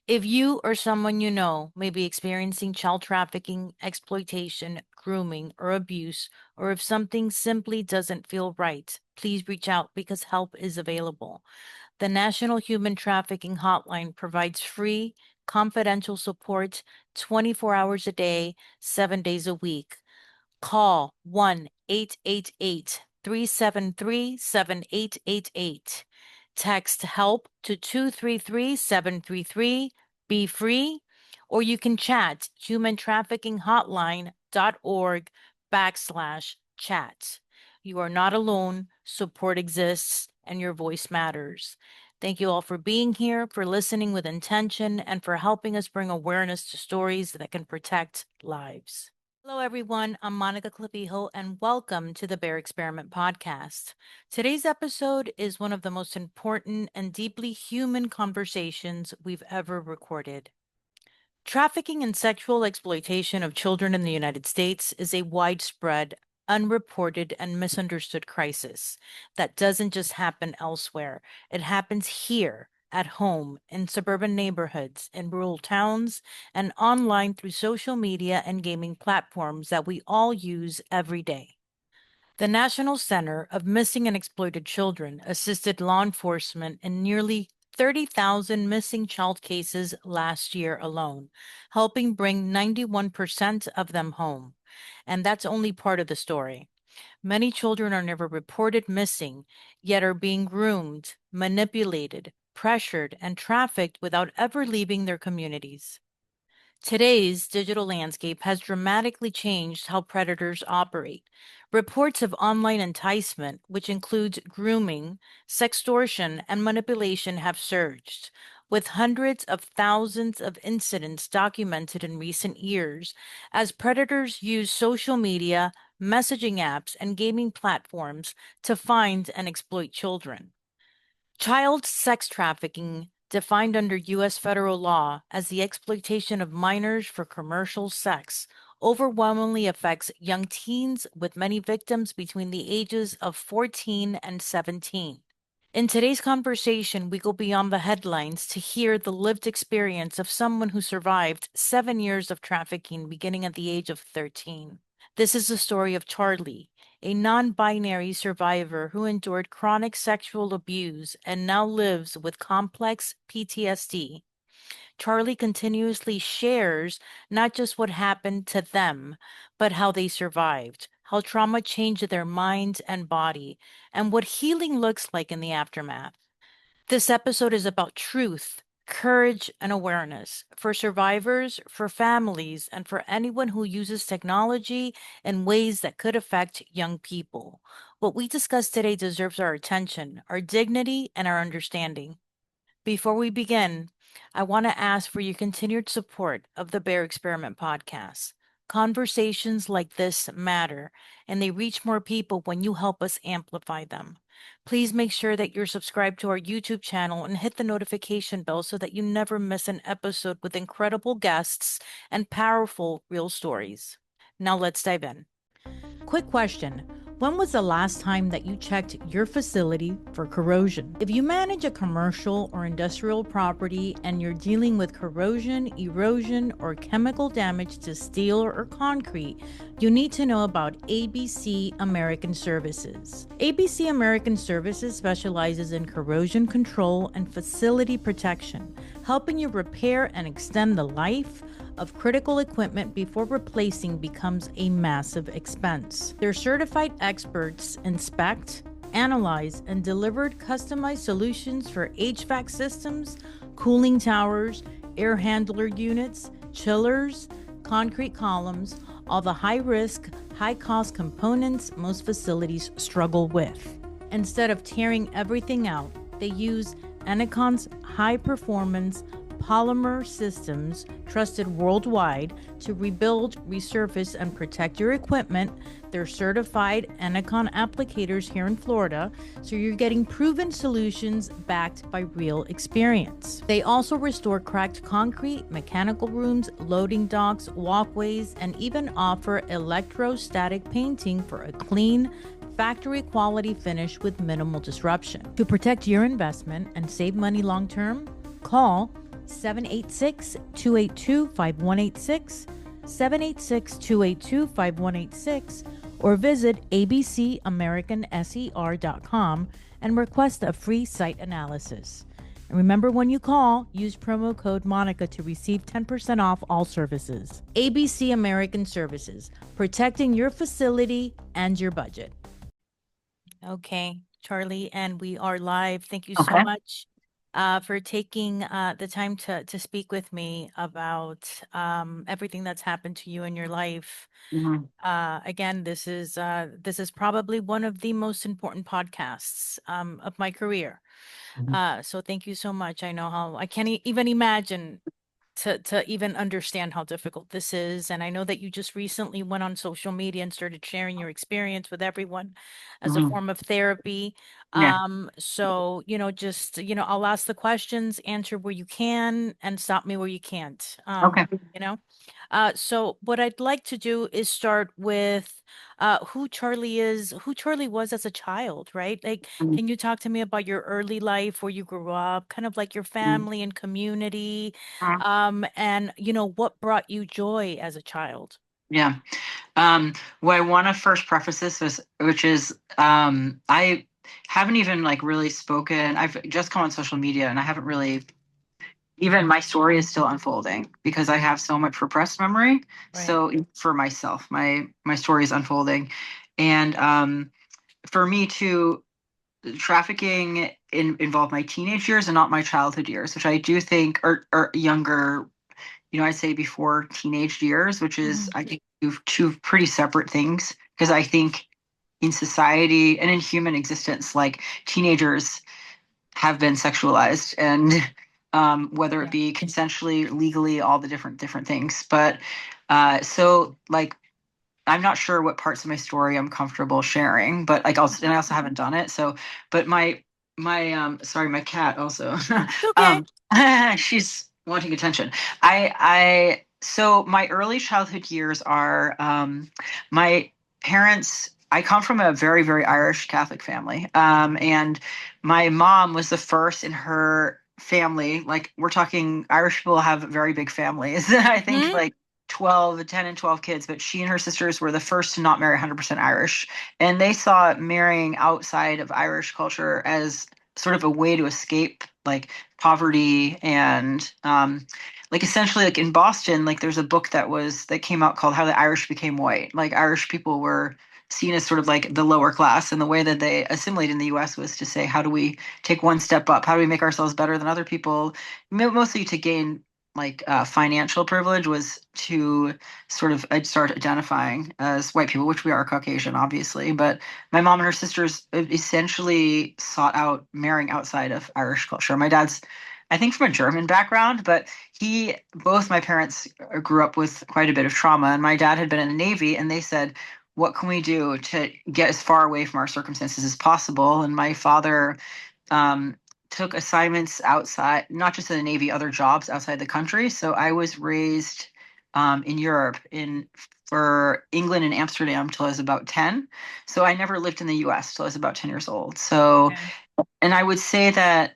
If you or someone you know may be experiencing child trafficking, exploitation, grooming, or abuse, or if something simply doesn't feel right, please reach out because help is available. The National Human Trafficking Hotline provides free, confidential support 24 hours a day, 7 days a week. Call 1-888-373-7888. Text help to 233-733. Be free, or you can chat humantraffickinghotline.org/chat. You are not alone. Support exists and your voice matters. Thank you all for being here, for listening with intention, and for helping us bring awareness to stories that can protect lives. Hello, everyone. I'm Monica Clavijo, and welcome to the Bear Experiment podcast. Today's episode is one of the most important and deeply human conversations we've ever recorded. Trafficking and sexual exploitation of children in the United States is a widespread, unreported, and misunderstood crisis that doesn't just happen elsewhere. It happens here, at home, in suburban neighborhoods, in rural towns, and online through social media and gaming platforms that we all use every day. The National Center of Missing and Exploited Children assisted law enforcement in nearly 30,000 missing child cases last year alone, helping bring 91% of them home. And that's only part of the story. Many children are never reported missing, yet are being groomed, manipulated, pressured, and trafficked without ever leaving their communities. Today's digital landscape has dramatically changed how predators operate. Reports of online enticement, which includes grooming, sextortion, and manipulation, have surged, with hundreds of thousands of incidents documented in recent years as predators use social media, messaging apps, and gaming platforms to find and exploit children. Child sex trafficking, defined under U.S. federal law as the exploitation of minors for commercial sex, overwhelmingly affects young teens, with many victims between the ages of 14 and 17. In today's conversation, we go beyond the headlines to hear the lived experience of someone who survived 7 years of trafficking beginning at the age of 13. This is the story of Charlie, a non binary survivor who endured chronic sexual abuse and now lives with complex PTSD. Charlie continuously shares not just what happened to them, but how they survived, how trauma changed their mind and body, and what healing looks like in the aftermath. This episode is about truth, courage, and awareness for survivors, for families, and for anyone who uses technology in ways that could affect young people. What we discuss today deserves our attention, our dignity, and our understanding. Before we begin, I want to ask for your continued support of the Bear Experiment podcast. Conversations like this matter, and they reach more people when you help us amplify them. Please make sure that you're subscribed to our YouTube channel and hit the notification bell so that you never miss an episode with incredible guests and powerful real stories. Now let's dive in. Quick question. When was the last time that you checked your facility for corrosion? If you manage a commercial or industrial property and you're dealing with corrosion, erosion, or chemical damage to steel or concrete, you need to know about ABC American Services. ABC American Services specializes in corrosion control and facility protection, helping you repair and extend the life of critical equipment before replacing becomes a massive expense. Their certified experts inspect, analyze, and deliver customized solutions for HVAC systems, cooling towers, air handler units, chillers, concrete columns, all the high-risk, high-cost components most facilities struggle with. Instead of tearing everything out, they use Anacon's high-performance polymer systems, trusted worldwide, to rebuild, resurface, and protect your equipment. They're certified Anacon applicators here in Florida, so you're getting proven solutions backed by real experience. They also restore cracked concrete, mechanical rooms, loading docks, walkways, and even offer electrostatic painting for a clean, factory quality finish with minimal disruption. To protect your investment and save money long term, call 786-282-5186, 786-282-5186, or visit abcamericanser.com and request a free site analysis. And remember, when you call, use promo code Monica to receive 10% off all services. ABC American Services, protecting your facility and your budget. Okay, Charlie, and we are live. Thank you so Okay. much for taking the time to speak with me about everything that's happened to you in your life. Mhm. Again, this is probably one of the most important podcasts of my career. Mhm. So thank you so much. I know how I can't even imagine to even understand how difficult this is. And I know that you just recently went on social media and started sharing your experience with everyone as a Mhm. form of therapy. Yeah. So, just, I'll ask the questions, answer where you can, and stop me where you can't. Okay. You know? So what I'd like to do is start with who Charlie is, who Charlie was as a child, right? Like, Mhm. can you talk to me about your early life, where you grew up, kind of like your Mhm. family and community, Mhm. and what brought you joy as a child? Yeah. What I want to first preface this is, which is, I haven't even like really spoken. I've just come on social media and I haven't really, even my story is still unfolding because I have so much repressed memory. Right. So for myself, my story is unfolding. And for me too, trafficking involved my teenage years and not my childhood years, which I do think are younger, I'd say before teenage years, which is, Hmm. I think, two pretty separate things. Because I think in society and in human existence, like teenagers have been sexualized, and whether it Yeah. be consensually, legally, all the different things. But so like I'm not sure what parts of my story I'm comfortable sharing, but like also, and I also haven't done it. So, but my sorry, my cat also, It's okay. um, she's wanting attention. So my early childhood years are, my parents. I come from a very, very Irish Catholic family, and my mom was the first in her family. Like we're talking, Irish people have very big families. I think Hmm. like 12, 10 and 12 kids, but she and her sisters were the first to not marry 100% Irish. And they saw marrying outside of Irish culture as sort of a way to escape like poverty and like essentially like in Boston, like there's a book that came out called How the Irish Became White. Like Irish people were seen as sort of like the lower class, and the way that they assimilated in the US was to say, how do we take one step up? How do we make ourselves better than other people? Mostly to gain like financial privilege, was to sort of I'd start identifying as white people, which we are Caucasian, obviously. But my mom and her sisters essentially sought out marrying outside of Irish culture. My dad's, I think, from a German background, but both my parents grew up with quite a bit of trauma. And my dad had been in the Navy, and they said, what can we do to get as far away from our circumstances as possible? And my father um, took assignments outside, not just in the Navy, other jobs outside the country. So I was raised in Europe, in for England and Amsterdam till I was about 10. So I never lived in the US till I was about 10 years old. So, Okay. and I would say that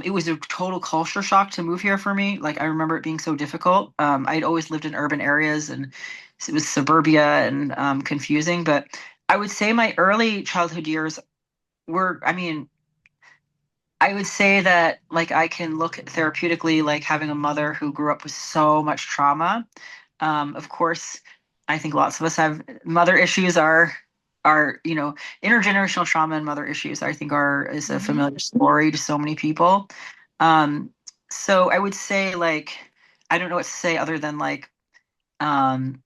it was a total culture shock to move here for me. Like I remember it being so difficult. I'd always lived in urban areas, and it was suburbia and confusing. But I would say my early childhood years were, I mean, I would say that like I can look therapeutically, like having a mother who grew up with so much trauma. Of course, I think lots of us have mother issues. Are intergenerational trauma and mother issues, I think, are is a Hmm. familiar story to so many people. Um, so I would say like I don't know what to say other than like um,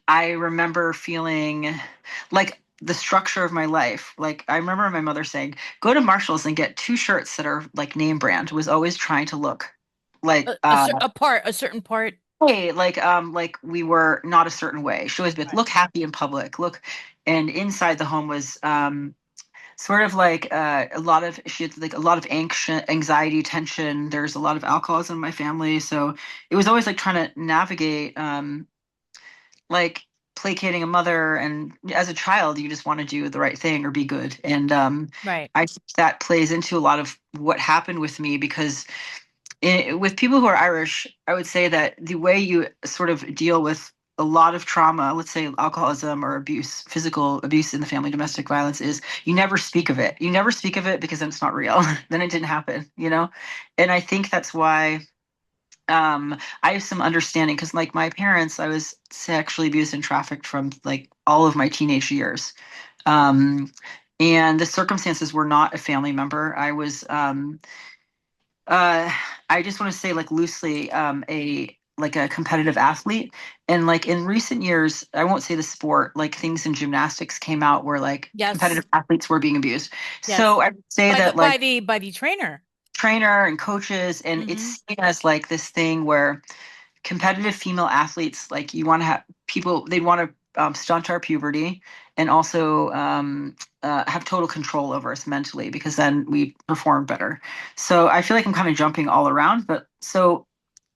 I remember feeling like the structure of my life. Like I remember my mother saying, "Go to Marshalls and get two shirts that are like name brand." Was always trying to look like A certain part. hey, like we were not a certain way. She always be like, Right. look happy in public, look, and inside the home was sort of like a lot of she had like a lot of anxiety, tension. There's a lot of alcoholism in my family, so it was always like trying to navigate like placating a mother, and as a child you just want to do the right thing or be good, and Right. I think that plays into a lot of what happened with me because with people who are Irish, I would say that the way you sort of deal with a lot of trauma, let's say alcoholism or abuse, physical abuse in the family, domestic violence, is you never speak of it. You never speak of it because then it's not real. Then it didn't happen, you know? And I think that's why I have some understanding because, like, my parents, I was sexually abused and trafficked from like all of my teenage years. Um, and the circumstances were not a family member. Uh, I just want to say, like, loosely, a competitive athlete. And like in recent years, I won't say the sport, like things in gymnastics came out where like Yes, competitive athletes were being abused. yes. So I would say By the that by like the by the trainer. trainer and coaches, and it's Mm-hmm. seen as like this thing where competitive female athletes, like, you want to have people, they want to stunt our puberty and also have total control over us mentally because then we perform better. So I feel like I'm kind of jumping all around, but so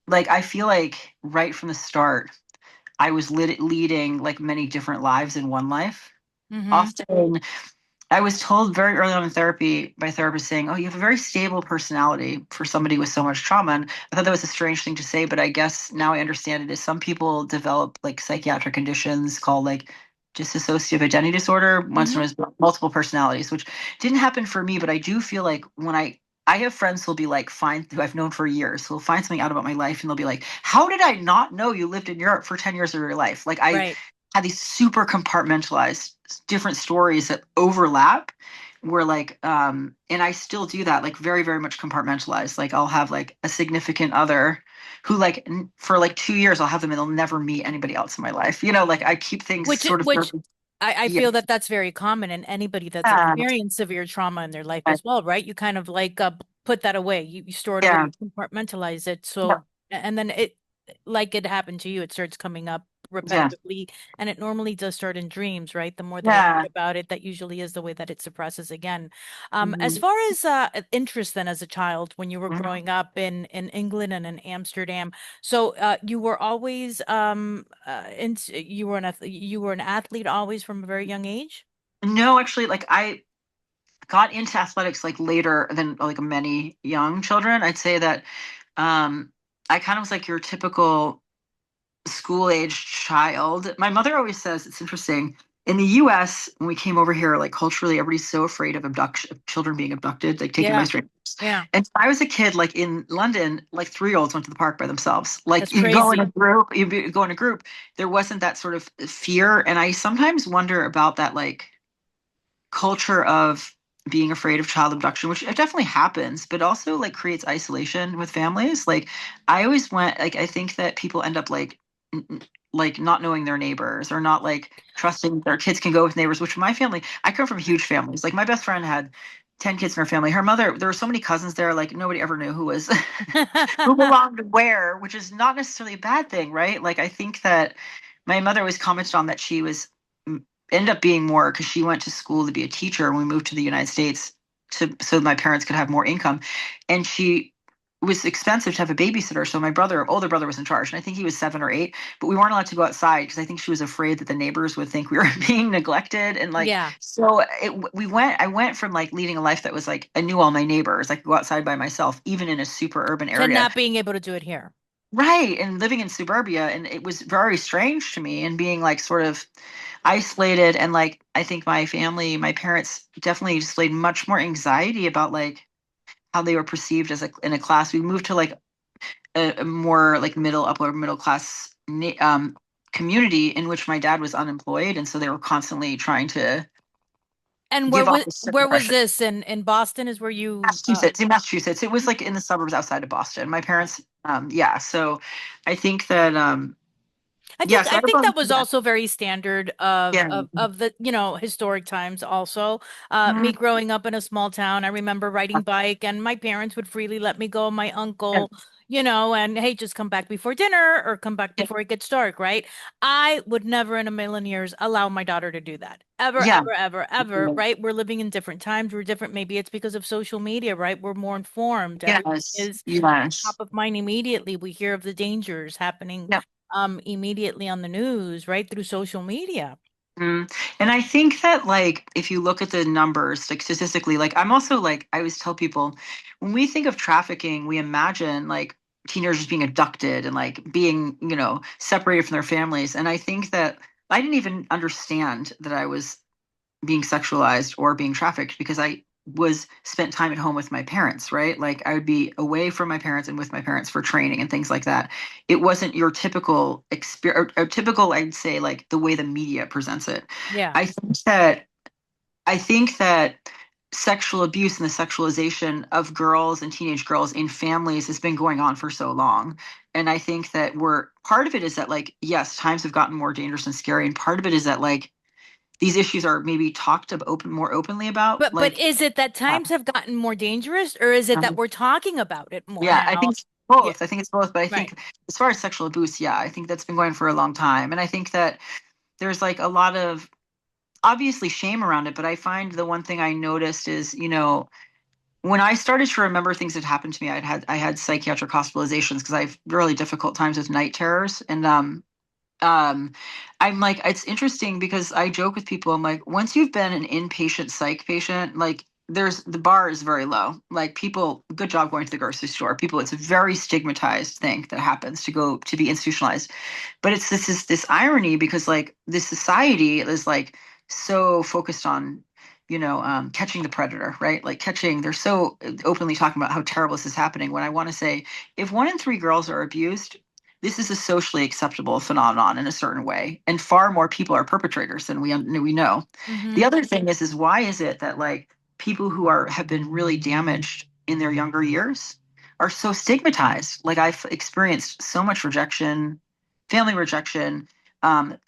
like I feel like right from the start, I was leading like many different lives in one life. Mm-hmm. Often I was told very early on in therapy by therapists saying, "Oh, you have a very stable personality for somebody with so much trauma." And I thought that was a strange thing to say, but I guess now I understand it is some people develop like psychiatric conditions called like dissociative identity disorder, once known Mm-hmm. as multiple personalities, which didn't happen for me, but I do feel like when I have friends who'll be like, find who I've known for years, who'll find something out about my life and they'll be like, "How did I not know you lived in Europe for 10 years of your life?" Like I Right. had these super compartmentalized different stories that overlap where like and I still do that, like very very much compartmentalized. Like I'll have like a significant other who like for like 2 years I'll have them and they'll never meet anybody else in my life, like I keep things Which sort of which I yeah, feel that that's very common in anybody that's experienced severe trauma in their life as well, right? You kind of like put that away. You store it away, yeah, you compartmentalize it. yeah, So, and then it, like it happened to you, it starts coming up yeah, repetitively. And it normally does start in dreams, right? The more that I read yeah. about it, that usually is the way that it suppresses again. As Mhm. far as interest then as a child, when you were Mhm. growing up in England and in Amsterdam, so you were always you were an athlete always from a very young age? No, actually, like I got into athletics like later than like many young children. I'd say that um I kind of was like your typical school age child. My mother always says it's interesting. In the US, when we came over here, like culturally, everybody's so afraid of abduction, of children being abducted, like taken by Yeah, strangers. yeah. And I was a kid, like in London, like 3-year-olds went to the park by themselves. Like That's you go in a crazy. group, go in a group. There wasn't that sort of fear. And I sometimes wonder about that, like culture of being afraid of child abduction, which it definitely happens, but also like creates isolation with families. Like I always went, like I think that people end up like like not knowing their neighbors or not like trusting their kids can go with neighbors, which my family, I come from huge families. Like my best friend had 10 kids in her family. Her mother, there were so many cousins there, like nobody ever knew who was who belonged where, which is not necessarily a bad thing, right? Like I think that my mother always commented on that she was ended up being more because she went to school to be a teacher when we moved to the United States to so my parents could have more income, and she it was expensive to have a babysitter. So my brother, older brother, was in charge, and I think he was 7 or 8. But we weren't allowed to go outside because I think she was afraid that the neighbors would think we were being neglected. And like, Yeah. so we went. I went from like leading a life that was like I knew all my neighbors. I could go outside by myself, even in a super urban To area. not being able to do it here. Right. And living in suburbia. And it was very strange to me and being like sort of isolated. And like, I think my family, my parents definitely displayed much more anxiety about like how they were perceived as a, in a class. We moved to like a more like upper middle class community in which my dad was unemployed. And so they were constantly trying to And give off this where was impression. this in Boston is where you Massachusetts. It was like in the suburbs outside of Boston. My parents, yeah. So I think that, yeah. So I think everyone, that was yeah, also very standard yeah. of the, historic times also. Me Mhm. growing up in a small town, I remember riding bike and my parents would freely let me go, my Yeah, uncle, and hey, just come back before dinner or come back yeah, before it gets dark, right? I would never in a million years allow my daughter to do that. Ever, yeah. ever, ever, ever, right? We're living in different times. We're different. Maybe it's because of social media, right? We're more informed. Everything Yes, is top yes. of mind immediately. We hear of the dangers happening Yeah. immediately on the news, right? Through social media. Mm. And I think that like if you look at the numbers, like statistically, like I'm also like I always tell people when we think of trafficking, we imagine like teenagers being abducted and like being, separated from their families. And I think that I didn't even understand that I was being sexualized or being trafficked because I was spent time at home with my parents, right? Like I would be away from my parents and with my parents for training and things like that. It wasn't your typical experience or typical, I'd say, like the way the media presents it. Yeah. I think that I think that sexual abuse and the sexualization of girls and teenage girls in families has been going on for so long. And I think that we're part of it is that like, yes, times have gotten more dangerous and scary. And part of it is that like these issues are maybe talked of more openly about. But Like, is it that yeah, times have gotten more dangerous, or is it that we're talking about it more yeah, I now? think it's Yeah, both. I think it's both. But I right. think as far as sexual abuse, yeah, I think that's been going for a long time. And I think that there's like a lot of obviously shame around it. But I find the one thing I noticed is, when I started to remember things that happened to me, I had psychiatric hospitalizations because I have really difficult times with night terrors. And um I'm like it's interesting because I joke with people. I'm like, once you've been an inpatient psych patient, like there's the bar is very low. Like people, good job going to the grocery store. People, it's a very stigmatized thing that happens to go to be institutionalized. But it's this irony because like this society is like so focused on catching the predator, right? Like catching, they're so openly talking about how terrible this is happening, when I want to say if 1 in 3 girls are abused, this is a socially acceptable phenomenon in a certain way, and far more people are perpetrators than we know. The Mm-hmm. other thing is why is it that like people who have been really damaged in their younger years are so stigmatized? Like I've experienced so much rejection, family rejection,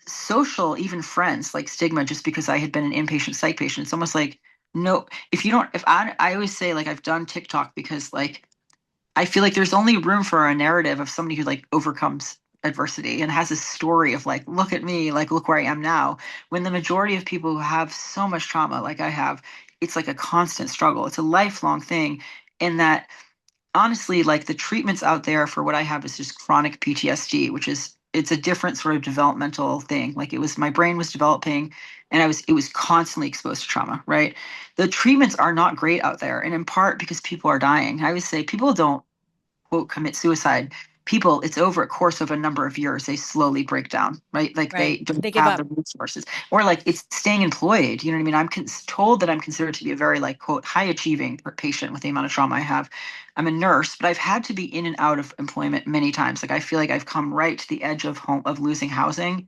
social, even friends, like stigma, just because I had been an inpatient psych patient. It's almost like no, if you don't, if I always say like I've done TikTok because like I feel like there's only room for a narrative of somebody who like overcomes adversity and has a story of like, look at me, like, look where I am now. When the majority of people who have so much trauma, like I have, it's like a constant struggle. It's a lifelong thing. And that honestly, like the treatments out there for what I have is just chronic PTSD, which is it's a different sort of developmental thing. Like it was my brain was developing and it was constantly exposed to trauma, right? The treatments are not great out there. And in part because people are dying. I always say people don't quote commit suicide. People, it's over a course of a number of years, they slowly break down, right? Like Right. they don't They give have up. the resources, or like it's staying employed. You know what I mean? Told that I'm considered to be a very like quote high achieving patient with the amount of trauma I have. I'm a nurse, but I've had to be in and out of employment many times. Like I feel like I've come right to the edge of home of losing housing,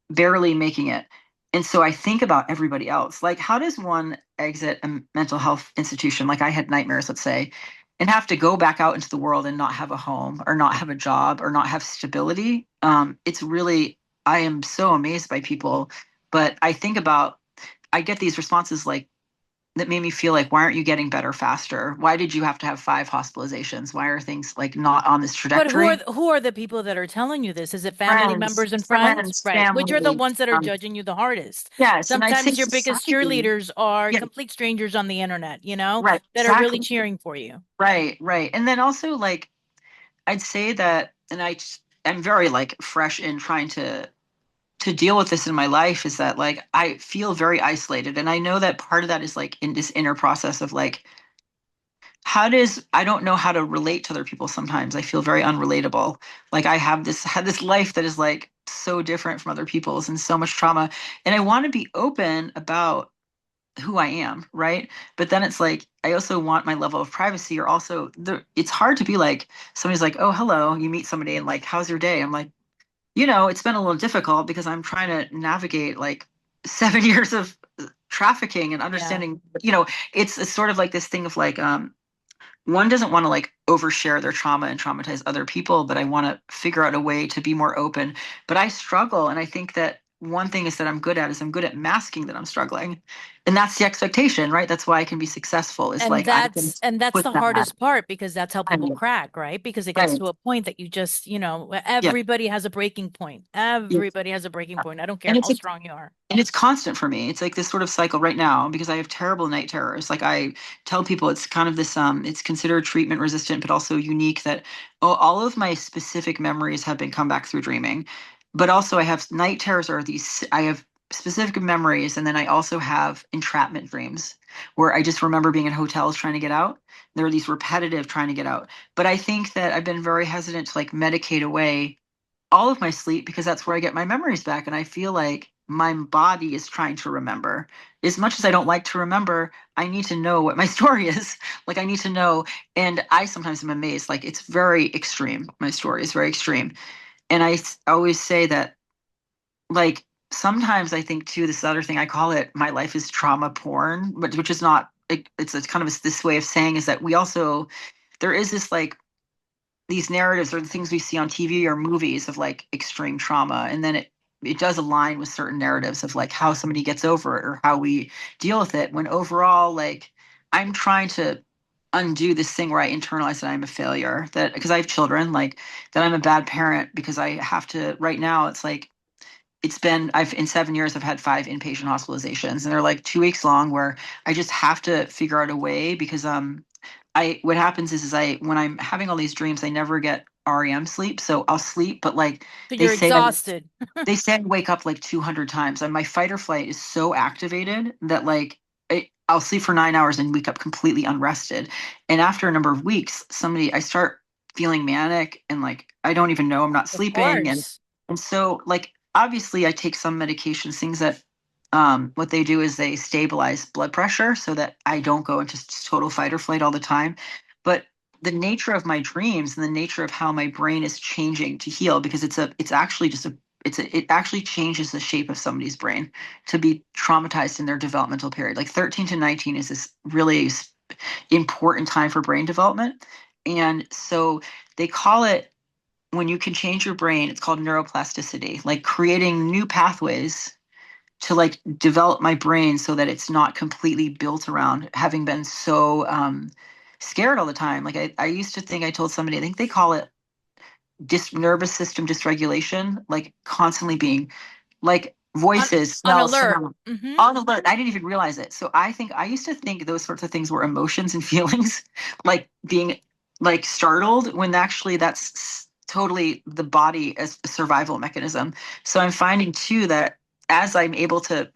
barely making it. And so I think about everybody else. Like, how does one exit a mental health institution? Like, I had nightmares, let's say, and have to go back out into the world and not have a home or not have a job or not have stability. It's really, I am so amazed by people. But I think about, I get these responses like, that made me feel like, why aren't you getting better faster? Why did you have to have 5 hospitalizations? Why are things like not on this But trajectory? who are the people that are telling you this? Is it family Friends, members and friends? friends, Right. Which are the family. ones that are judging you the hardest? Yes, and I'd say Sometimes your biggest society. cheerleaders are Yeah, complete strangers on the internet, you know, right, that are really exactly. cheering for you. Right, right. And then also like I'd say that, and I'm very like fresh in trying to deal with this in my life, is that like I feel very isolated. And I know that part of that is like in this inner process of like how does I don't know how to relate to other people sometimes. I feel very unrelatable. Like I have had this life that is like so different from other people's and so much trauma. And I want to be open about who I am, right? But then it's like I also want my level of privacy, or also it's hard to be like somebody's like, "Oh, hello," you meet somebody and like, "How's your day?" I'm like, it's been a little difficult because I'm trying to navigate like 7 years of trafficking and Yeah. understanding, it's sort of like this thing of like one doesn't want to like overshare their trauma and traumatize other people, but I want to figure out a way to be more open. But I struggle. And I think that one thing is that I'm good at is I'm good at masking that I'm struggling. And that's the expectation, right? That's why I can be successful, is And like I can that's put the that. hardest part because that's how people Right. crack, right? Because it gets Right. to a point that you just, Yeah. everybody has a breaking point. Yeah. Everybody has a breaking point. I don't care And how it's a strong you are. And it's constant for me. It's like this sort of cycle right now because I have terrible night terrors. Like I tell people it's kind of this it's considered treatment resistant but also unique that all of my specific memories have been come back through dreaming. But also I have night terrors are these I have specific memories, and then I also have entrapment dreams where I just remember being in hotels trying to get out. There are these repetitive trying to get out. But I think that I've been very hesitant to like medicate away all of my sleep because that's where I get my memories back. And I feel like my body is trying to remember. As much as I don't like to remember, I need to know what my story is. Like I need to know. And I sometimes am amazed. Like it's very extreme. My story is very extreme. And always say that, like, sometimes I think too, this other thing I call it, my life is trauma porn, but which is not, it's kind of this way of saying is that we also, there is this like, these narratives or the things we see on TV or movies of like extreme trauma, and then it does align with certain narratives of like how somebody gets over it or how we deal with it. When overall, like I'm trying to undo this thing where I internalize that I'm a failure, that because I have children, like that I'm a bad parent because I have to. Right now, it's like it's been I've in 7 years I've had 5 inpatient hospitalizations, and they're like 2 weeks long where I just have to figure out a way because I what happens is I when I'm having all these dreams, I never get REM sleep. So I'll sleep, but like So they you're say exhausted. they say I wake up like 200 times, and my fight or flight is so activated that like I'll sleep for 9 hours and wake up completely unrested. And after a number of weeks, I start feeling manic and like I don't even know I'm not Of sleeping. course. And so like obviously I take some medications, things that what they do is they stabilize blood pressure so that I don't go into total fight or flight all the time. But the nature of my dreams and the nature of how my brain is changing to heal, because it's actually just it actually changes the shape of somebody's brain to be traumatized in their developmental period. Like 13 to 19 is this really important time for brain development. And so they call it, when you can change your brain, it's called neuroplasticity, like creating new pathways to like develop my brain so that it's not completely built around having been so scared all the time. Like I used to think, I told somebody, I think they call it nervous system dysregulation, like constantly being like On voices, on smells, alert. sound, Mm-hmm. on alert. I didn't even realize it. So I used to think those sorts of things were emotions and feelings, like being like startled, when actually that's totally the body as a survival mechanism. So I'm finding too that as I'm able to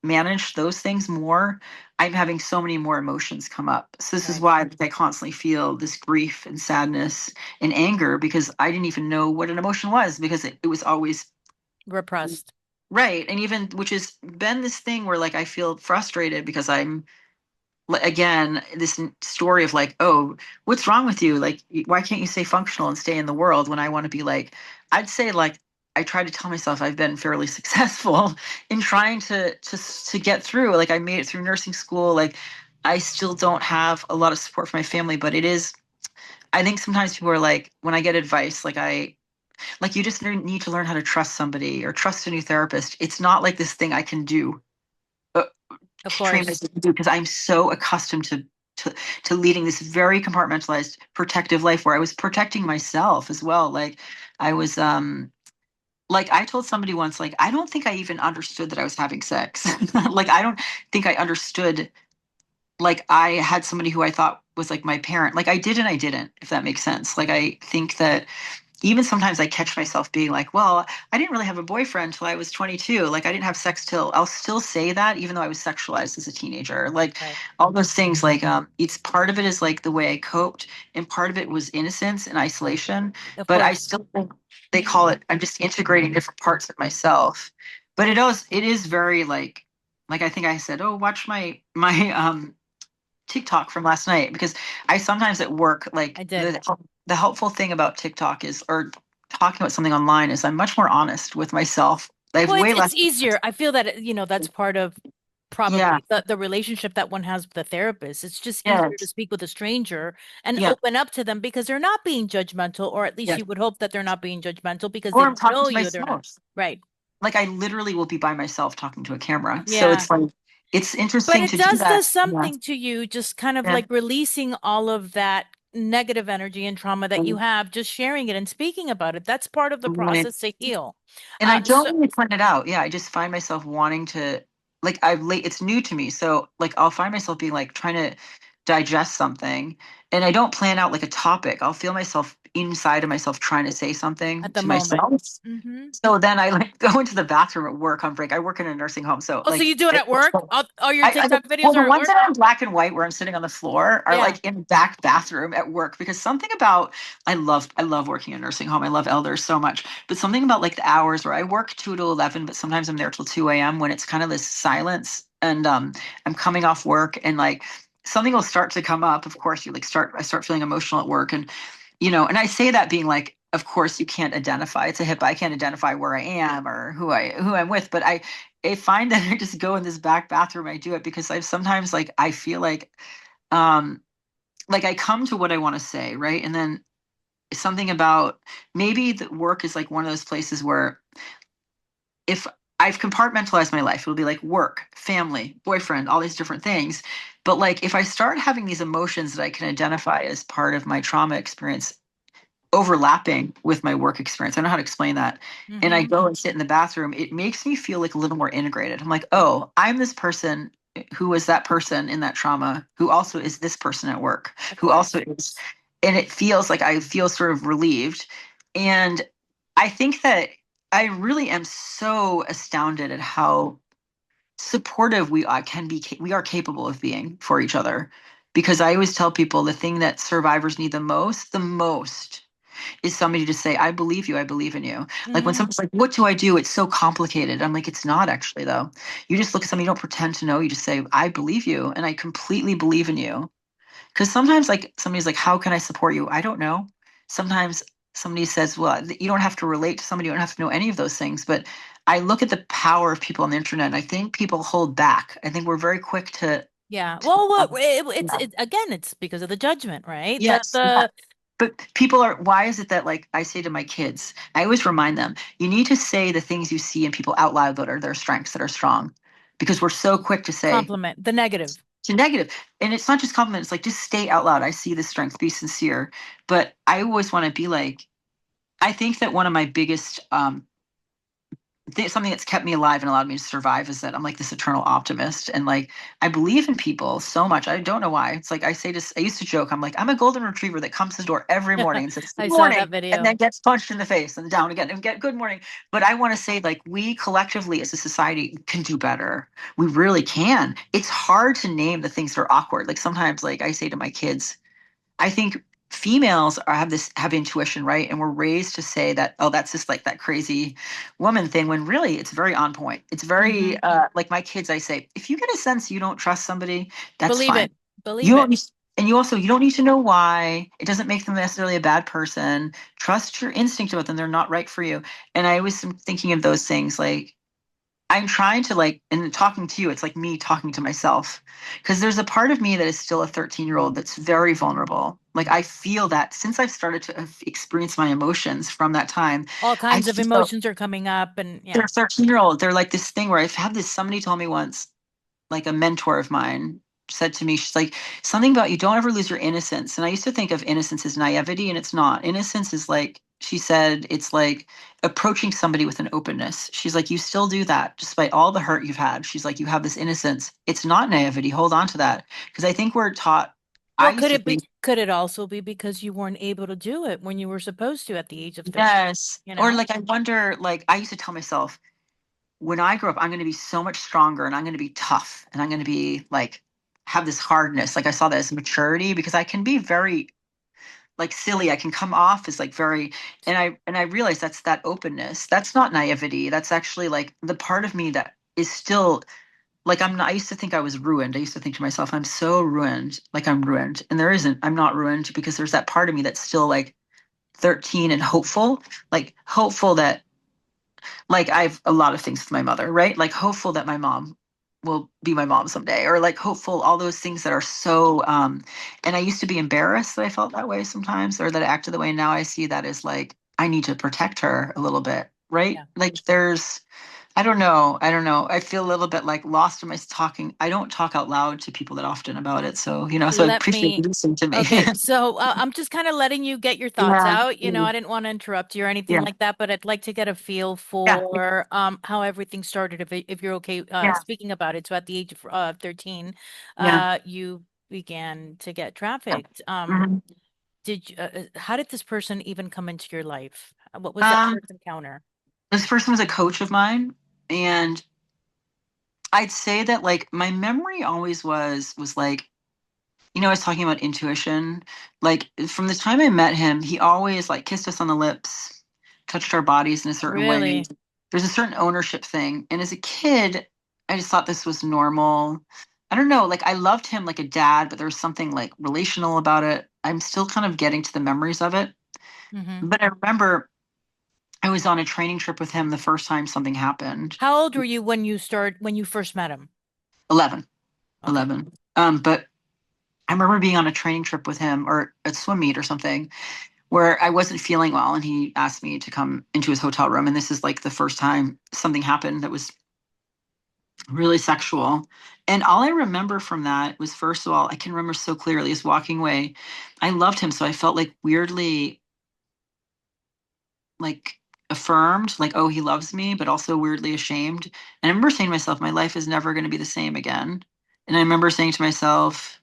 manage those things more, I'm having so many more emotions come up. So this is Right. why I constantly feel this grief and sadness and anger, because I didn't even know what an emotion was, because it was always Repressed. right. And even, which has been this thing where like I feel frustrated because I'm again this story of like, oh, what's wrong with you, like why can't you stay functional and stay in the world, when I want to be like, I'd say like I try to tell myself I've been fairly successful in trying to get through. Like I made it through nursing school. Like I still don't have a lot of support from my family, but it is, I think sometimes people are like, when I get advice, like I like, you just need to learn how to trust somebody or trust a new therapist. It's not like this thing I can do, uh, Of train course. myself to do, because I'm so accustomed to to leading this very compartmentalized protective life where I was protecting myself as well. Like I was like I told somebody once, like I don't think I even understood that I was having sex. Like I don't think I understood, like I had somebody who I thought was like my parent. Like I did and I didn't, if that makes sense. Like I think that even sometimes I catch myself being like, well, I didn't really have a boyfriend till I was 22. Like I didn't have sex till, I'll still say that even though I was sexualized as a teenager. Like Right. all those things, like it's part of it is like the way I coped, and part of it was innocence and isolation. Of But I course. still think they call it, I'm just integrating different parts of myself. But it is very like I think I said, oh, watch my TikTok from last night, because I sometimes at work, like I did. the helpful thing about TikTok is, or talking about something online, is I'm much more honest with myself. I have Well, way it's less. easier. I feel that, that's part of Yeah. probably the relationship that one has with a therapist. It's just easier to Yes. speak with a stranger and Yeah. open up to them because they're not being judgmental, or at least Yeah. you would hope that they're not being judgmental because Or they I'm don't talking know to you. They're not. myself. Right. Like I literally will be by myself talking to a camera. So Yeah. it's like it's But interesting it to do does that. Yeah. something to you, just kind of Yeah. like releasing all of that negative energy and trauma that you And, have, just sharing it and speaking about it. That's part of the right. process to heal. And I So don't really find it out. Yeah, I just find myself wanting to, like, it's new to me. So like I'll find myself being like trying to digest something, and I don't plan out like a topic. I'll feel myself inside of myself trying to say something At the to moment. myself. Hmm. So then I like go into the bathroom at work on break. I work in a nursing home, so Oh, so like you do it it, at work? All your I TikTok well, videos the are at ones work? that are in black and white where I'm sitting on the floor are Yeah. like in the back bathroom at work because something about I love working in a nursing home. I love elders so much. But something about like the hours where I work 2 to 11, but sometimes I'm there till 2 a.m. when it's kind of this silence and I'm coming off work and like something will start to come up. Of course, I start feeling emotional at work and and I say that being like, of course you can't identify. It's a hip. I can't identify where I am or who I'm with, but I find that I just go in this back bathroom. I do it because I've sometimes like I feel um like I come to what I want to say, right? And then something about maybe the work is like one of those places where if I've compartmentalized my life, it'll be like work, family, boyfriend, all these different things. But like if I start having these emotions that I can identify as part of my trauma experience overlapping with my work experience. I don't know how to explain that. And I Hmm. go and sit in the bathroom. It makes me feel like a little more integrated. I'm like, oh, I'm this person who was that person in that trauma, who also is this person at work, Of who also course. is. And it feels like I feel sort of relieved. And I think that I really am so astounded at how supportive we are capable of being for each other. Because I always tell people the thing that survivors need the most is somebody to say, I believe you, I believe in you. Like when Hmm. someone's like, what do I do? It's so complicated. I'm like, it's not actually though. You just look at somebody, you don't pretend to know, you just say, I believe you and I completely believe in you. Because sometimes like somebody's like, how can I support you? I don't know. Sometimes somebody says, well, you don't have to relate to somebody, you don't have to know any of those things. But I look at the power of people on the internet and I think people hold back. I think we're very quick Yeah. to Well, it's yeah. again, it's because of the judgment, right? Yes, yeah. The But why is it that, like, I say to my kids, I always remind them, you need to say the things you see in people out loud that are their strengths, that are strong. Because we're so quick to say compliment, the negative. to negative. And it's not just compliment, it's like just state out loud, I see the strength, be sincere. But I always want to be like, I think that one of my biggest something that's kept me alive and allowed me to survive is that I'm like this eternal optimist and like I believe in people so much. I don't know why. It's like I used to joke, I'm like, I'm a golden retriever that comes to the door every morning and says, I good saw that morning, and then video. gets punched in the face and down again and get good morning. But I want to say, like, we collectively as a society can do better. We really can. It's hard to name the things that are awkward. Like sometimes, like I say to my kids, I think females have intuition, right? And we're raised to say that, oh, that's just like that crazy woman thing, when really it's very on point. It's Hmm. very like my kids, I say, if you get a sense you don't trust somebody, that's Believe fine. it. You Believe don't it. need, and you don't need to know why. It doesn't make them necessarily a bad person. Trust your instinct about them. They're not right for you. And I always am thinking of those things like I'm trying to like, and talking to you, it's like me talking to myself. Because there's a part of me that is still a 13-year-old that's very vulnerable. Like I feel that since I've started to experience my emotions from that time, All I kinds of feel emotions are coming up, and they're yeah. 13-year-old. They're like this thing where I've had this, somebody told me once, like a mentor of mine said to me, she's like, something about you don't ever lose your innocence. And I used to think of innocence as naivety, and it's not. Innocence is like, she said, it's like approaching somebody with an openness. She's like, you still do that despite all the hurt you've had. She's like, you have this innocence. It's not naivety. Hold on to that. Because I think we're taught, I Well, used to think, could it also be because you weren't able to do it when you were supposed to at the age of 13, yes. you Or know? like, I wonder, like, I used to tell myself, when I grow up, I'm going to be so much stronger and I'm going to be tough and I'm going to be like, have this hardness. Like I saw that as maturity because I can be very like silly. I can come off as like very, and I realize that's that openness. That's not naivety. That's actually like the part of me that is still like I'm not, I used to think I was ruined. I used to think to myself, I'm so ruined, like I'm ruined. And there isn't. I'm not ruined because there's that part of me that's still like 13 and hopeful, like hopeful that like I've a lot of things with my mother, right? Like hopeful that my mom will be my mom someday, or like hopeful, all those things that are so and I used to be embarrassed that I felt that way sometimes or that I acted the way. Now I see that as like I need to protect her a little bit, right? Yeah. Like there's I don't know. I don't know. I feel a little bit like lost in my talking. I don't talk out loud to people that often about it. So, so I Let appreciate you me, listening to me. okay, so I'm just kind of letting you get your thoughts Yeah. out. Mm, I didn't want to interrupt you or anything yeah. like that, but I'd like to get a feel Yeah. for how everything started, if you're okay Yeah. speaking about it. So at the age of 13, Yeah. you began to get Yeah. trafficked. Mhm. How did this person even come into your life? What was that Um, first encounter? this person was a coach of mine, and I'd say that like my memory always was like, I was talking about intuition. Like from the time I met him, he always like kissed us on the lips, touched our bodies in a certain way. Really? There's a certain ownership thing. And as a kid, I just thought this was normal. I don't know, like I loved him like a dad, but there was something like relational about it. I'm still kind of getting to the memories of it. Hmm. But I remember I was on a training trip with him the first time something happened. How old were you when you first met him? 11, Okay. 11. But I remember being on a training trip with him or a swim meet or something where I wasn't feeling well and he asked me to come into his hotel room. And this is like the first time something happened that was really sexual. And all I remember from that was, first of all, I can remember so clearly is walking away. I loved him. So I felt like weirdly like affirmed, like, oh, he loves me, but also weirdly ashamed. And I remember saying to myself, my life is never going to be the same again. And I remember saying to myself,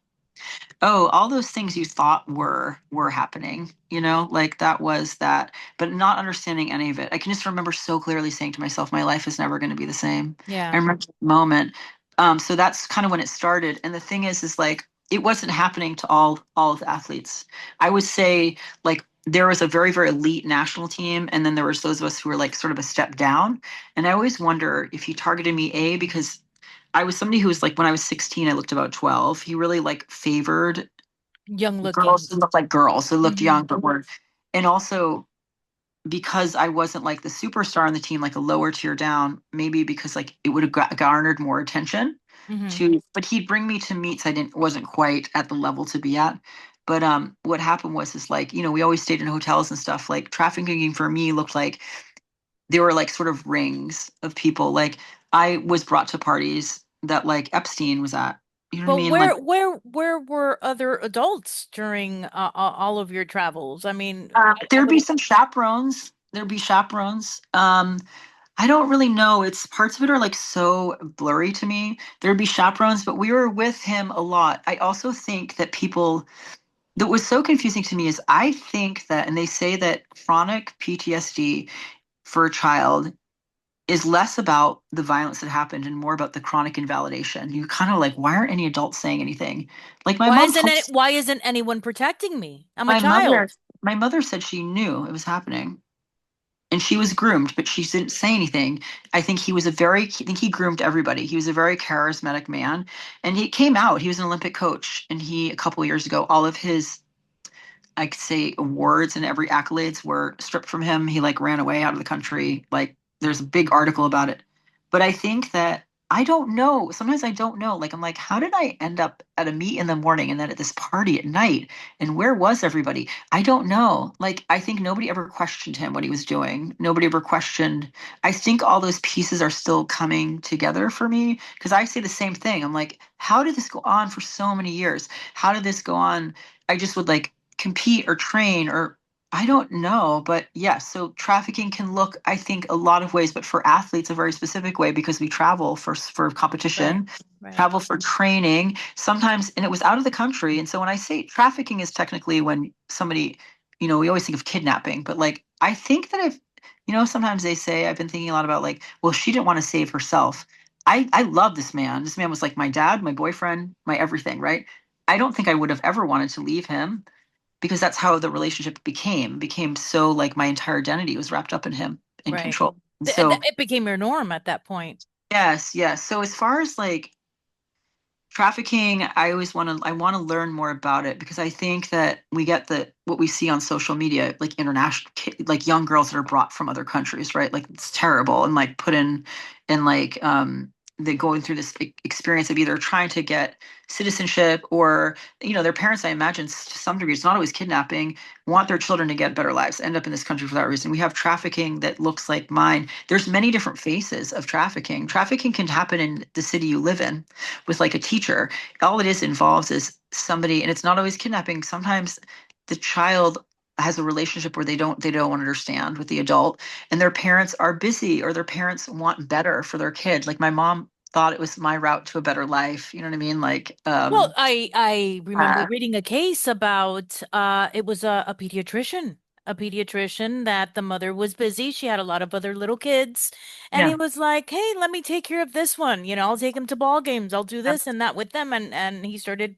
oh, all those things you thought were happening, like that was that, but not understanding any of it. I can just remember so clearly saying to myself, my life is never going to be the same. I Yeah. remember the moment. So that's kind of when it started. And the thing is like it wasn't happening to all of the athletes. I would say like there was a very, very elite national team, and then there was those of us who were like sort of a step down. And I always wonder if he targeted me, A, because I was somebody who was like when I was 16, I looked about 12. He really like favored Young looking. girls who looked like girls, who looked Hmm. young but were, and also because I wasn't like the superstar on the team, like a lower tier down, maybe because like it would have garnered more attention Hmm. to, but he'd bring me to meets I didn't wasn't quite at the level to be at. But what happened was is like, we always stayed in hotels and stuff. Like trafficking for me looked like there were like sort of rings of people. Like I was brought to parties that like Epstein was at. You know what I But mean? Like where were other adults during all of your travels? I mean, I there'd be would. some chaperones. There'd be chaperones. I don't really know. It's parts of it are like so blurry to me. There'd be chaperones, but we were with him a lot. I also think that people that was so confusing to me is I think that, and they say that chronic PTSD for a child is less about the violence that happened and more about the chronic invalidation. You kind of like, why aren't any adults saying anything? Like Why isn't anyone protecting me? I'm a my mother, child. my mother said she knew it was happening and she was groomed, but she didn't say anything. I think he groomed everybody. He was a very charismatic man, and he came out. He was an Olympic coach, and a couple of years ago, all of his, I could say, awards and every accolades were stripped from him. He like ran away out of the country. Like there's a big article about it. But I think that I don't know. Sometimes I don't know. Like I'm like, how did I end up at a meet in the morning and then at this party at night? And where was everybody? I don't know. Like I think nobody ever questioned him what he was doing. Nobody ever questioned. I think all those pieces are still coming together for me because I say the same thing. I'm like, how did this go on for so many years? How did this go on? I just would like compete or train or I don't know, but yes, so trafficking can look, I think, a lot of ways, but for athletes, a very specific way because we travel for Right. competition, Right. travel for training, sometimes, and it was out of the country. And so when I say trafficking is technically when somebody, we always think of kidnapping, but like I think that sometimes they say I've been thinking a lot about like, well, she didn't want to save herself. I love this man. This man was like my dad, my boyfriend, my everything, right? I don't think I would have ever wanted to leave him because that's how the relationship became so like my entire identity was wrapped up in him in Right. control. And so It became your norm at that point. yes, so as far as like trafficking, I want to learn more about it because I think that we get the what we see on social media, like international like young girls that are brought from other countries, right? Like it's terrible and like put in like they going through this experience of either trying to get citizenship or their parents, I imagine to some degree, it's not always kidnapping, want their children to get better lives, end up in this country for that reason. We have trafficking that looks like mine. There's many different faces of trafficking. Trafficking can happen in the city you live in with like a teacher. All it is involves is somebody, and it's not always kidnapping. Sometimes the child has a relationship where they don't understand with the adult, and their parents are busy or their parents want better for their kid. Like my mom thought it was my route to a better life. You know what I mean? Like, Well, I remember uh, reading a case about it was a pediatrician that the mother was busy. She had a lot of other little kids, and he yeah, was like, "Hey, let me take care of this one. You know, I'll take him to ball games. I'll do this and that with them." And he started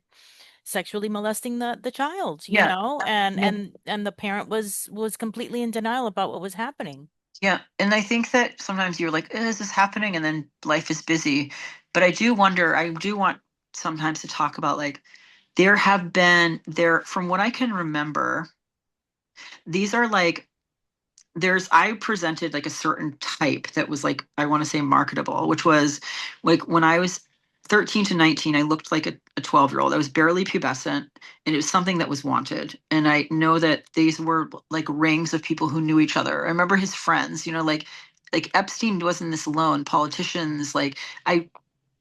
sexually molesting the child, you yeah, know, yeah, and the parent was completely in denial about what was happening. yeah. And I think that sometimes you're like, is this happening? And then life is busy. But I do wonder, I do want sometimes to talk about like, from what I can remember, these are like I presented like a certain type that was like, I want to say marketable, which was like when I was 13 to 19, I looked like a 12-year-old. I was barely pubescent, and it was something that was wanted. And I know that these were like rings of people who knew each other. I remember his friends, like Epstein wasn't this alone. Politicians, like I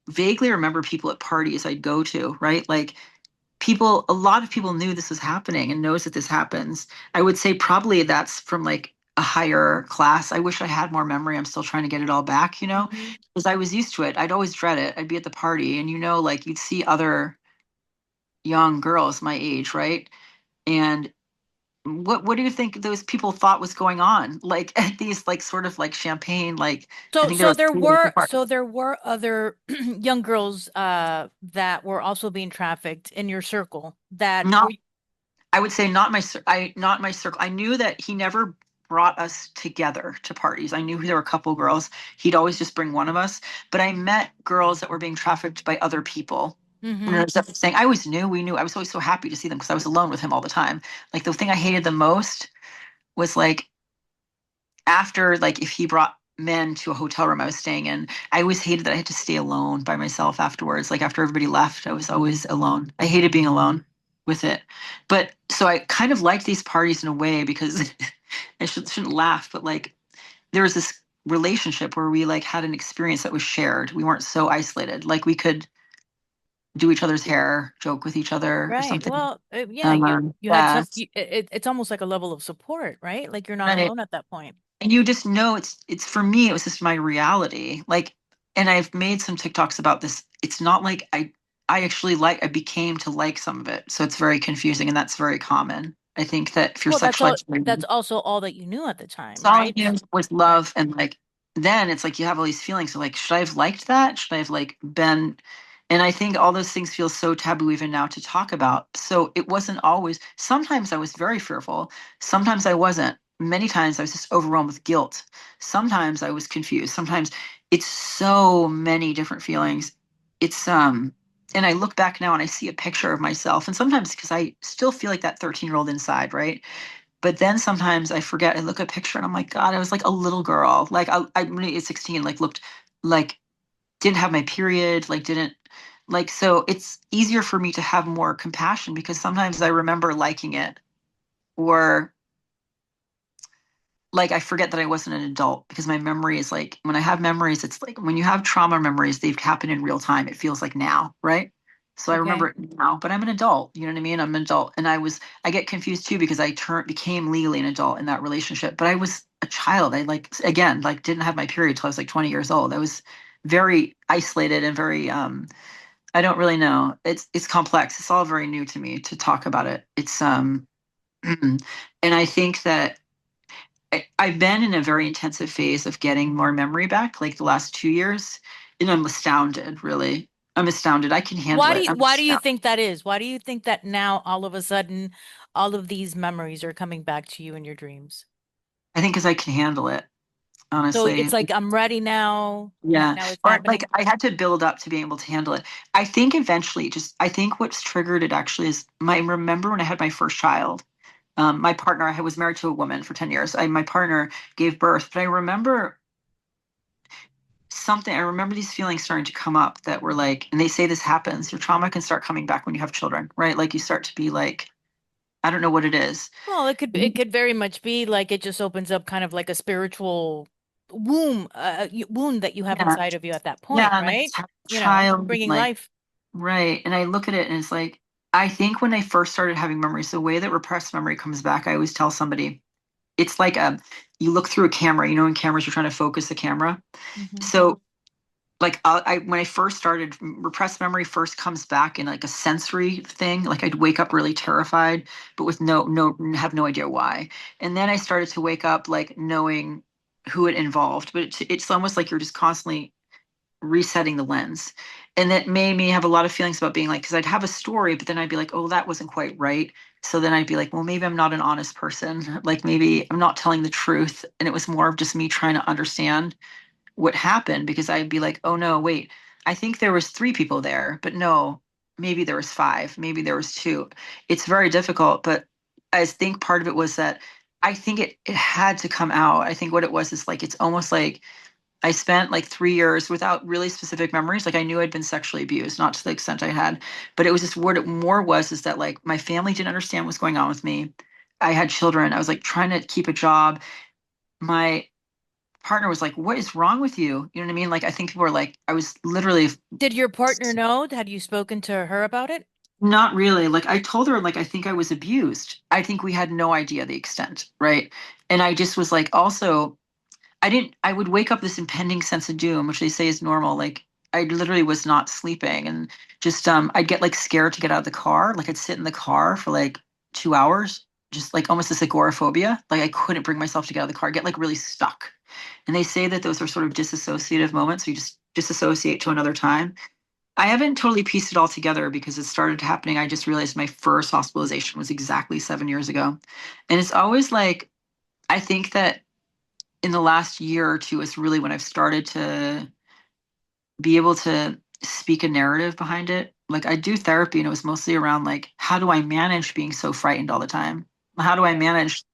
vaguely remember people at parties I'd go to, right? Like a lot of people knew this was happening and knows that this happens. I would say probably that's from like a higher class. I wish I had more memory. I'm still trying to get it all back, Hmm. because I was used to it. I'd always dread it. I'd be at the party and like you'd see other young girls my age, right? And what do you think those people thought was going on? Like at these like sort of like champagne, like I So think there so was there three different were parties. so there were other young girls that were also being trafficked in your circle that were. Not I would say not my circle. I knew that he never brought us together to parties. I knew there were a couple girls. He'd always just bring one of us. But I met girls that were being trafficked by other people. And I Hmm. was definitely saying I always knew we knew. I was always so happy to see them because I was alone with him all the time. Like the thing I hated the most was like after like if he brought men to a hotel room I was staying in, I always hated that I had to stay alone by myself afterwards. Like after everybody left, I was always alone. I hated being alone with it. But so I kind of liked these parties in a way because shouldn't laugh, but like there was this relationship where we like had an experience that was shared. We weren't so isolated. Like we could do each other's hair, joke with each other or Right. something. Well, yeah, you had That it's almost like a level of support, right? Like you're not right. alone at that point. And you just know it's for me it was just my reality, like, and I've made some TikToks about this. It's not like I actually I became to like some of it, so it's very confusing, and that's very common. I think that if you're Well, sexual that's identity, also all that you knew at the time, all I right? knew was Right. love, and like then it's like you have all these feelings. So like, should I have liked that? Should I have like been? And I think all those things feel so taboo even now to talk about. So it wasn't always. Sometimes I was very fearful. Sometimes I wasn't. Many times I was just overwhelmed with guilt. Sometimes I was confused. Sometimes it's so many different feelings. It's and I look back now and I see a picture of myself. And sometimes because I still feel like that 13-year-old inside, right? But then sometimes I forget. I look at a picture and I'm like, God, I was like a little girl. Like I'm really at 16, like looked like didn't have my period, like didn't like so it's easier for me to have more compassion because sometimes I remember liking it or like I forget that I wasn't an adult because my memory is like when I have memories, it's like when you have trauma memories, they've happened in real time. It feels like now, right? So I remember Okay. it now, but I'm an adult. You know what I mean? I'm an adult, and I get confused too because became legally an adult in that relationship, but I was a child. I like again like didn't have my period till I was like 20 years old. I was very isolated and very I don't really know. It's complex. It's all very new to me to talk about it. It's and I think that I've been in a very intensive phase of getting more memory back, like the last 2 years, and I'm astounded. Really, I'm astounded. I can handle it. I'm Why do you astounded. think that is? Why do you think that now all of a sudden all of these memories are coming back to you in your dreams? I think because I can handle it, So honestly. it's like I'm ready now. Yeah, Now it's or like happening. I had to build up to be able to handle it. I think eventually, just I think what's triggered it actually is my remember when I had my first child. My partner, I was married to a woman for 10 years. My partner gave birth, but I remember something. I remember these feelings starting to come up that were like, and they say this happens. Your trauma can start coming back when you have children, right? Like you start to be like, I don't know what it is. Well, it could very much be like it just opens up kind of like a spiritual wound that you have Yeah, inside of you at that point, yeah, like right? it's a You know, child, bringing like life. right. And I look at it and it's like, I think when I first started having memories, the way that repressed memory comes back, I always tell somebody, it's like you look through a camera. You know, in cameras, you're trying to focus the camera. Hmm. So like when I first started, repressed memory first comes back in like a sensory thing. Like I'd wake up really terrified, but with have no idea why. And then I started to wake up like knowing who it involved, but it's almost like you're just constantly resetting the lens. And that made me have a lot of feelings about being like, because I'd have a story, but then I'd be like, oh, that wasn't quite right. So then I'd be like, well, maybe I'm not an honest person. Like maybe I'm not telling the truth. And it was more of just me trying to understand what happened because I'd be like, oh no, wait, I think there was three people there, but no, maybe there was five, maybe there was two. It's very difficult, but I think part of it was that I think it had to come out. I think what it was is like it's almost like I spent like 3 years without really specific memories. Like I knew I'd been sexually abused, not to the extent I had, but it was just what it more was is that like my family didn't understand what's going on with me. I had children. I was like trying to keep a job. My partner was like, "What is wrong with you?" You know what I mean? Like I think people were like, I was literally Did your partner know? Had you spoken to her about it? not really. Like I told her like I think I was abused. I think we had no idea the extent, right? And I just was like also I would wake up this impending sense of doom, which they say is normal. Like I literally was not sleeping and just I'd get like scared to get out of the car. Like I'd sit in the car for like 2 hours, just like almost this agoraphobia. Like I couldn't bring myself to get out of the car, get like really stuck. And they say that those are sort of disassociative moments. So you just disassociate to another time. I haven't totally pieced it all together because it started happening. I just realized my first hospitalization was exactly 7 years ago. And it's always like, I think that in the last year or two is really when I've started to be able to speak a narrative behind it. Like I do therapy and it was mostly around like, how do I manage being so frightened all the time? How do I manage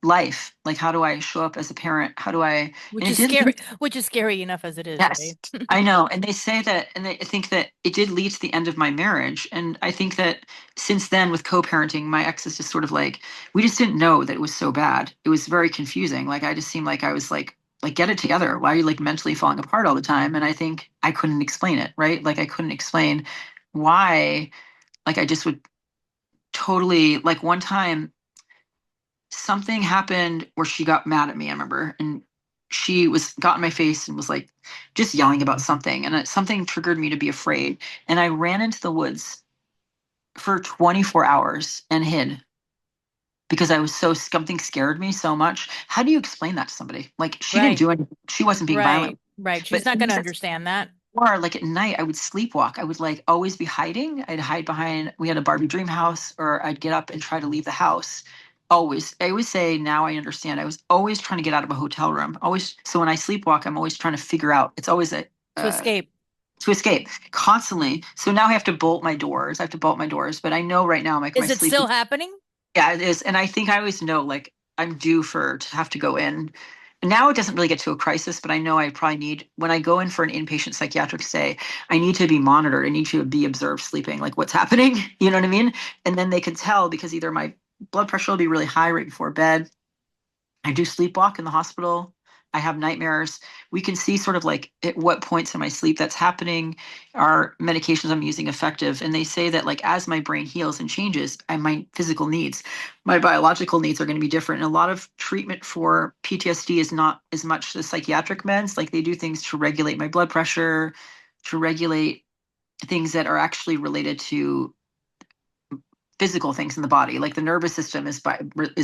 life? Like, how do I show up as a parent? How do I, and Which it is did scary, which is scary enough as it is, Yes, right? I know. And they say that, and I think that it did lead to the end of my marriage. And I think that since then, with co-parenting, my ex is just sort of like, we just didn't know that it was so bad. It was very confusing. Like, I just seemed like I was like, get it together. Why are you like mentally falling apart all the time? And I think I couldn't explain it, right? Like, I couldn't explain why, like, I just would totally, like, one time, something happened where she got mad at me, I remember, and she was got in my face and was like just yelling about something, and something triggered me to be afraid, and I ran into the woods for 24 hours and hid because I was so something scared me so much. How do you explain that to somebody? Like she didn't Right, do anything, she wasn't being violent, right, right. but She's not going things to that understand that. or like at night, I would sleepwalk. I would like always be hiding. I'd hide behind, we had a Barbie dream house, or I'd get up and try to leave the house. Always. I always say, now I understand. I was always trying to get out of a hotel room. Always. So when I sleepwalk, I'm always trying to figure out, it's always To uh, escape. to escape constantly. So now I have to bolt my doors. I have to bolt my doors, but I know right now, like my Is it sleep. still happening? Yeah, it is. And I think I always know like I'm due for to have to go in. Now it doesn't really get to a crisis, but I know I probably need when I go in for an inpatient psychiatric stay, I need to be monitored. I need to be observed sleeping, like what's happening. You know what I mean? And then they can tell because either my blood pressure will be really high right before bed, I do sleepwalk in the hospital. I have nightmares. We can see sort of like at what points in my sleep that's happening. Are medications I'm using effective? And they say that like as my brain heals and changes, my physical needs, my biological needs are going to be different. And a lot of treatment for PTSD is not as much the psychiatric meds. Like they do things to regulate my blood pressure, to regulate things that are actually related to physical things in the body. Like the nervous system is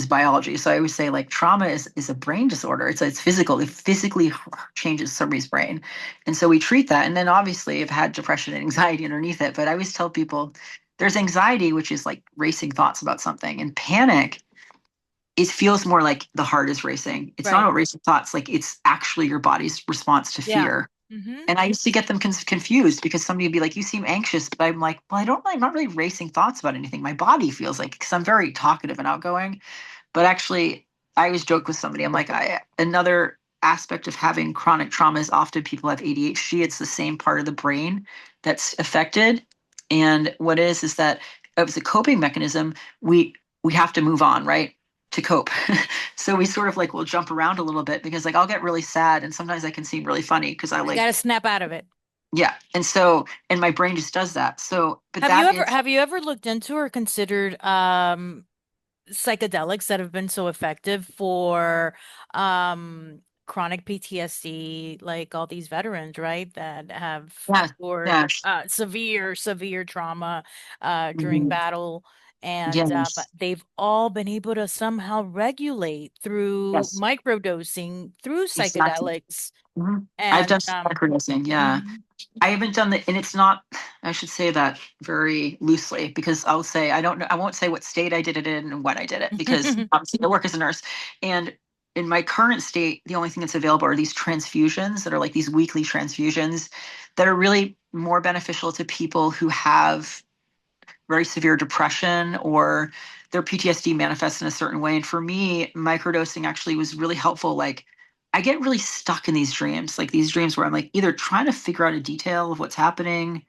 biology. So I always say like trauma is a brain disorder. It's physical. It physically changes somebody's brain, and so we treat that. And then obviously I've had depression and anxiety underneath it. But I always tell people there's anxiety, which is like racing thoughts about something, and panic. It feels more like the heart is racing. It's not Right. about racing thoughts. Like it's actually your body's response to Yeah. fear. Mm-hmm. And I used to get them confused because somebody would be like, "You seem anxious," but I'm like, "Well, I don't. I'm not really racing thoughts about anything. My body feels like because I'm very talkative and outgoing." But actually, I always joke with somebody. I'm like, another aspect of having chronic trauma is often people have ADHD. It's the same part of the brain that's affected. And what is that as a coping mechanism, we have to move on, right? To cope. So we sort of like will jump around a little bit because like I'll get really sad and sometimes I can seem really funny because I I got like to snap out of it. yeah. And so and my brain just does that. So but Have you that ever is have you ever looked into or considered psychedelics that have been so effective for um chronic PTSD, like all these veterans, right, that have Yes, endured yes. severe trauma during Mhm. battle. And but Yes, they've all been able to somehow regulate through yes, microdosing, through exactly. psychedelics, Mhm. I've and done microdosing, yeah. mhm. I haven't done the, and it's not, I should say that very loosely because I'll say, I don't know, I won't say what state I did it in and when I did it because obviously I work as a nurse. And in my current state, the only thing that's available are these transfusions that are like these weekly transfusions that are really more beneficial to people who have very severe depression or their PTSD manifests in a certain way. And for me, microdosing actually was really helpful. Like, I get really stuck in these dreams, like these dreams where I'm like either trying to figure out a detail of what's happening.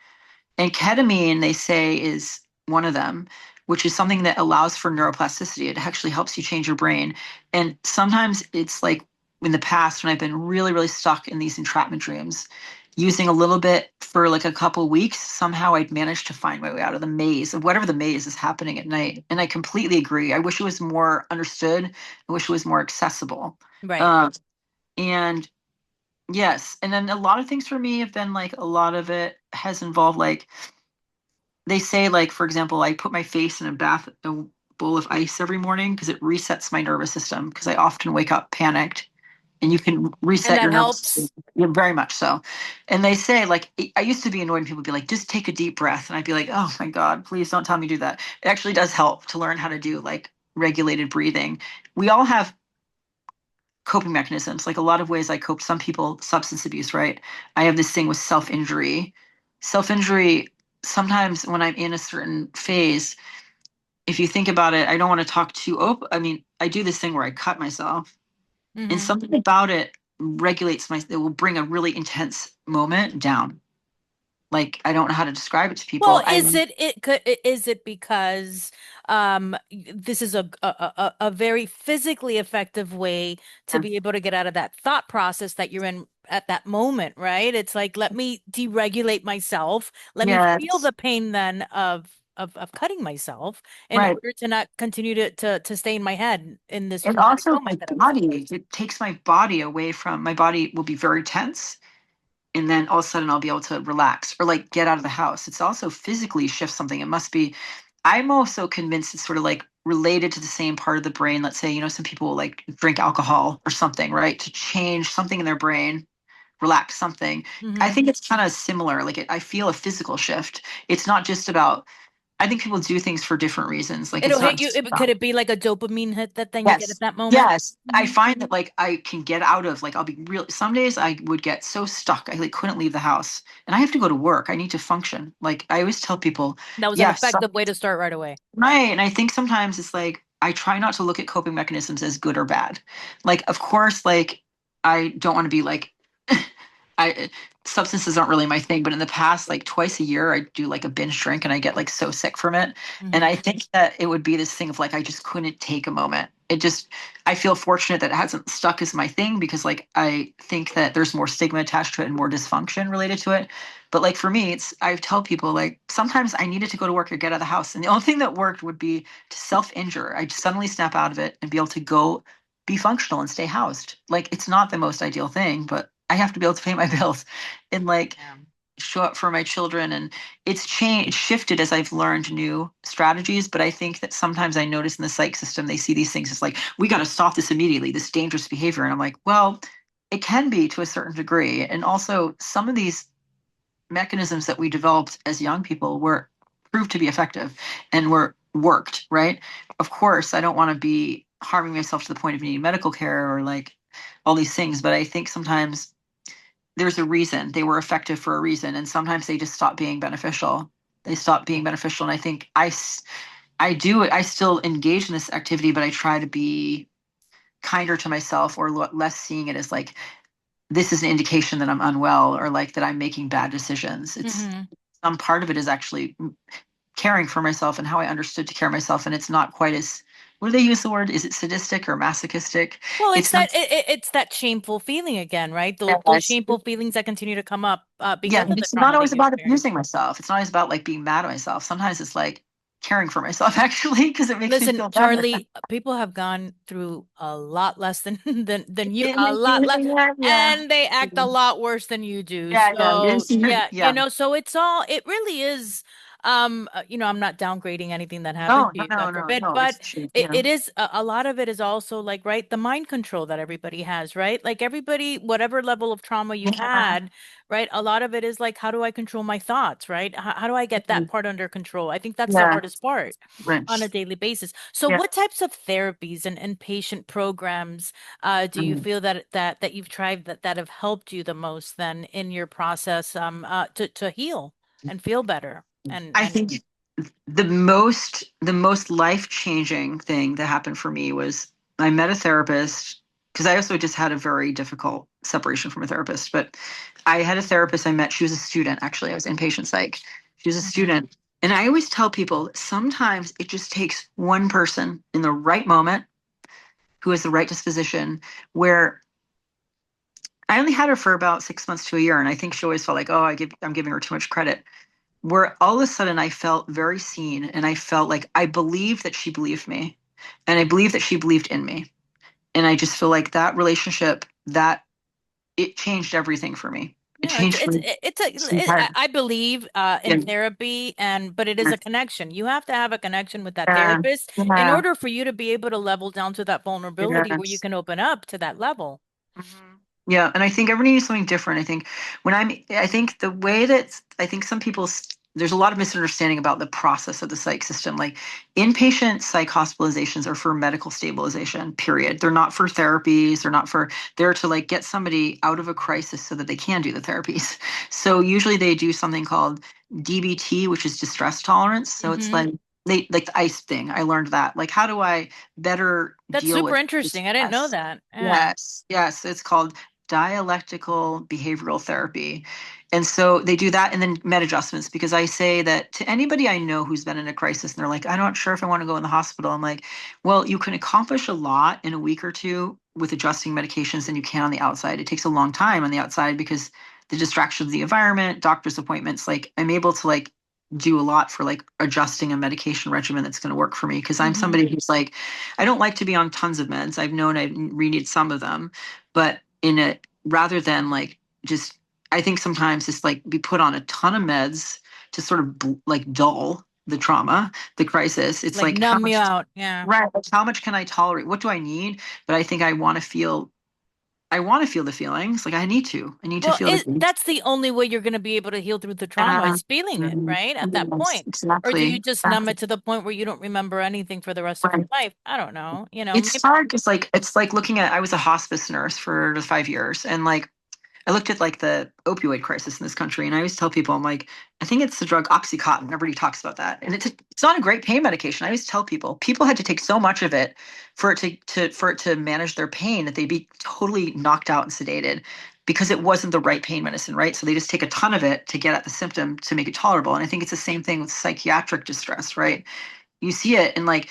And ketamine, they say, is one of them, which is something that allows for neuroplasticity. It actually helps you change your brain. And sometimes it's like in the past when I've been really, really stuck in these entrapment dreams, using a little bit for like a couple weeks, somehow I'd managed to find my way out of the maze of whatever the maze is happening at night. And I completely agree. I wish it was more understood. I wish it was more accessible. Right. Um, and yes, and then a lot of things for me have been like a lot of it has involved like they say like for example I put my face in a bowl of ice every morning because it resets my nervous system because I often wake up panicked and you can And reset that your nervous system. helps. Yeah, very much so. And they say like I used to be annoyed when people would be like just take a deep breath and I'd be like oh my god please don't tell me to do that. It actually does help to learn how to do like regulated breathing. We all have coping mechanisms. Like a lot of ways I cope. Some people, substance abuse, right? I have this thing with self injury. Self injury, sometimes when I'm in a certain phase, if you think about it, I don't want to talk too open. I mean, I do this thing where I cut myself, and Hmm. something about it regulates my, it will bring a really intense moment down. Like, I don't know how to describe it to Well, people. is it because this is a very physically effective way to Yeah. be able to get out of that thought process that you're in at that moment, right? It's like let me deregulate myself, let me feel Yes. the pain then of cutting myself in Right. order to not continue to stay in my head in this And traumatic also my moment that I was in. body, it takes my body away from my body will be very tense and then all of a sudden I'll be able to relax or like get out of the house. It's also physically shifts something. It must be. I'm also convinced it's sort of like related to the same part of the brain. Let's say, some people will like drink alcohol or something, right? To change something in their brain, relax something. I Hmm. think it's kind of similar. Like I feel a physical shift. It's not just about, I think people do things for different reasons. Like It'll it's not hit you. just Could about, it be like a dopamine hit that then you get at yes. that moment? Yes. I find that like I can get out of like I'll be real some days I would get so stuck I like couldn't leave the house. And I have to go to work. I need to function. Like I always tell people, That was an yes, effective way to start right away. right. And I think sometimes it's like I try not to look at coping mechanisms as good or bad. Like of course like I don't want to be like I substances aren't really my thing, but in the past, like twice a year, I do like a binge drink and I get like so sick from it. And Hmm. I think that it would be this thing of like I just couldn't take a moment. It just I feel fortunate that it hasn't stuck as my thing because like I think that there's more stigma attached to it and more dysfunction related to it. But like for me, it's I tell people like sometimes I needed to go to work or get out of the house. And the only thing that worked would be to self-injure. I'd suddenly snap out of it and be able to go be functional and stay housed. Like it's not the most ideal thing, but I have to be able to pay my bills and like Yeah. show up for my children. And it's changed, shifted as I've learned new strategies. But I think that sometimes I notice in the psych system, they see these things as like, we got to stop this immediately, this dangerous behavior. And I'm like, well, it can be to a certain degree. And also, some of these mechanisms that we developed as young people were proved to be effective and were worked, right? Of course, I don't want to be harming myself to the point of needing medical care or like all these things, but I think sometimes there's a reason they were effective for a reason, and sometimes they just stop being beneficial. They stop being beneficial, and I think I do I still engage in this activity, but I try to be kinder to myself or less seeing it as like this is an indication that I'm unwell or like that I'm making bad decisions. It's Hmm. some part of it is actually caring for myself and how I understood to care myself, and it's not quite as what do they use the word? Is it sadistic or masochistic? Well, It's not. it's that shameful feeling again, right? Those Yes. shameful feelings that continue to come up Yeah, because of and the it's not trauma that always you about experienced. abusing myself. It's not always about like being mad at myself. Sometimes it's like caring for myself actually because it makes me Listen, feel better. Charlie, people have gone through a lot less than than you, Yeah, a lot less, yeah, and they act a lot worse than you do. yeah, yeah. So, yeah, Yeah. so it really is I'm not downgrading anything that happened No, to no, you, no, God no, forbid, no. but It's true. it is a lot of it is also like, right, the mind control that everybody has, right? Like everybody, whatever level of trauma you've Yeah, had, right? A lot of it is like, how do I control my thoughts, right? How do I get that part under control? I think that's the yeah. hardest part on a Right. daily basis. So Yeah. what types of therapies and patient programs do you Mm. feel that you've tried that have helped you the most then in your process to heal and feel better I and think the most life-changing thing that happened for me was I met a therapist because I also just had a very difficult separation from a therapist, but I had a therapist I met. She was a student, actually. I was inpatient psych. She was a Mhm. student. And I always tell people sometimes it just takes one person in the right moment who has the right disposition where I only had her for about 6 months to a year. And I think she always felt like, oh, I'm giving her too much credit. Where all of a sudden I felt very seen and I felt like I believed that she believed me and I believed that she believed in me. And I just feel like that relationship, that it changed everything for me. It No, it's changed it's me. it's I believe in Yeah. therapy, but it is Yeah. a connection. You have to have a connection with that Yeah. therapist in Yeah. order for you to be able to level down to that vulnerability where you Yes. can open up to that level. Mhm. Yeah, and I think everybody needs something different. I think the way that I think some people, there's a lot of misunderstanding about the process of the psych system. Like inpatient psych hospitalizations are for medical stabilization, period. They're not for therapies. They're to like get somebody out of a crisis so that they can do the therapies. So usually they do something called DBT, which is distress tolerance. So it's Hmm. like they like the ice thing. I learned that. Like, how do I better That's deal super with interesting. I didn't know distress? that. Yeah. Yes, yes, it's called dialectical behavioral therapy. And so they do that and then med adjustments because I say that to anybody I know who's been in a crisis and they're like, I'm not sure if I want to go in the hospital. I'm like, well, you can accomplish a lot in a week or two with adjusting medications than you can on the outside. It takes a long time on the outside because the distraction of the environment, doctor's appointments, like I'm able to like do a lot for like adjusting a medication regimen that's going to work for me because I'm Hmm. somebody who's like I don't like to be on tons of meds. I've known I really need some of them, but in it rather than like just I think sometimes just like be put on a ton of meds to sort of like dull the trauma, the crisis. It's Like like how numb you much out. Yeah. right, like, how much can I tolerate? What do I need? But I think I want to feel the feelings. Like I need to. I need to Well, feel the grief. that's the only way you're going to be able to heal through the trauma Yeah. is feeling it, Mhm. right? At that Yes, point. Or do you exactly. just numb Exactly. it to the point where you don't remember anything for the rest of your Right. life? I don't know. It's hard because like it's like looking at I was a hospice nurse for the 5 years and like I looked at like the opioid crisis in this country, and I always tell people, I'm like, I think it's the drug OxyContin. Everybody talks about that, and it's not a great pain medication. I always tell people had to take so much of it for it to manage their pain that they'd be totally knocked out and sedated because it wasn't the right pain medicine, right? So they just take a ton of it to get at the symptom to make it tolerable. And I think it's the same thing with psychiatric distress, right? You see it, and like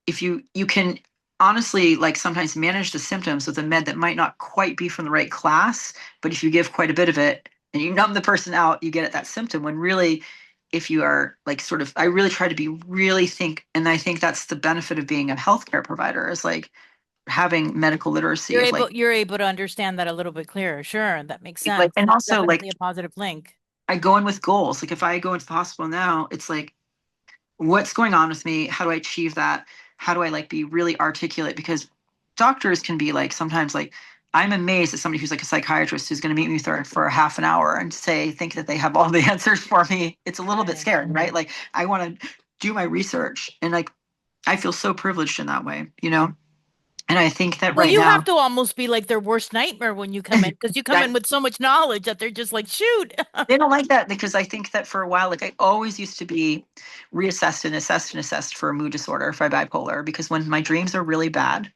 if you can honestly like sometimes manage the symptoms with a med that might not quite be from the right class, but if you give quite a bit of it and you numb the person out, you get at that symptom when really if you are like sort of I really try to be really think and I think that's the benefit of being a healthcare provider is like having medical literacy of you're able to understand that a little bit clearer. Sure, that makes like sense. and That's also definitely like a positive link. I go in with goals. Like if I go into the hospital now, it's like what's going on with me? How do I achieve that? How do I like be really articulate? Because doctors can be like sometimes like I'm amazed at somebody who's like a psychiatrist who's going to meet me for a half an hour and say think that they have all the answers for me. It's a little bit Right. scary, right? Like I want to do my research and like I feel so privileged in that way, you know? And I think that Well, right you have now to almost be like their worst nightmare when you come in because you come in that with so much knowledge that they're just like, shoot. they don't like that because I think that for a while, like I always used to be reassessed and assessed and assessed for a mood disorder, for bipolar, because when my dreams are really bad,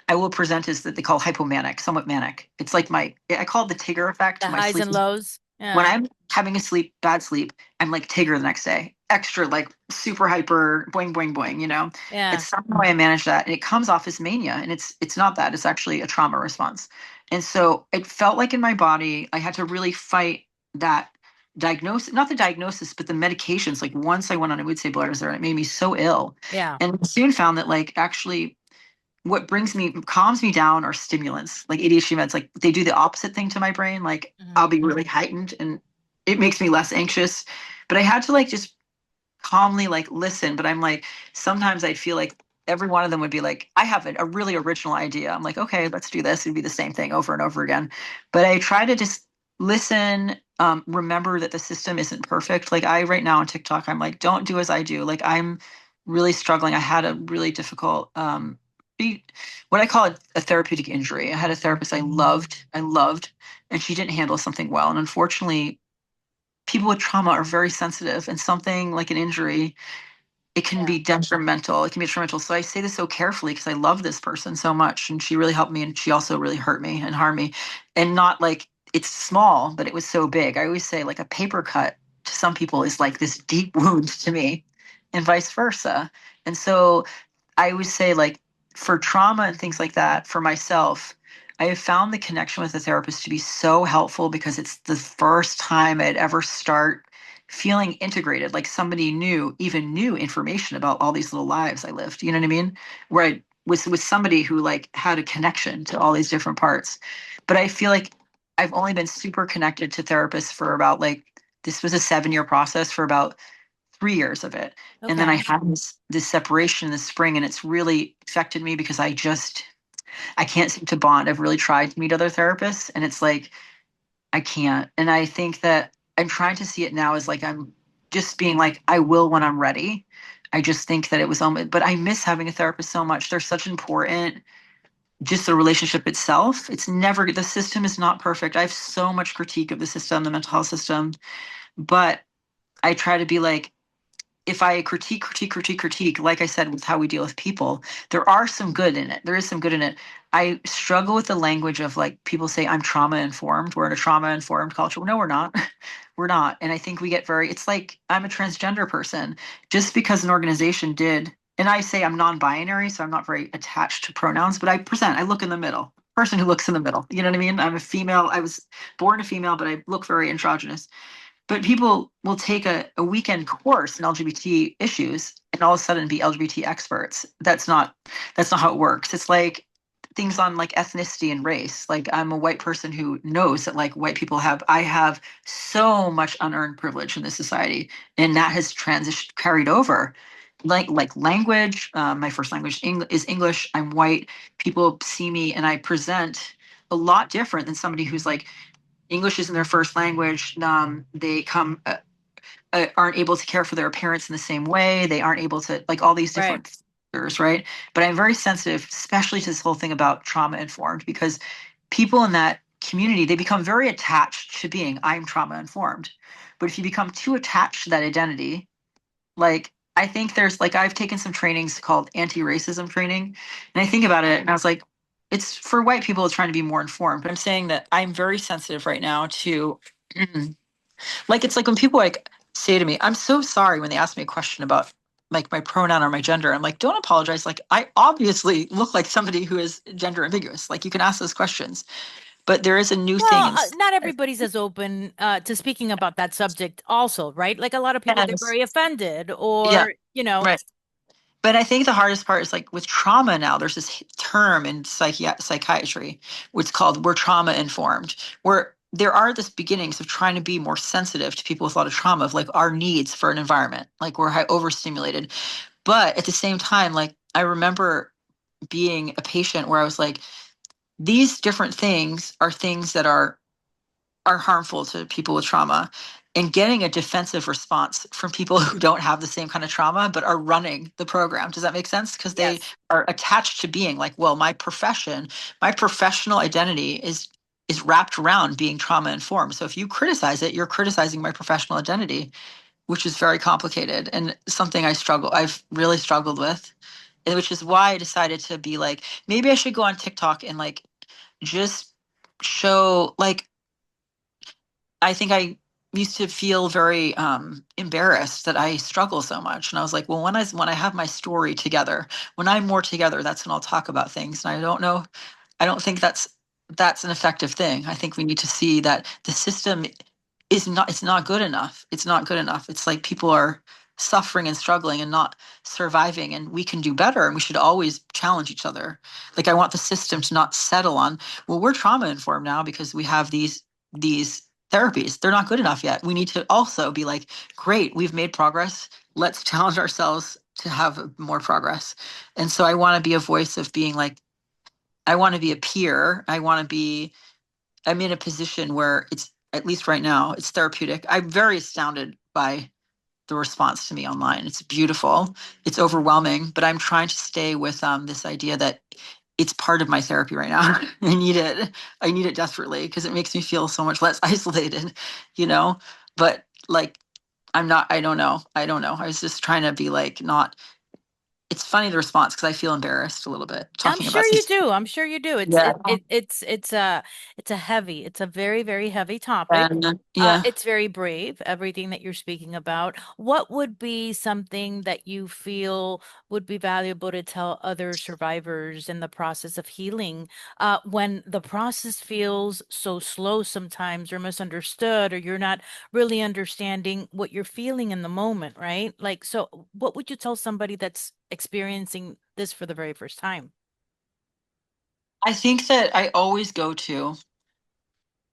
I will present as that they call hypomanic, somewhat manic. It's like I call it the Tigger The effect. My highs sleep, and lows. when Yeah. I'm having bad sleep, I'm like Tigger the next day, extra like super hyper, boing, boing, boing, you know? Yeah. It's somehow I manage that. And it comes off as mania. And it's not that, it's actually a trauma response. And so it felt like in my body, I had to really fight that diagnosis, not the diagnosis, but the medications. Like once I went on a mood stabilizer and it made me so ill. Yeah. And I soon found that like actually what calms me down are stimulants, like ADHD meds. Like they do the opposite thing to my brain. Like Hmm. I'll be really heightened and it makes me less anxious. But I had to like just calmly like listen. But I'm like, sometimes I feel like every one of them would be like, I have a really original idea. I'm like, okay, let's do this. It'd be the same thing over and over again. But I try to just listen, remember that the system isn't perfect. Like I right now on TikTok, I'm like, don't do as I do. Like I'm really struggling. I had a really difficult what I call a therapeutic injury. I had a therapist I loved, and she didn't handle something well. And unfortunately, people with trauma are very sensitive, and something like an injury, it can Yeah. be detrimental. It can be detrimental. So I say this so carefully because I love this person so much, and she really helped me, and she also really hurt me and harmed me, and not like it's small, but it was so big. I always say like a paper cut to some people is like this deep wound to me, and vice versa. And so I would say like for trauma and things like that, for myself, I have found the connection with a therapist to be so helpful because it's the first time I'd ever start feeling integrated, like somebody even knew information about all these little lives I lived. You know what I mean? Where I was with somebody who like had a connection to all these different parts. But I feel like I've only been super connected to therapists for about like this was a 7-year process for about 3 years of it. And then I Okay. had this separation in the spring, and it's really affected me because I can't seem to bond. I've really tried to meet other therapists, and it's like I can't. And I think that I'm trying to see it now as like I'm just being like I will when I'm ready. I just think that it was but I miss having a therapist so much. They're such important. Just the relationship itself. It's never the system is not perfect. I have so much critique of the system, the mental health system, but I try to be like if I critique, like I said, with how we deal with people, there are some good in it. There is some good in it. I struggle with the language of like people say, I'm trauma informed. We're in a trauma informed culture. No, we're not. We're not. And I think we get it's like I'm a transgender person. Just because an organization did, and I say I'm non binary, so I'm not very attached to pronouns, but I look in the middle. Person who looks in the middle. You know what I mean? I'm a female. I was born a female, but I look very androgynous. But people will take a weekend course in LGBT issues and all of a sudden be LGBT experts. That's not how it works. It's like things on like ethnicity and race. Like I'm a white person who knows that like white people I have so much unearned privilege in this society, and that has transitioned carried over. Like language, my first language is English. I'm white. People see me and I present a lot different than somebody who's like English isn't their first language. They aren't able to care for their parents in the same way. They aren't able to like all these Right. different factors, right? But I'm very sensitive, especially to this whole thing about trauma informed, because people in that community they become very attached to being I'm trauma informed. But if you become too attached to that identity, like I think there's like I've taken some trainings called anti-racism training, and I think about it and I was like, it's for white people trying to be more informed. But I'm saying that I'm very sensitive right now to like it's like when people like say to me, I'm so sorry when they ask me a question about like my pronoun or my gender. I'm like, don't apologize. Like I obviously look like somebody who is gender ambiguous. Like you can ask those questions. But there is a new thing Well, in not everybody's as open to speaking about that subject also, right? Like a lot of people get yes. very offended Yeah, or, right. But I think the hardest part is like with trauma now, there's this term in psychiatry, which is called we're trauma informed, where there are this beginnings of trying to be more sensitive to people with a lot of trauma, of like our needs for an environment, like we're overstimulated. But at the same time, like I remember being a patient where I was like, these different things are things that are harmful to people with trauma and getting a defensive response from people who don't have the same kind of trauma but are running the program. Does that make sense? Because they yes. are attached to being like, well, my professional identity is wrapped around being trauma informed. So if you criticize it, you're criticizing my professional identity, which is very complicated and something I've really struggled with. And which is why I decided to be like, maybe I should go on TikTok and like just show like I think I used to feel very embarrassed that I struggle so much. And I was like, well, when I have my story together, when I'm more together, that's when I'll talk about things. And I don't know, I don't think that's an effective thing. I think we need to see that the system it's not good enough. It's not good enough. It's like people are suffering and struggling and not surviving, and we can do better, and we should always challenge each other. Like I want the system to not settle on, well, we're trauma informed now because we have these therapies. They're not good enough yet. We need to also be like, great, we've made progress. Let's challenge ourselves to have more progress. And so I want to be a voice of being like, I want to be a peer. I'm in a position where it's, at least right now, it's therapeutic. I'm very astounded by the response to me online. It's beautiful. It's overwhelming, but I'm trying to stay with this idea that it's part of my therapy right now. I need it. I need it desperately because it makes me feel so much less isolated, you know? But like, I'm not, I don't know. I don't know. I was just trying to be like, not, it's funny the response because I feel embarrassed a little bit I'm talking sure about you this. do. I'm sure you do. Yeah. It's a heavy, it's a very, very heavy topic. And yeah. It's very brave, everything that you're speaking about. What would be something that you feel would be valuable to tell other survivors in the process of healing, when the process feels so slow sometimes or misunderstood, or you're not really understanding what you're feeling in the moment, right? Like, so what would you tell somebody that's experiencing this for the very first time? I think that I always go to,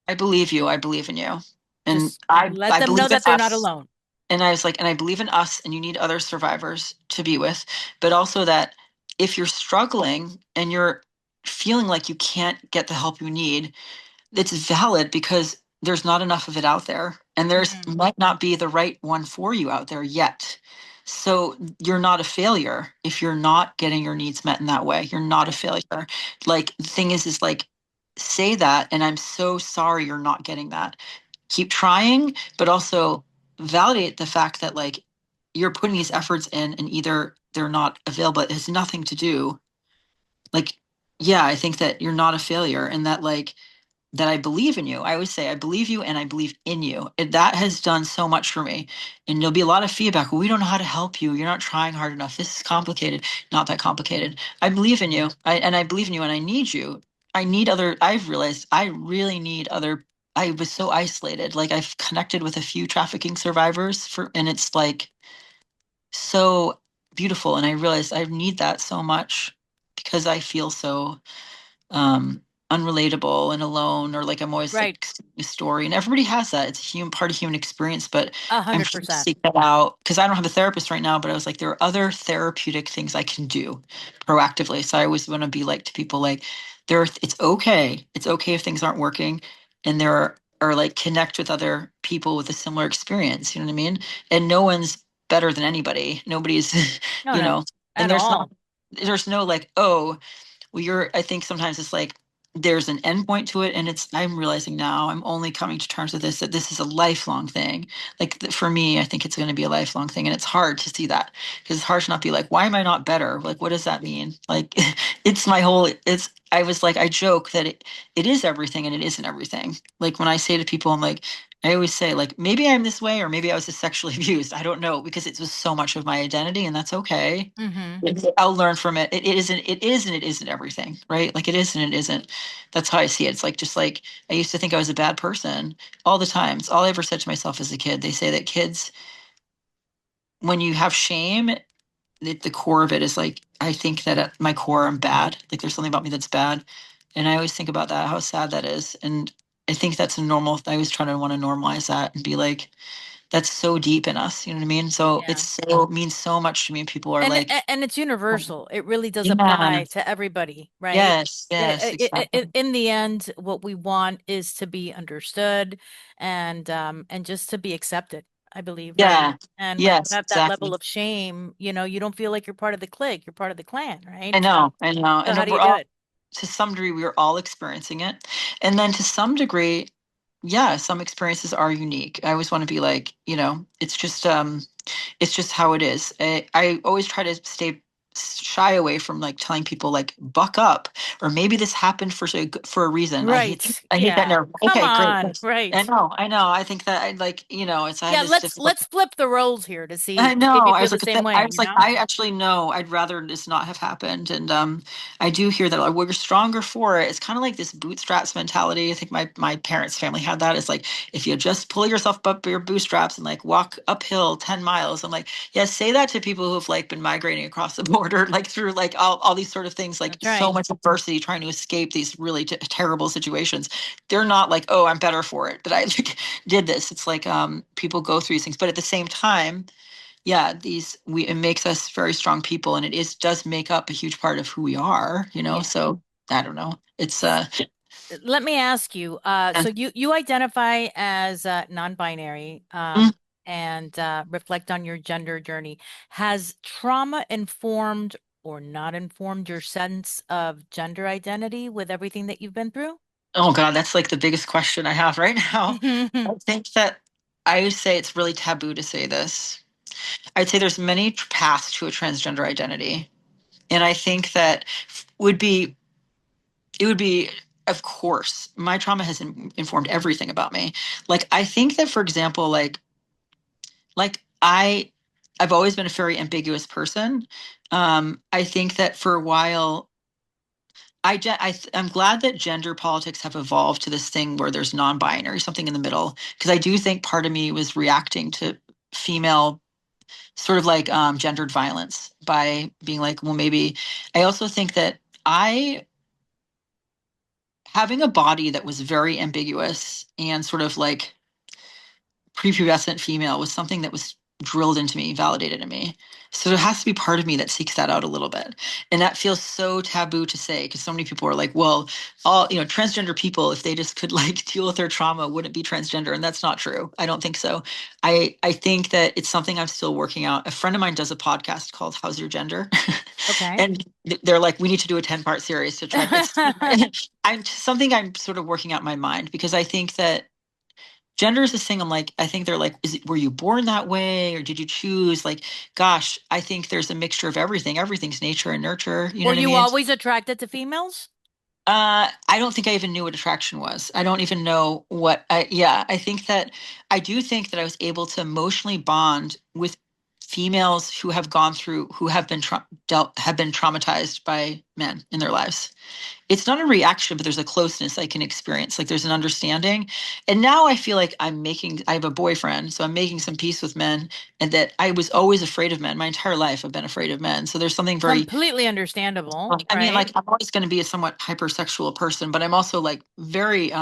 I believe you, I believe in you. And Just I let I them know believe in that they're not us. alone. And I was like, and I believe in us, and you need other survivors to be with, but also that if you're struggling and you're feeling like you can't get the help you need, it's valid because there's not enough of it out there, and there's Hmm. might not be the right one for you out there yet. So you're not a failure if you're not getting your needs met in that way. You're not a Right. failure. Like the thing is like, say that, and I'm so sorry you're not getting that. Keep trying, but also validate the fact that like you're putting these efforts in and either they're not available. It has nothing to do, like, yeah, I think that you're not a failure, and that like that I believe in you. I always say, I believe you and I believe in you. And that has done so much for me. And there'll be a lot of feedback. Well, we don't know how to help you. You're not trying hard enough. This is complicated. Not that complicated. I believe in you. I believe in you and I need you. I've realized I really need other. I was so isolated. Like I've connected with a few trafficking survivors and it's like so beautiful. And I realized I need that so much because I feel so um unrelatable and alone, or like I'm always Right. like a story, and everybody has that. It's a human part of human experience, but A I'm hundred trying to percent. seek that out because I don't have a therapist right now, but I was like, there are other therapeutic things I can do proactively. So I always want to be like to people like it's okay if things aren't working, and are like connect with other people with a similar experience, you know what I mean? And no one's better than anybody. Nobody's No, you no, know, and at all. there's no like, oh, well, I think sometimes it's like there's an end point to it. And I'm realizing now, I'm only coming to terms with this, that this is a lifelong thing. Like for me, I think it's going to be a lifelong thing. And it's hard to see that because it's hard to not be like, why am I not better? Like, what does that mean? Like, I was like, I joke that it is everything and it isn't everything. Like when I say to people, I'm like, I always say like, maybe I'm this way, or maybe I was just sexually abused. I don't know, because it was so much of my identity, and that's okay. Hmm. I'll learn from it. It is and it isn't everything, right? Like it is and it isn't. That's how I see it. It's like, just like I used to think I was a bad person all the time. It's all I ever said to myself as a kid. They say that kids, when you have shame, the core of it is like, I think that at my core, I'm bad. Like there's something about me that's bad. And I always think about that, how sad that is. And I think that's a normal, I always try to want to normalize that and be like, that's so deep in us. You know what I mean? So Yeah. means so much to me. And people are And like, and it's universal. It really does yeah. apply to everybody, right? Yes, yes, exactly. In the end, what we want is to be understood and just to be accepted, I believe, right? Yeah, And when you yes, have that level exactly. of shame, you don't feel like you're part of the clique, you're part of the clan, I right? know, I know. So how And do you we're do all, it? to some degree, we're all experiencing it. And then to some degree, yeah, some experiences are unique. I always want to be like, it's just how it is. I always try to stay. shy away from like telling people like buck up, or maybe this happened for a reason. Right. I hate that Yeah. narrative. Come Okay, great. on. I Right. know, I know. I think that I like, it's I have Yeah, this let's difficult. flip the roles here to I see if know. you feel the same I way, was you like, know? I actually know. I'd rather this not have happened. And I do hear that like, we're stronger for it. It's kind of like this bootstraps mentality. I think my parents' family had that. It's like if you just pull yourself up your bootstraps and like walk uphill 10 miles. I'm like, yeah, say that to people who have like been migrating across the border, like through like all these sort of things, like That's so right. much adversity, trying to escape these really terrible situations. They're not like, oh, I'm better for it that I like did this. It's like people go through these things, but at the same time yeah, it makes us very strong people, and it is does make up a huge part of who we are, Yeah. So I don't know. It's Let me ask you, uh, so you identify as non-binary mm, and reflect on your gender journey. Has trauma informed or not informed your sense of gender identity with everything that you've been through? oh God, that's like the biggest question I have right now. I think that I would say it's really taboo to say this. I'd say there's many paths to a transgender identity, and I think that would be it would be of course my trauma has informed everything about me. Like I think that for example, like I've always been a very ambiguous person. I think that for a while I'm glad that gender politics have evolved to this thing where there's non-binary, something in the middle, because I do think part of me was reacting to female sort of like gendered violence by being like, well, maybe I also think that I having a body that was very ambiguous and sort of like prepubescent female was something that was drilled into me, validated in me. So there has to be part of me that seeks that out a little bit. And that feels so taboo to say because so many people are like, well, all, transgender people, if they just could like deal with their trauma, wouldn't be transgender. And that's not true. I don't think so. I think that it's something I'm still working out. A friend of mine does a podcast called How's Your Gender? Okay. And they're like, we need to do a 10-part series to try to, it's, I'm something I'm sort of working out in my mind because I think that gender is this thing. I'm like, I think they're like, were you born that way or did you choose? Like, gosh, I think there's a mixture of everything. Everything's nature and nurture. You know Were what I you mean? always attracted to females? I don't think I even knew what attraction was. I don't even know yeah, I think that I do think that I was able to emotionally bond with females who have been have been traumatized by men in their lives. It's not a reaction, but there's a closeness I can experience. Like there's an understanding. And now I feel like I have a boyfriend, so I'm making some peace with men. And that I was always afraid of men. My entire life, I've been afraid of men. So there's something very, Completely understandable, I mean, right? like I'm always going to be a somewhat hypersexual person, but I'm also like very,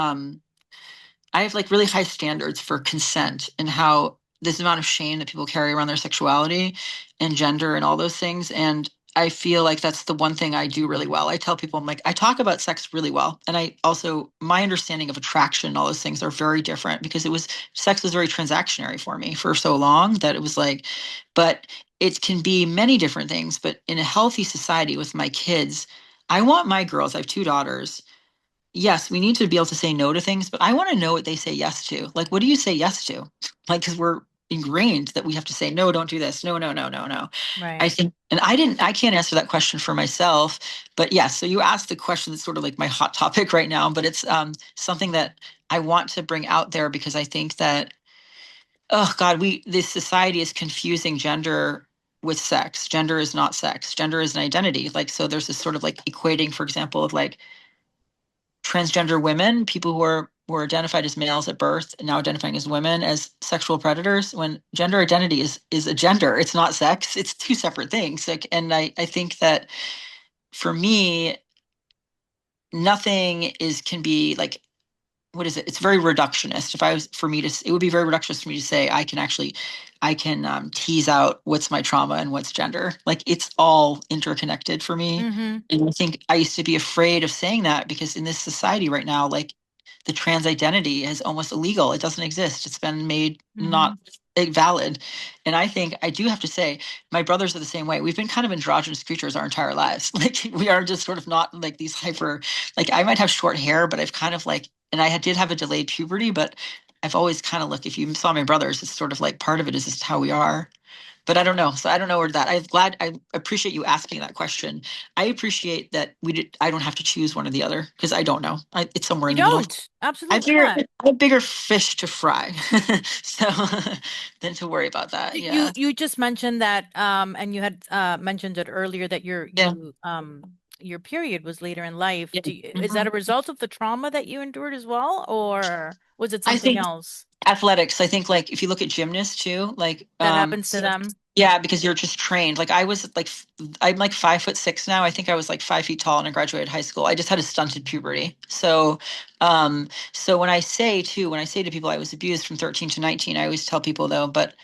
I have like really high standards for consent and how this amount of shame that people carry around their sexuality and gender and all those things. And I feel like that's the one thing I do really well. I tell people, I'm like, I talk about sex really well. And I also, my understanding of attraction and all those things are very different because sex was very transactionary for me for so long that it was like, but it can be many different things. But in a healthy society with my kids, I want my girls, I have two daughters, yes, we need to be able to say no to things, but I want to know what they say yes to. Like, what do you say yes to? Like, because we're ingrained that we have to say, no, don't do this. No, no, no, no, no. I Right. think, and I can't answer that question for myself, but yes, so you asked the question that's sort of like my hot topic right now, but it's something that I want to bring out there because I think that, oh God, this society is confusing gender with sex. Gender is not sex. Gender is an identity. Like, so there's this sort of like equating, for example, of like, transgender women, people were identified as males at birth and now identifying as women as sexual predators when gender identity is a gender. It's not sex. It's two separate things. Like, and I think that for me, nothing can be like what is it? It's very reductionist. If I was for me to, it would be very reductionist for me to say I can tease out what's my trauma and what's gender. Like it's all interconnected for me. Mm-hmm. And I think I used to be afraid of saying that because in this society right now, like the trans identity is almost illegal. It doesn't exist. It's been made Mm-hmm. not valid. And I think I do have to say, my brothers are the same way. We've been kind of androgynous creatures our entire lives. Like we are just sort of not like these hyper, like I might have short hair, but I've kind of like, and did have a delayed puberty, but I've always kind of looked, if you saw my brothers, it's sort of like part of it is just how we are. but I don't know. So I don't know where that. I appreciate you asking that question. I appreciate that I don't have to choose one or the other because I don't know. It's somewhere You in the middle. don't. Absolutely not. I have bigger fish to fry, so than to worry about that. You Yeah, you just mentioned that and you had mentioned it earlier that yeah, your period was later in life. yeah. Is that Mhm. a result of the trauma that you endured as well, or was it I something think else athletics. I think like if you look at gymnasts too, like that happens to them? yeah, because you're just trained. Like I was like I'm like 5'6" now. I think I was like 5 feet tall when I graduated high school. I just had a stunted puberty. So when I say to people I was abused from 13 to 19, I always tell people though, but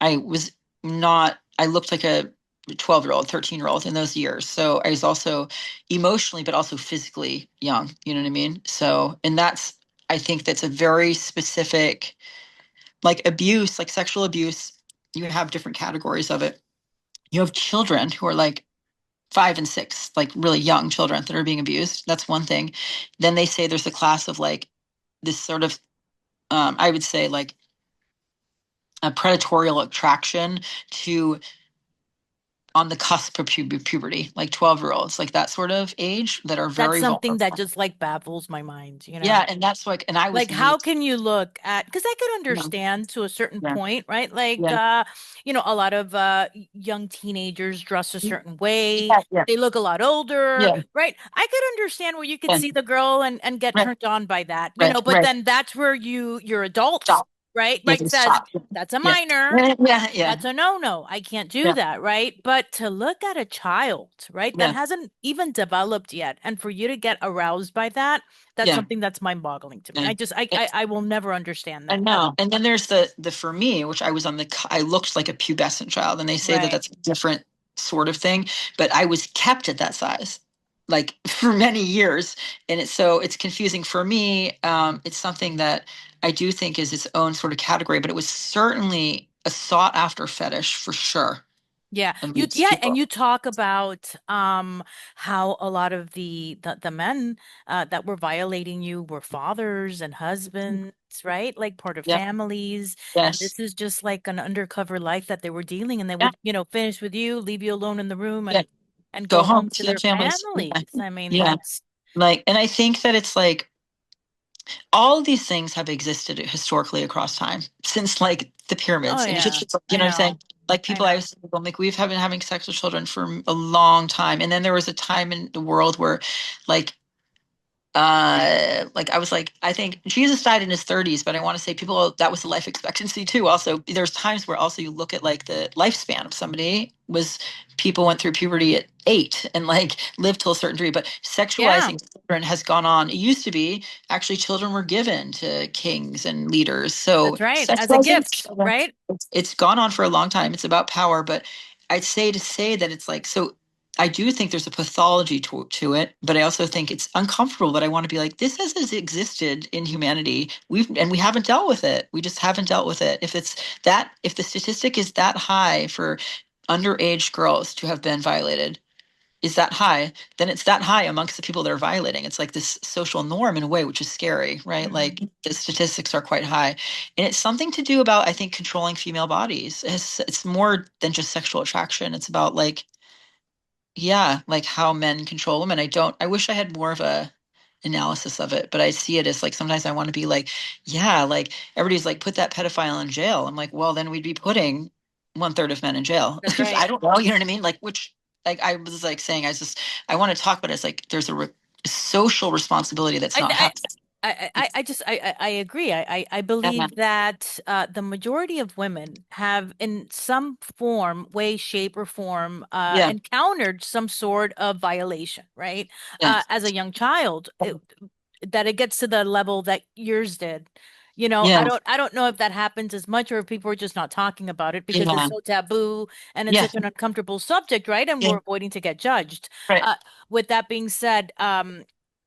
I was not. I looked like a 12-year-old, 13-year-old in those years. So I was also emotionally, but also physically young. You know what I mean? So, and I think that's a very specific like abuse, like sexual abuse, you have different categories of it. You have children who are like 5 and 6, like really young children that are being abused. That's one thing. Then they say there's a class of like this sort of, I would say like a predatorial attraction to on the cusp of puberty, like 12-year-olds, like that sort of age that are That's very something that vulnerable. just like baffles my mind, you know? Yeah, and that's like, and I was Like, how made, can you look at, because I could yeah, understand to a certain yeah, point, right? Like, yeah, a lot of young teenagers dress a certain way. yeah, yeah, They look a lot older, yeah, right? I could understand where you could yeah, see the girl and get right, turned on by that, right, but right. then that's where your adults, Stop. right? Yeah, Like just says, stop. that's a Yeah. minor. Yeah, yeah, yeah, That's a no-no. I can't do yeah, that, right? But to look at a child, right, that yeah, hasn't even developed yet, and for you to get aroused by that, that's yeah. something that's mind-boggling to me. Yeah. I will never understand I that. know. And then there's the for me, which I was on I looked like a pubescent child, and they say that Right. that's a different sort of thing, but I was kept at that size like for many years, and it's confusing for me. It's something that I do think is its own sort of category, but it was certainly a sought after fetish for sure Yeah. amongst And people. you talk about how a lot of the men that were violating you were fathers and husbands, right? Like part of Yeah. families. And Yes. this is just like an undercover life that they were dealing, and they Yeah. would, finish with you, leave you alone in the room Yeah. and Go go home home to to their their families. Yeah. families. I mean, Yeah. that's Like, and I think that it's like all of these things have existed historically across time since like the oh pyramids and yeah, Egyptians, you I know what I'm saying? know. Like I people I know. was like we've been having sex with children for a long time. And then there was a time in the world where like like I was like, I think Jesus died in his 30s, but I want to say people that was the life expectancy too. Also, there's times where also you look at like the lifespan of somebody was people went through puberty at 8 and like lived till a certain degree, but Yeah, sexualizing children has gone on. It used to be actually children were given to kings and leaders. So that's right. As a sexualizing gift, children, right? it's gone on for a long time. It's about power, but I'd say to say that it's like so I do think there's a pathology to it, but I also think it's uncomfortable that I want to be like, this has existed in humanity. We haven't dealt with it. We just haven't dealt with it. If the statistic is that high for underage girls to have been violated, is that high, then it's that high amongst the people that are violating. It's like this social norm in a way, which is scary, right? Like Mhm. the statistics are quite high. And it's something to do about, I think, controlling female bodies. It's more than just sexual attraction. It's about like yeah, like how men control women. I wish I had more of a analysis of it, but I see it as like sometimes I want to be like, yeah, like everybody's like, put that pedophile in jail. I'm like, well, then we'd be putting 1/3 of men in jail. That's If right. I don't know, you know what I mean? Like, which, like, I was like saying, I want to talk, but it's like there's a social responsibility that's I, not I, happening. I just I agree. I Yeah, believe that the majority of women have, in some form, way, shape, or form, yeah, encountered some sort of violation, right? yeah, As a young child, that it gets to the level that yours did. yeah, I don't know if that happens as much or if people are just not talking about it because it's yeah, so taboo and it's yeah, such an uncomfortable subject, right? And yeah, we're avoiding to get judged. right, Uh, with that being said,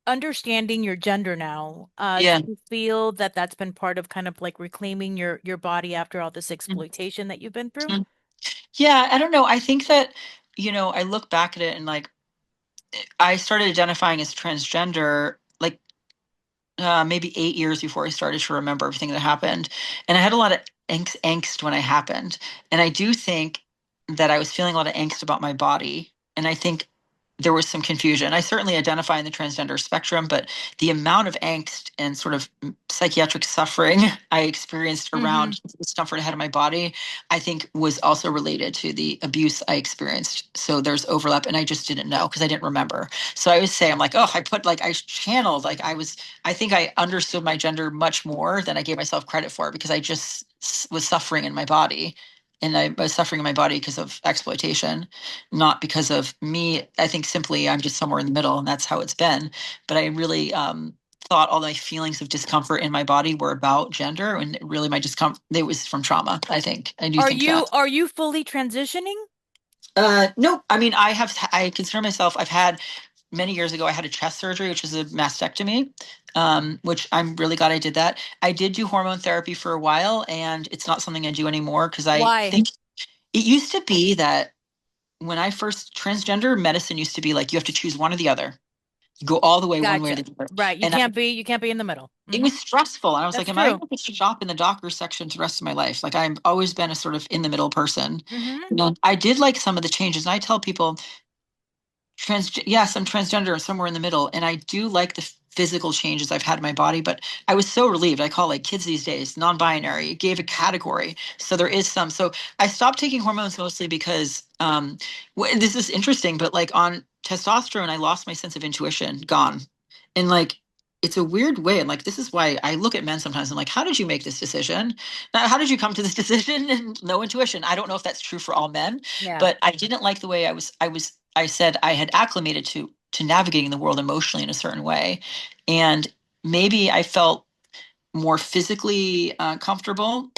understanding your gender now, do yeah. you feel that that's been part of kind of like reclaiming your body after all this exploitation that you've been through? Mhm. Yeah, I don't know. I think that, I look back at it and like I started identifying as transgender like maybe 8 years before I started to remember everything that happened. And I had a lot of angst when it happened. And I do think that I was feeling a lot of angst about my body. And I think there was some confusion. I certainly identify in the transgender spectrum, but the amount of angst and sort of psychiatric suffering I experienced Hmm. around discomfort I had in my body, I think was also related to the abuse I experienced. So there's overlap, and I just didn't know because I didn't remember. So I always say, I'm like, oh, I channeled, like I think I understood my gender much more than I gave myself credit for because I just was suffering in my body. And I was suffering in my body because of exploitation, not because of me. I think simply I'm just somewhere in the middle, and that's how it's been. But I really thought all my feelings of discomfort in my body were about gender, and really my discomfort it was from trauma. I think I do Are think you that. are you fully transitioning? No, I mean I consider myself. I've had many years ago. I had a chest surgery, which is a mastectomy, which I'm really glad I did that. I did do hormone therapy for a while, and it's not something I do anymore because I Why? think it used to be that when I first transgender medicine used to be like you have to choose one or the other. You go all the way one way or Gotcha. the other. Right. You And can't be in the middle. it was stressful. And I was like, That's am I true. going to shop in the Docker section to the rest of my life? Like I've always been a sort of in the middle person. Hmm. And I did like some of the changes. And I tell people yes, I'm transgender or somewhere in the middle. And I do like the physical changes I've had in my body, but I was so relieved. I call like kids these days non-binary. It gave a category. So there is some. So I stopped taking hormones mostly because this is interesting, but like on testosterone, I lost my sense of intuition, gone. And like it's a weird way. And like this is why I look at men sometimes. I'm like, how did you make this decision? Now, how did you come to this decision and no intuition? I don't know if that's true for all men, Yeah. but I didn't like the way I said I had acclimated to navigating the world emotionally in a certain way, and maybe I felt more physically comfortable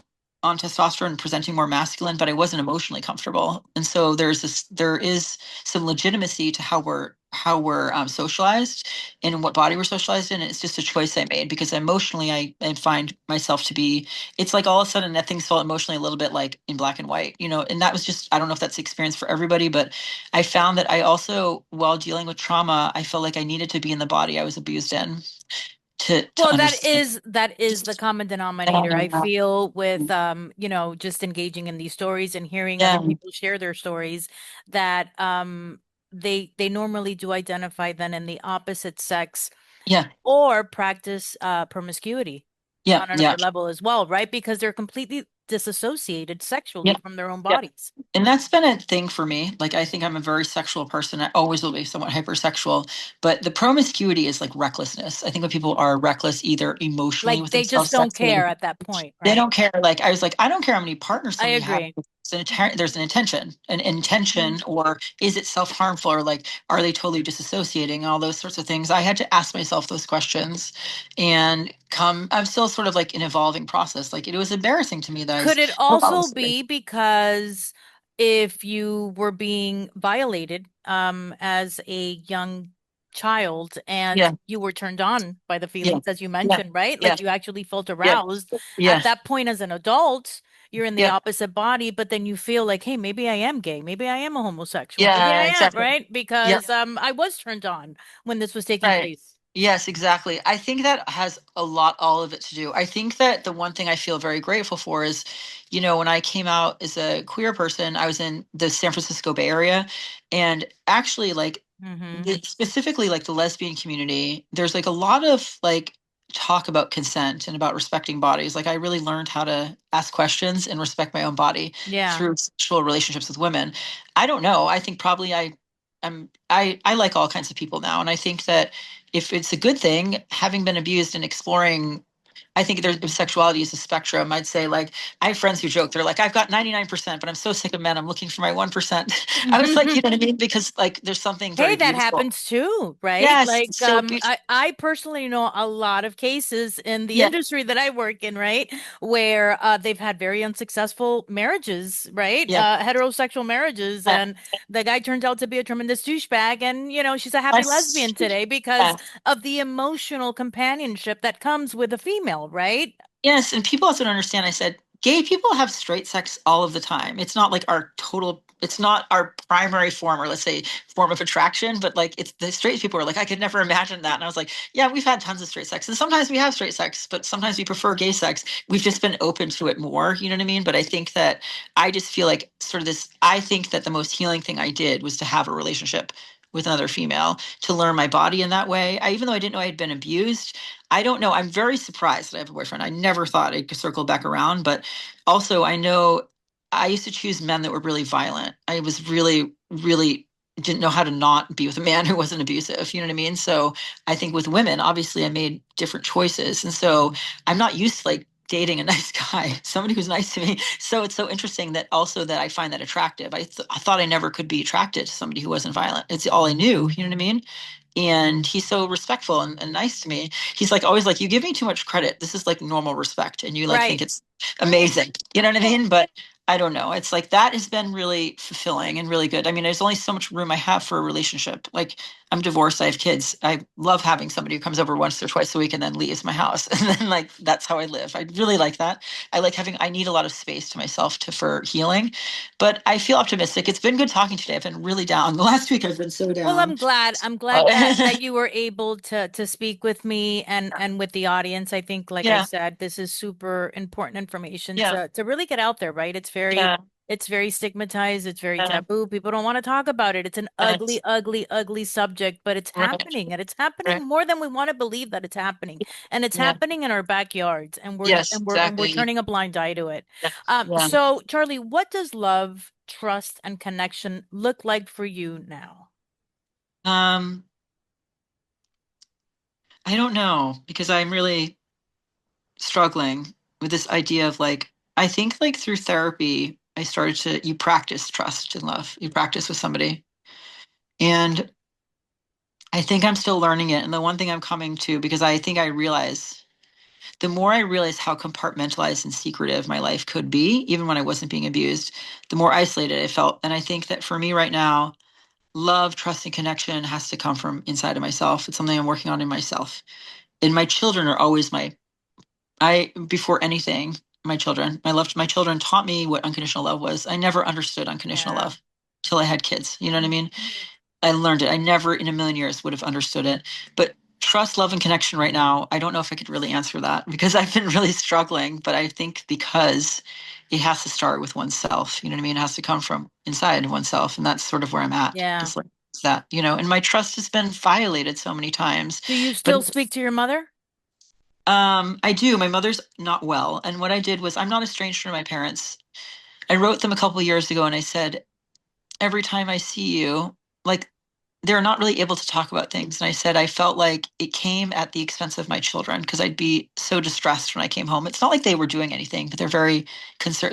on testosterone and presenting more masculine, but I wasn't emotionally comfortable. And so there is some legitimacy to how we're socialized and what body we're socialized in. It's just a choice I made because emotionally I find myself to be, it's like all of a sudden that things felt emotionally a little bit like in black and white, and that was just, I don't know if that's the experience for everybody, but I found that I also, while dealing with trauma, I felt like I needed to be in the body I was abused in to Well, understand. that is the common denominator. I feel with just engaging in these stories and hearing other Yeah, people share their stories that they normally do identify then in the opposite sex yeah, or practice promiscuity yeah, on yeah, another level as well, right? Because they're completely disassociated yeah, sexually from their own yeah. bodies. And that's been a thing for me. Like, I think I'm a very sexual person. I always will be somewhat hypersexual. But the promiscuity is like recklessness. I think when people are reckless, either emotionally Like with they just themselves don't sexually, care at that point, they right? don't care. Like, I was like, I don't care how many partners I somebody has. agree. There's an intention, or is it self harmful, or like, are they totally disassociating? All those sorts of things. I had to ask myself those questions, and I'm still sort of like an evolving process. Like, it was embarrassing to me that I Could was. it also be because if you were being violated as a young child and Yeah, you were turned on by the yeah, feelings, as you yeah, mentioned, right? yeah, Like you actually felt yeah, aroused yeah, at that point as an adult, you're in the yeah, opposite body, but then you feel like, hey, maybe I am gay, maybe I am a homosexual, maybe I yeah, am, exactly. right? Yeah, Because I was turned on when this was taking right. place. Yes, exactly. I think that has all of it to do. I think that the one thing I feel very grateful for is, when I came out as a queer person, I was in the San Francisco Bay Area. And actually, like, Mm-hmm. specifically, like the lesbian community, there's like a lot of like talk about consent and about respecting bodies. Like, I really learned how to ask questions and respect my own body Yeah. through sexual relationships with women. I don't know. I think probably I like all kinds of people now. And I think that if it's a good thing, having been abused and exploring, I think there's sexuality is a spectrum. I'd say, like, I have friends who joke, they're like, I've got 99%, but I'm so sick of men, I'm looking for my 1%. I was like, you know what I mean? Because like there's something Hey, very that beautiful. happens too, right? Yes, Like, it's so beautiful. I personally know a lot of cases in the Yeah, industry that I work in, right? Where they've had very unsuccessful marriages, right? yeah. Heterosexual marriages, Uh, and the guy turns out to be a tremendous douchebag, and she's a happy yes, lesbian today because yeah. of the emotional companionship that comes with a female, right? Yes, and people also don't understand. I said gay people have straight sex all of the time. It's not like our total, it's not our primary form, or let's say form of attraction, but like it's the straight people are like, I could never imagine that. And I was like, yeah, we've had tons of straight sex. And sometimes we have straight sex, but sometimes we prefer gay sex. We've just been open to it more, you know what I mean? But I think that I just feel like sort of this, I think that the most healing thing I did was to have a relationship with another female, to learn my body in that way. Even though I didn't know I had been abused, I don't know. I'm very surprised that I have a boyfriend. I never thought I could circle back around, but also I know I used to choose men that were really violent. I was really, really didn't know how to not be with a man who wasn't abusive. You know what I mean? So I think with women, obviously I made different choices. And so I'm not used to like dating a nice guy, somebody who's nice to me. So it's so interesting that also that I find that attractive. I thought I never could be attracted to somebody who wasn't violent. It's all I knew, you know what I mean? And he's so respectful and nice to me. He's like always like, you give me too much credit. This is like normal respect, and you like think Right. it's amazing. You know what I mean? But I don't know. It's like that has been really fulfilling and really good. I mean, there's only so much room I have for a relationship. Like I'm divorced, I have kids. I love having somebody who comes over once or twice a week and then leaves my house. And then like that's how I live. I really like that. I like having I need a lot of space to myself to for healing. But I feel optimistic. It's been good talking today. I've been really down. The last week I've been so Well, down. I'm glad that you were able to speak with me and with the audience. I think, like I Yeah, said, this is super important information yeah, to really get out there, right? yeah, It's very stigmatized, it's very uh, taboo. People don't want to talk about it. It's an ugly, right, ugly, ugly subject, but it's right, happening, and it's happening right. more than we want to believe that it's happening. And it's Yeah, happening in our backyards, and yes, we're exactly. turning a blind eye to it. Yeah, yeah. So Charlie, what does love, trust, and connection look like for you now? Um, I don't know because I'm really struggling with this idea of like, I think like through therapy, I started to, you practice trust and love. You practice with somebody. And I think I'm still learning it. And the one thing I'm coming to, because I think I realize the more I realize how compartmentalized and secretive my life could be, even when I wasn't being abused, the more isolated I felt. And I think that for me right now, love, trust, and connection has to come from inside of myself. It's something I'm working on in myself. And my children are always before anything, my children, my children taught me what unconditional love was. I never understood unconditional Yeah. love till I had kids. You know what I mean? I learned it. I never in a million years would have understood it. But trust, love, and connection right now, I don't know if I could really answer that because I've been really struggling. But I think because it has to start with oneself, you know what I mean? It has to come from inside oneself. And that's sort of where I'm at. Yeah. Just like that, and my trust has been violated so many times. Do you But still speak to your mother? I do. My mother's not well. And what I did was I'm not a stranger to my parents. I wrote them a couple of years ago and I said, every time I see you, like they're not really able to talk about things. And I said, I felt like it came at the expense of my children because I'd be so distressed when I came home. It's not like they were doing anything, but they're very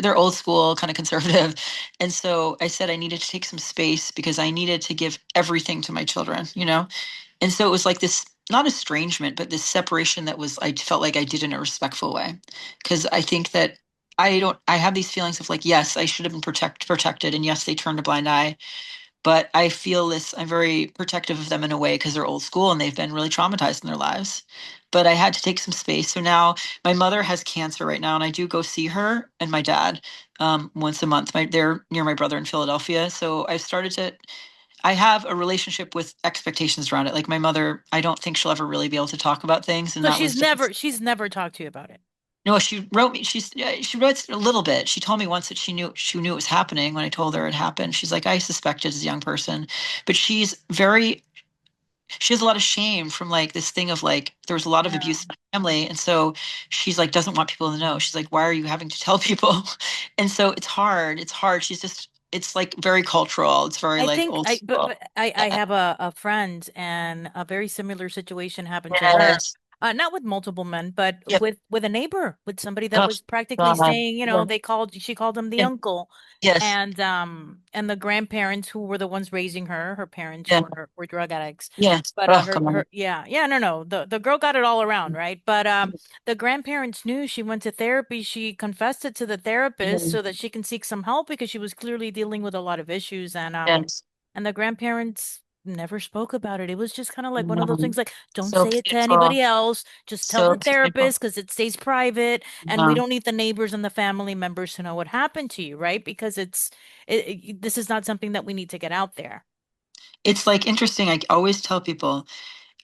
they're old school, kind of conservative. And so I said I needed to take some space because I needed to give everything to my children. And so it was like this, not estrangement, but this separation that was, I felt like I did in a respectful way. Because I think that I have these feelings of like, yes, I should have been protected. And yes, they turned a blind eye. But I feel this, I'm very protective of them in a way because they're old school and they've been really traumatized in their lives. But I had to take some space. So now my mother has cancer right now, and I do go see her and my dad once a month. They're near my brother in Philadelphia. So I've started to I have a relationship with expectations around it. Like my mother, I don't think she'll ever really be able to talk about things, and So that was just she's never talked to you about it. no. She wrote me. She wrote a little bit. She told me once that she knew it was happening when I told her it happened. She's like, I suspected as a young person, but she has a lot of shame from like this thing of like there was a lot of Yeah. abuse in my family, and so she's like doesn't want people to know. She's like, why are you having to tell people? And so it's hard. It's hard. It's like very cultural. It's very I like think old I school. but I have a friend, and a very similar situation happened to her. Yes. Not with multiple men, but Yep. with a neighbor, with somebody that Oh, was practically God. staying, Yeah. she called him the Yeah. uncle. Yes. And the grandparents who were the ones raising her parents Yeah. were drug addicts. Yes. But Oh, come on. no, the girl got it all around, right? But the grandparents knew. She went to therapy. She confessed it to the therapist Yeah. so that she can seek some help because she was clearly dealing with a lot of issues. Yes. And the grandparents never spoke about it. It was just kind of like one of those No. things like, don't So say it to painful. anybody else. Just tell So the painful. therapist because it stays private. And we No. don't need the neighbors and the family members to know what happened to you, right? Because this is not something that we need to get out there. It's like interesting. I always tell people,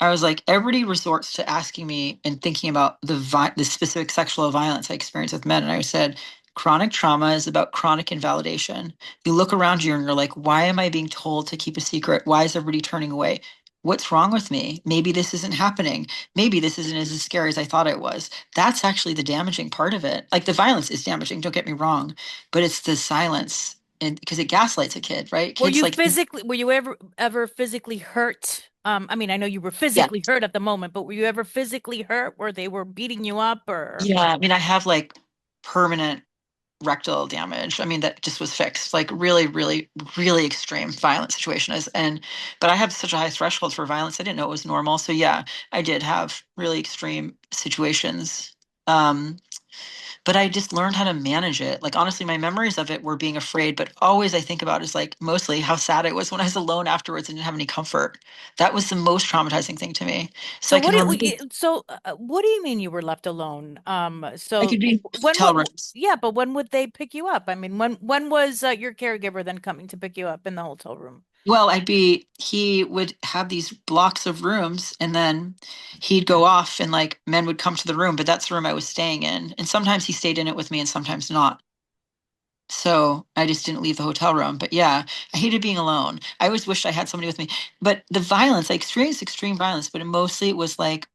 I was like, everybody resorts to asking me and thinking about the specific sexual violence I experienced with men. And I said, chronic trauma is about chronic invalidation. You look around you and you're like, why am I being told to keep a secret? Why is everybody turning away? What's wrong with me? Maybe this isn't happening. Maybe this isn't as scary as I thought it was. That's actually the damaging part of it. Like the violence is damaging, don't get me wrong, but it's the silence. And because it gaslights a kid, right? Kids like, Were you ever physically hurt? I mean, I know you were yeah, physically hurt at the moment, but were you ever physically hurt where they were beating you up or? yeah. I mean, I have like permanent rectal damage. I mean, that just was fixed, like really, really, really extreme violent situation is. And, but I have such a high threshold for violence. I didn't know it was normal. So yeah, I did have really extreme situations. Um, but I just learned how to manage it. Like, honestly, my memories of it were being afraid, but always I think about is like mostly how sad I was when I was alone afterwards and didn't have any comfort. That was the most traumatizing thing to me. So So I can remember what do you mean you were left alone? I So could be in when hotel what rooms. yeah, but when would they pick you up? I mean, when was your caregiver then coming to pick you up in the hotel room? Well, he would have these blocks of rooms and then he'd go off and like men would come to the room, but that's the room I was staying in. And sometimes he stayed in it with me and sometimes not. So I just didn't leave the hotel room. But yeah, I hated being alone. I always wished I had somebody with me. But the violence, I experienced extreme violence, but mostly it was like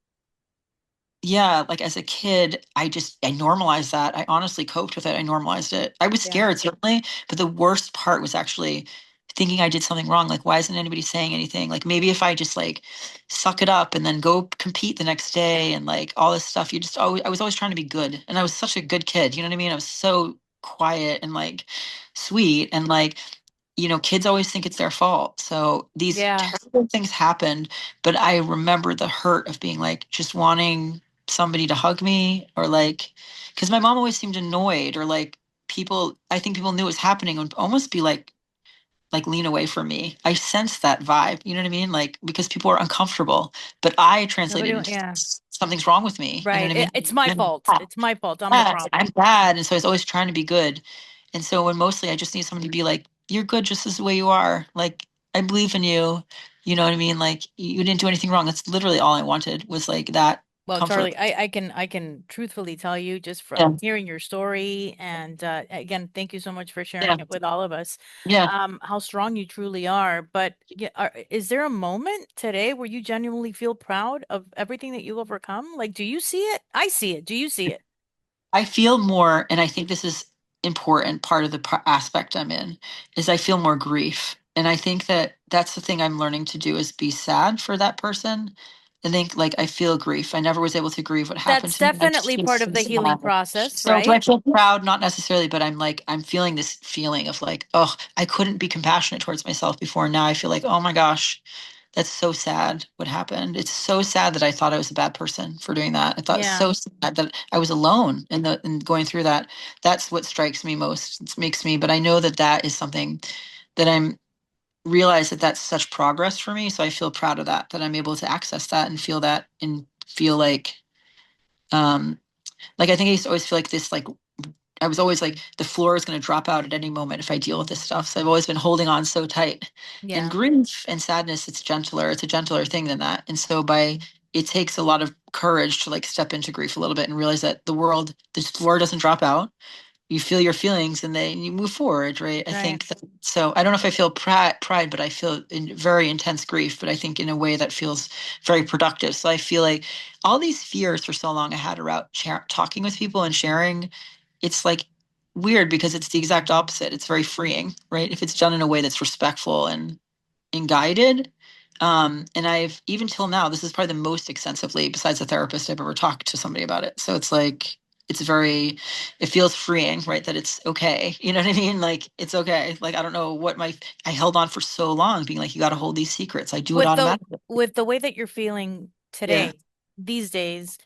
yeah, like as a kid, I normalized that. I honestly coped with it. I normalized it. I was Yeah. scared, certainly, but the worst part was actually thinking I did something wrong. Like, why isn't anybody saying anything? Like maybe if I just like suck it up and then go compete the next day and like all this stuff, you just always I was always trying to be good. And I was such a good kid. You know what I mean? I was so quiet and like sweet and like kids always think it's their fault. So these Yeah. terrible things happened, but I remember the hurt of being like just wanting somebody to hug me or like, because my mom always seemed annoyed or like I think people knew it was happening and would almost be like lean away from me. I sensed that vibe, you know what I mean? Like because people are uncomfortable, but I translated Nobody, into yeah. something's wrong with me. You know Right. what I mean? It's my And fault. It's my fault. I'm the yeah, I'm problem. bad. And so I was always trying to be good. And so when mostly I just need somebody to be like, you're good just as the way you are. Like, I believe in you. You know what I mean? Like, you didn't do anything wrong. That's literally all I wanted was like that Well, comfort. Charlie, I can truthfully tell you just Yeah. from hearing your story, and again, thank you so much for Yeah. sharing it with all of us. Yeah. How strong you truly are. But yeah, is there a moment today where you genuinely feel proud of everything that you've overcome? Like, do you see it? I see it. Do you see it? I feel more, and I think this is important part of the aspect I'm in, is I feel more grief. And I think that that's the thing I'm learning to do is be sad for that person. I think like I feel grief. I never was able to grieve what happened That's to me. I definitely just feel part so of the healing sad. process, So do I right? feel proud? Not necessarily, but I'm feeling this feeling of like, oh, I couldn't be compassionate towards myself before. Now I feel like, oh my gosh, that's so sad what happened. It's so sad that I thought I was a bad person for doing that. I thought it's Yeah. so sad that I was alone in going through that. That's what strikes me most. It makes me, but I know that that is something that I'm realize that that's such progress for me. So I feel proud of that I'm able to access that and feel that and feel um, like I think I used to always feel like this like I was always like, the floor is going to drop out at any moment if I deal with this stuff. So I've always been holding on so tight. And Yeah. grief and sadness, it's gentler. It's a gentler thing than that. And so it takes a lot of courage to like step into grief a little bit and realize that the floor doesn't drop out. You feel your feelings and then you move forward, right? I Right. think that, so I don't know if I feel pride, but I feel very intense grief, but I think in a way that feels very productive. So I feel like all these fears for so long I had around talking with people and sharing it's like weird because it's the exact opposite. It's very freeing, right? If it's done in a way that's respectful and guided. And I've even till now, this is probably the most extensively, besides a therapist, I've ever talked to somebody about it. So it's like it's very, it feels freeing, right? That it's okay. You know what I mean? Like it's okay. Like I don't know what I held on for so long, being like, you got to hold these secrets. I do it With the automatically. with the way that you're feeling Yeah. today, these days,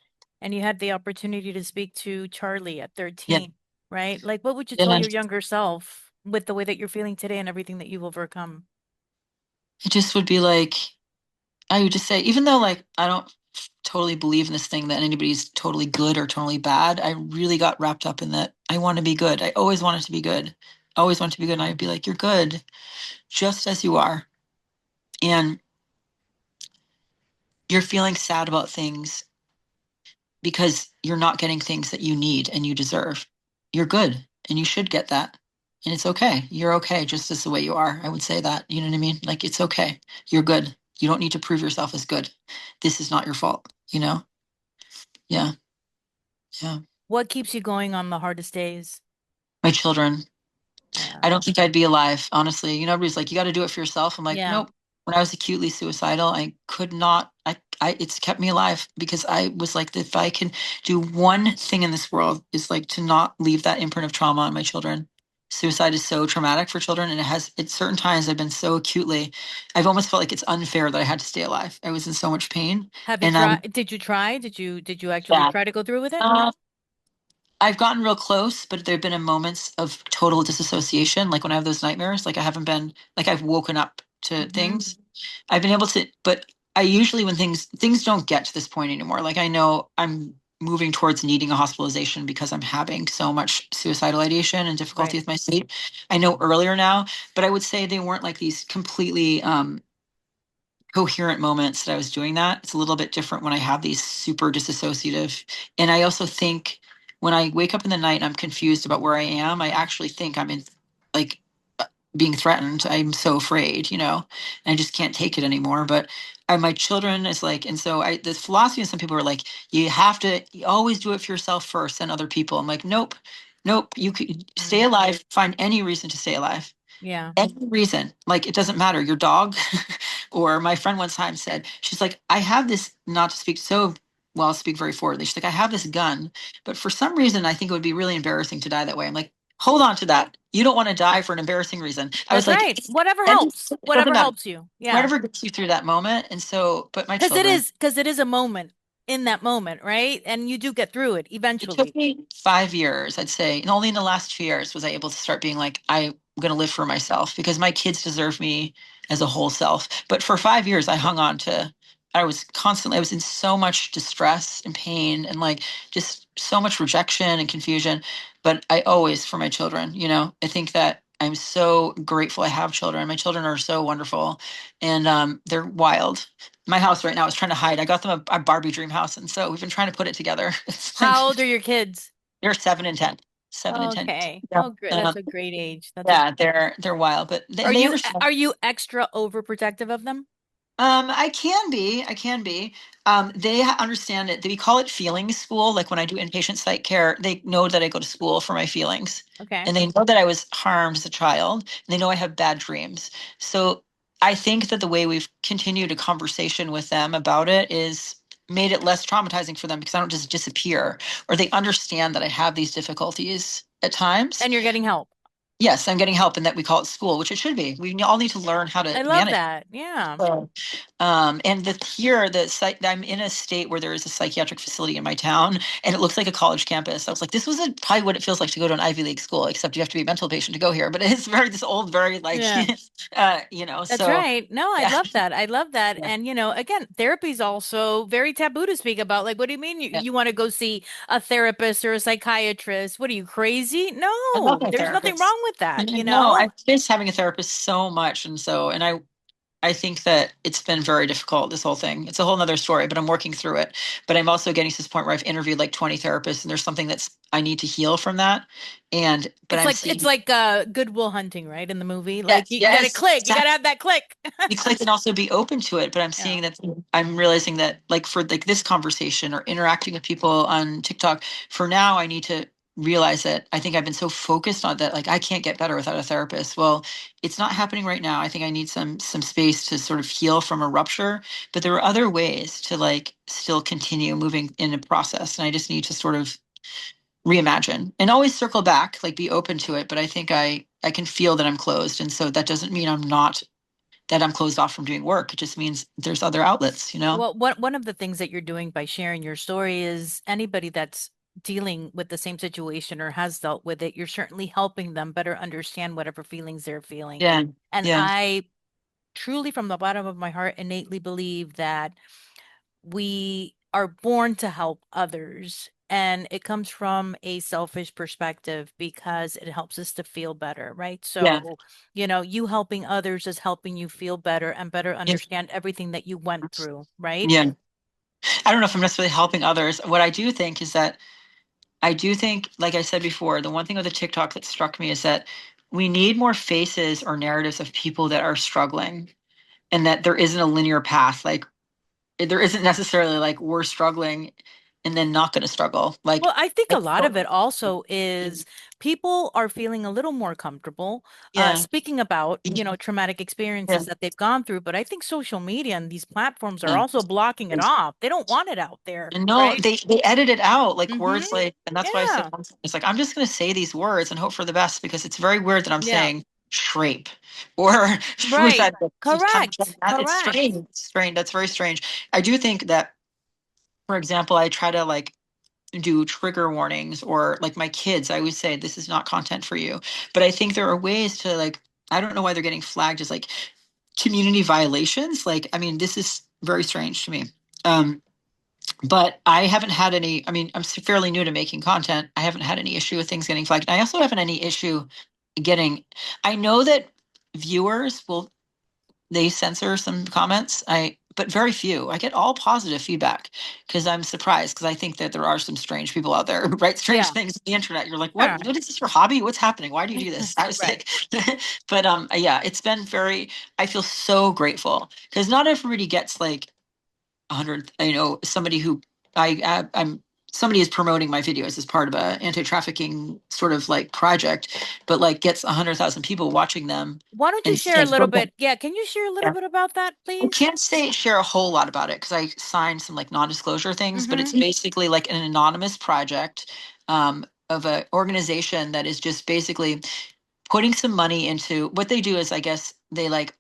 and you had the opportunity to speak to Charlie at Yeah. 13, right? Like, what would you tell Yeah. your younger self with the way that you're feeling today and everything that you've overcome? It just would be like, I would just say, even though like I don't totally believe in this thing that anybody's totally good or totally bad, I really got wrapped up in that I want to be good. I always wanted to be good. I always wanted to be good. And I'd be like, you're good just as you are. And you're feeling sad about things because you're not getting things that you need and you deserve. You're good and you should get that. And it's okay. You're okay just as the way you are. I would say that. You know what I mean? Like, it's okay. You're good. You don't need to prove yourself as good. This is not your fault, you know? Yeah. Yeah. What keeps you going on the hardest days? My children. I Yeah. don't think I'd be alive, honestly. You know, everybody's like, you got to do it for yourself. I'm like, Yeah. nope. When I was acutely suicidal, I could not, it's kept me alive because I was like, if I can do one thing in this world is like to not leave that imprint of trauma on my children. Suicide is so traumatic for children, and it has, at certain times, I've been so acutely, I've almost felt like it's unfair that I had to stay alive. I was in so much pain. Have you And tried? Did you try? Did you actually yeah. try to go through with it? Um, I've gotten real close, but there have been moments of total disassociation. Like when I have those nightmares, like I haven't been, like I've woken up to Hmm. things. I've been able to, but I usually, when things don't get to this point anymore, like I know I'm moving towards needing a hospitalization because I'm having so much suicidal ideation and difficulty Right. with my sleep. I know earlier now, but I would say they weren't like these completely coherent moments that I was doing that. It's a little bit different when I have these super disassociative. And I also think when I wake up in the night and I'm confused about where I am, I actually think I'm in like being threatened. I'm so afraid, you know, and I just can't take it anymore. But my children is like, and so the philosophy, and some people are like, you always do it for yourself first, then other people. I'm like, nope, nope. You could stay Mm. alive, find any reason to stay alive. Yeah. Any reason, like it doesn't matter, your dog. Or my friend one time said, she's like, I have this, not to speak so well, I'll speak very forwardly. She's like, I have this gun, but for some reason, I think it would be really embarrassing to die that way. I'm like, hold on to that. You don't want to die for an embarrassing reason. I was That's like, right. Whatever and helps. it doesn't Whatever matter. helps you. Yeah. Whatever gets you through that moment. And so, but my Because it children, is, because it is a moment in that moment, right? And you do get through it it took eventually. me 5 years, I'd say. And only in the last 2 years was I able to start being like, I'm going to live for myself because my kids deserve me as a whole self. But for 5 years, I hung on to, I was in so much distress and pain and like just so much rejection and confusion. But I always, for my children, you know, I think that I'm so grateful I have children. My children are so wonderful and they're wild. My house right now is trying to hide. I got them a Barbie dream house, and so we've been trying to put it together. It's like How old are your kids? they're 7 and 10, 7 and 10. Okay. Yeah, Oh, great. That's a great age. That's a yeah, they're wild, but Are they you understand. are you extra overprotective of them? I can be. I can be. They understand it. We call it feelings school. Like when I do inpatient psych care, they know that I go to school for my feelings, Okay. and they know that I was harmed as a child, and they know I have bad dreams. So I think that the way we've continued a conversation with them about it is made it less traumatizing for them because I don't just disappear, or they understand that I have these difficulties at times. And you're getting help. Yes, I'm getting help, and that we call it school, which it should be. We all need to learn how to I love manage. that. Yeah. So, and I'm in a state where there is a psychiatric facility in my town, and it looks like a college campus. I was like, this was probably what it feels like to go to an Ivy League school, except you have to be a mental patient to go here. But it's very this old, very like, Yeah. you know. That's So right. No, I yeah, love that. I love that. yeah, And again, therapy is also very taboo to speak about. Like, what do you mean yeah. you want to go see a therapist or a psychiatrist? What are you crazy? I love No, my there's nothing therapist. wrong with that, And no, I miss having a therapist so much, and so and I think that it's been very difficult, this whole thing. It's a whole nother story, but I'm working through it. But I'm also getting to this point where I've interviewed like 20 therapists, and there's something that's I need to heal from that. And but It's I'm like it's seeing, like Good Will Hunting, right? In the movie. Like yes, you got to yes, click. You got to exactly. have that click. You click and also be open to it. But I'm Yeah. seeing that I'm realizing that like for like this conversation or interacting with people on TikTok, for now I need to realize that I think I've been so focused on that, like I can't get better without a therapist. Well, it's not happening right now. I think I need some space to sort of heal from a rupture. But there are other ways to like still continue moving in a process. And I just need to sort of reimagine and always circle back, like be open to it. But I think I can feel that I'm closed. And so that doesn't mean I'm closed off from doing work. It just means there's other outlets, you know? Well, one of the things that you're doing by sharing your story is anybody that's dealing with the same situation or has dealt with it, you're certainly helping them better understand whatever feelings they're feeling. Yeah. And Yeah. truly from the bottom of my heart innately believe that we are born to help others. And it comes from a selfish perspective because it helps us to feel better, right? Yeah. So, you helping others is helping you feel better and better Yeah. understand everything that you went through, right? Yeah. I don't know if I'm necessarily helping others. What I do think is that I do think, like I said before, the one thing with the TikTok that struck me is that we need more faces or narratives of people that are struggling, and that there isn't a linear path. Like there isn't necessarily like we're struggling and then not going to struggle. Like, Well, I think I a lot of don't- it also is people are feeling a little more comfortable yeah, speaking about, traumatic experiences yeah, that they've gone through. But I think social media and these platforms are yeah. also blocking it off. They don't want it out there, And no, right? they edit it out like Mm-hmm. words like, and that's why I said Yeah. once, it's like I'm just going to say these words and hope for the best because it's very weird that I'm Yeah. saying shrape or Right. suicide. Correct. It's Correct. strange. It's strange. That's very strange. I do think that, for example, I try to like do trigger warnings or like my kids, I always say this is not content for you. But I think there are ways to like, I don't know why they're getting flagged as like community violations. Like, I mean, this is very strange to me. Um, but I haven't had any, I mean, I'm fairly new to making content. I haven't had any issue with things getting flagged. I also haven't any issue getting, I know that viewers will, they censor some comments. But very few. I get all positive feedback because I'm surprised because I think that there are some strange people out there who write strange Yeah. things on the internet. You're like, Yeah. what is this your hobby? What's happening? Why do you do this? I was Right. like, but yeah, it's been very, I feel so grateful because not everybody gets like 100, somebody who I'm somebody is promoting my videos as part of a anti-trafficking sort of like project, but like gets 100,000 people watching them Why don't you and share a saying, little bit? Yeah. Can you share a little yeah. bit about that, I please? can't say share a whole lot about it because I signed some like non-disclosure things, but Mm-hmm. it's basically like an anonymous project of an organization that is just basically putting some money into what they do is I guess they like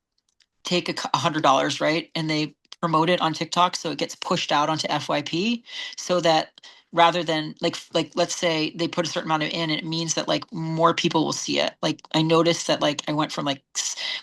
take $100, right? And they promote it on TikTok so it gets pushed out onto FYP so that rather than like let's say they put a certain amount of in, it means that like more people will see it. Like I noticed that like I went from like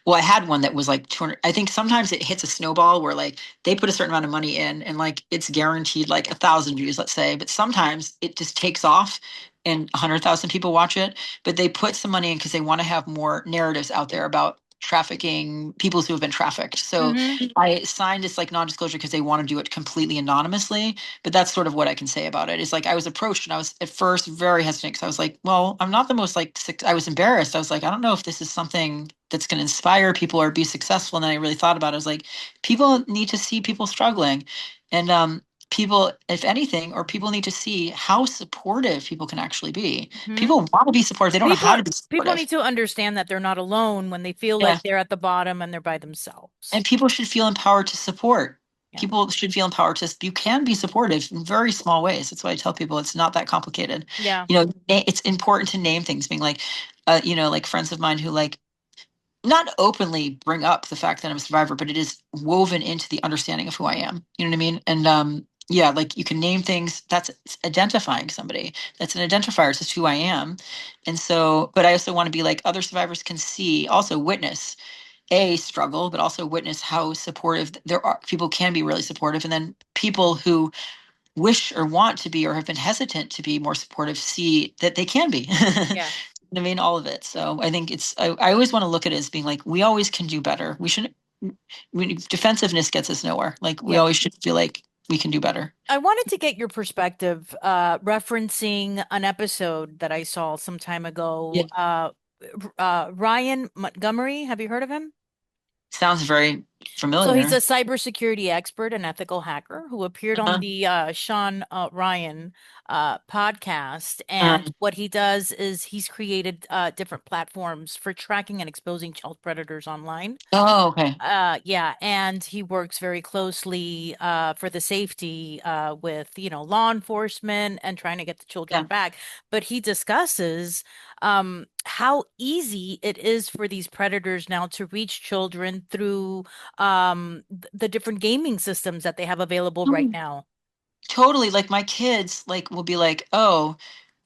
well, I had one that was like 200. I think sometimes it hits a snowball where like they put a certain amount of money in and like it's guaranteed like 1,000 views, let's say, but sometimes it just takes off and 100,000 people watch it, but they put some money in because they want to have more narratives out there about trafficking people who have been trafficked. So Mm-hmm. I signed this like non-disclosure because they want to do it completely anonymously. But that's sort of what I can say about it. Is like I was approached and I was at first very hesitant because I was like, well, I'm not the most like I was embarrassed. I was like, I don't know if this is something that's going to inspire people or be successful. And then I really thought about it. I was like, people need to see people struggling, and people, if anything, or people need to see how supportive people can actually be. Mm-hmm. People want to be supportive. They don't know People how to be people supportive. need to understand that they're not alone when they feel like Yeah. they're at the bottom and they're by themselves. And people should feel empowered to support. Yeah. People should feel empowered to, you can be supportive in very small ways. That's why I tell people it's not that complicated. Yeah. It's important to name things, being like, like friends of mine who like not openly bring up the fact that I'm a survivor, but it is woven into the understanding of who I am. You know what I mean? And yeah, like you can name things that's identifying somebody. That's an identifier. It's just who I am. And so, but I also want to be like other survivors can see, also witness a struggle, but also witness how supportive there are. People can be really supportive, and then people who wish or want to be or have been hesitant to be more supportive see that they can be. Yeah. I mean, all of it. So I think I always want to look at it as being like, we always can do better. We shouldn't, defensiveness gets us nowhere. Like, we Yeah. always should feel like we can do better. I wanted to get your perspective, referencing an episode that I saw some time Yeah. ago. Ryan Montgomery, have you heard of him? Sounds very So he's a familiar. cybersecurity expert and ethical hacker who appeared on Uh-huh. the Sean Ryan podcast. And Um, what he does is he's created different platforms for tracking and exposing child predators online. oh, okay. Yeah, and he works very closely for the safety with, law enforcement and trying to get the children Yeah. back. But he discusses how easy it is for these predators now to reach children through the different gaming systems that they have available right now. Totally. Like my kids like will be like, oh,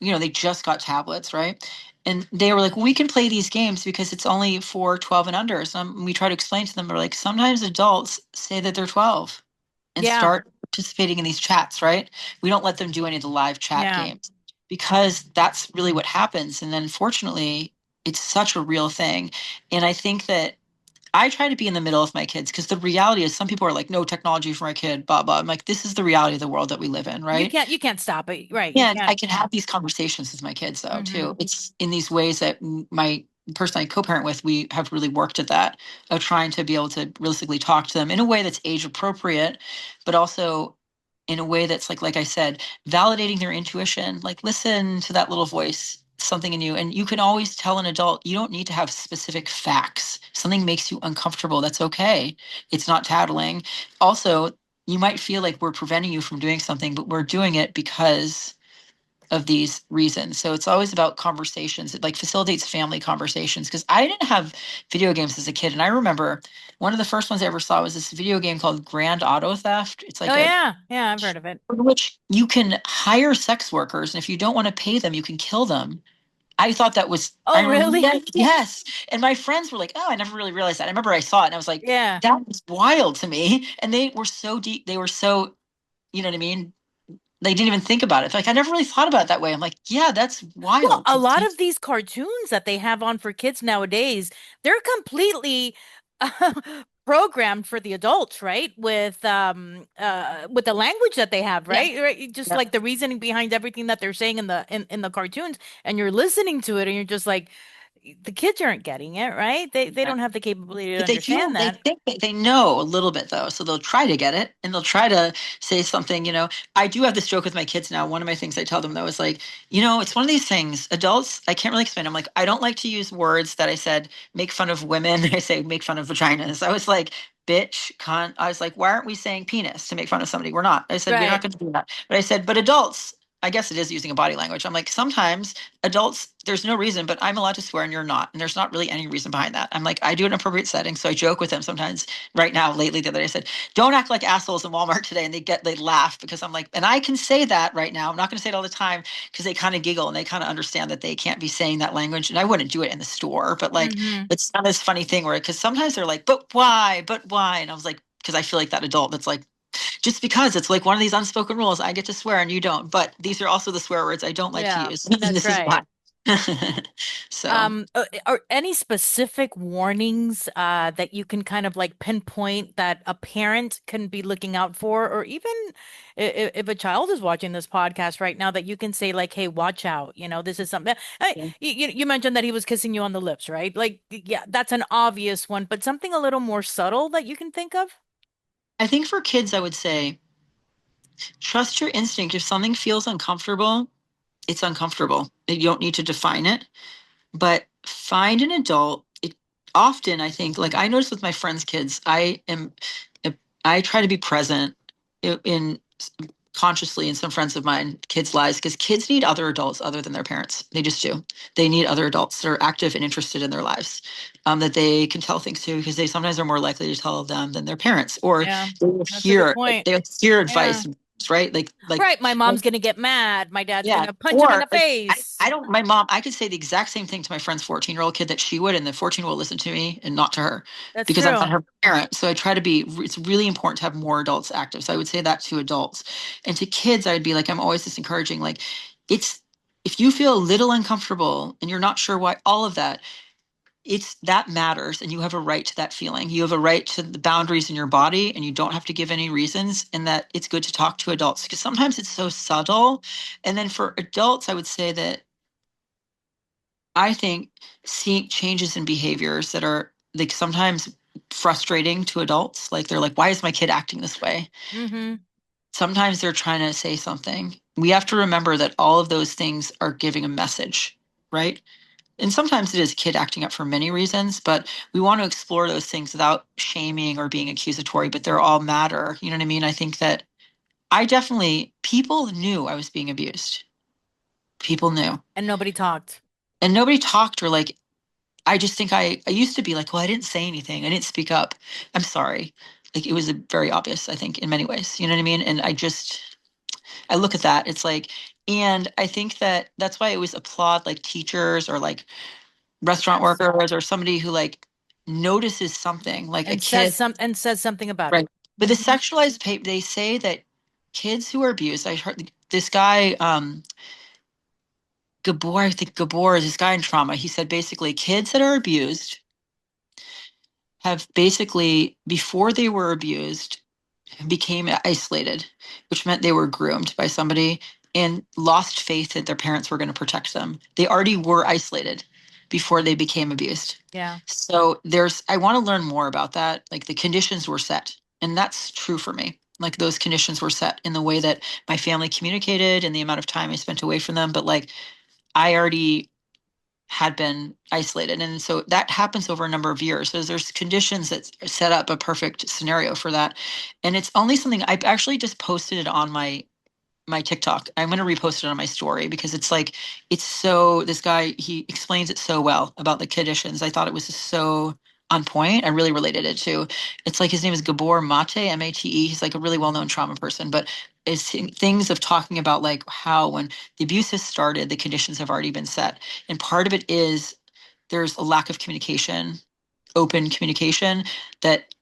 they just got tablets, right? And they were like, we can play these games because it's only for 12 and under. So we try to explain to them, we're like, sometimes adults say that they're 12 and Yeah. start participating in these chats, right? We don't let them do any of the live chat Yeah. games because that's really what happens. And then fortunately, it's such a real thing. And I think that I try to be in the middle of my kids because the reality is some people are like, no technology for my kid, blah, blah. I'm like, this is the reality of the world that we live in, right? You can't stop it. Right. You Yeah, I can't. can Yeah. have these conversations with my kids though Mm-hmm. too. It's in these ways that my person I co-parent with, we have really worked at that of trying to be able to realistically talk to them in a way that's age appropriate, but also in a way that's like I said, validating their intuition. Like listen to that little voice, something in you, and you can always tell an adult you don't need to have specific facts. Something makes you uncomfortable. That's okay. It's not tattling. Also, you might feel like we're preventing you from doing something, but we're doing it because of these reasons. So it's always about conversations. It like facilitates family conversations because I didn't have video games as a kid. And I remember one of the first ones I ever saw was this video game called Grand Auto Theft. It's Oh like a yeah. Yeah. I've heard of it. in which you can hire sex workers, and if you don't want to pay them, you can kill them. I thought that was, I Oh remember really? that, yes. And my friends were like, oh, I never really realized that. I remember I saw it and I was like, Yeah. that was wild to me. And they were so deep, they were so, you know what I mean? They didn't even think about it. Like, I never really thought about it that way. I'm like, yeah, that's Well, wild a to lot think. of these cartoons that they have on for kids nowadays, they're completely programmed for the adults, right? With the language that they have, Yeah. right? Right? Just Yeah. like the reasoning behind everything that they're saying in the cartoons, and you're listening to it and you're just like the kids aren't getting it, right? They Yeah. don't have the capability to But they understand feel, they that. think that they know a little bit though. So they'll try to get it and they'll try to say something, you know. I do have this joke with my kids now. One of my things I tell them though is like, it's one of these things, adults, I can't really explain. I'm like, I don't like to use words that I said make fun of women. I say make fun of vaginas. I was like, bitch, cunt. I was like, why aren't we saying penis to make fun of somebody? We're not. I said, we're not Right. going to do that. But I said, but adults, I guess it is using a body language. I'm like, sometimes adults, there's no reason, but I'm allowed to swear and you're not. And there's not really any reason behind that. I'm like, I do an appropriate setting. So I joke with them sometimes right now, lately, the other day, I said, don't act like assholes in Walmart today. And they laugh because I'm like, and I can say that right now. I'm not going to say it all the time because they kind of giggle and they kind of understand that they can't be saying that language. And I wouldn't do it in the store, but like, Mm-hmm. it's not this funny thing where, because sometimes they're like, but why? But why? And I was like, because I feel like that adult that's like, just because it's like one of these unspoken rules, I get to swear and you don't. But these are also the swear words I don't like to Yeah, use. And that's this is right. why. So Are any specific warnings that you can kind of like pinpoint that a parent can be looking out for, or even if a child is watching this podcast right now, that you can say like, "Hey, watch out! You know, this is something." yeah. You mentioned that he was kissing you on the lips, right? Like, yeah, that's an obvious one, but something a little more subtle that you can think of. I think for kids, I would say trust your instinct. If something feels uncomfortable, it's uncomfortable. You don't need to define it, but find an adult. It often, I think, like I notice with my friends' kids, I try to be present in consciously in some friends of mine kids lives because kids need other adults other than their parents. They just do. They need other adults that are active and interested in their lives, that they can tell things to because they sometimes are more likely to tell them than their parents, or Yeah, they will that's a good point. they hear Yeah. advice, right? Like Right, my mom's gonna get mad. My dad's yeah. gonna punch him in Or the like face. I don't my mom, I could say the exact same thing to my friend's 14-year-old kid that she would, and the 14 will listen to me and not to her That's because I'm not true. her parent. So I try to be, it's really important to have more adults active. So I would say that to adults. And to kids, I would be like, I'm always just encouraging, like, it's if you feel a little uncomfortable and you're not sure why, all of that, it's that matters and you have a right to that feeling. You have a right to the boundaries in your body and you don't have to give any reasons, and that it's good to talk to adults because sometimes it's so subtle. And then for adults, I would say that I think seeing changes in behaviors that are like sometimes frustrating to adults, like they're like, why is my kid acting this way? Mm-hmm. Sometimes they're trying to say something. We have to remember that all of those things are giving a message, right? And sometimes it is a kid acting up for many reasons, but we want to explore those things without shaming or being accusatory, but they're all matter. You know what I mean? I think that I definitely, people knew I was being abused. People knew. And nobody talked. And nobody talked, or like, I just think I used to be like, well, I didn't say anything. I didn't speak up. I'm sorry. Like it was very obvious, I think, in many ways. You know what I mean? And I look at that. It's like And I think that that's why I always applaud like teachers or like restaurant Yes. workers or somebody who like notices something like a kid. And says something about it. Right. But the Hmm. sexualized paper, they say that kids who are abused, I heard this guy, Gabor, I think Gabor is this guy in trauma. He said basically kids that are abused have basically, before they were abused, became isolated, which meant they were groomed by somebody and lost faith that their parents were going to protect them. They already were isolated before they became abused. Yeah. So I want to learn more about that. Like the conditions were set, and that's true for me. Like those conditions were set in the way that my family communicated and the amount of time I spent away from them. But like I already had been isolated. And so that happens over a number of years. So there's conditions that set up a perfect scenario for that. And it's only something I actually just posted it on my TikTok. I'm going to repost it on my story because it's like it's so this guy he explains it so well about the conditions. I thought it was just so on point. I really related it to. It's like his name is Gabor Mate, Mate. He's like a really well-known trauma person, but it's things of talking about like how when the abuse has started, the conditions have already been set. And part of it is there's a lack of communication, open communication that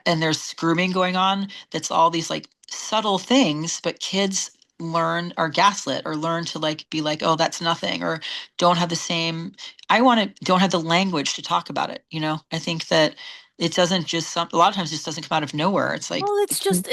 and there's grooming going on. That's all these like subtle things, but kids learn or gaslit or learn to like be like, oh, that's nothing, or don't have the same don't have the language to talk about it, you know. I think that it doesn't just a lot of times it just doesn't come out of nowhere. It's like Well, it's just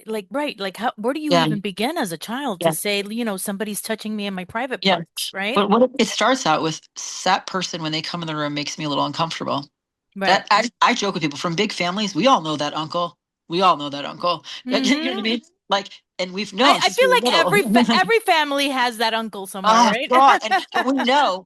like right, like how where do you yeah, even begin as a child to yeah, say, somebody's touching me in my private yeah. parts, right? But what it starts out with, that person when they come in the room makes me a little uncomfortable. Right. That I joke with people from big families. We all know that uncle. We all know that uncle. You know what I Hmm. mean? Like, and we've I, known I since feel we were like little. every family has that uncle somewhere, Oh right? God! And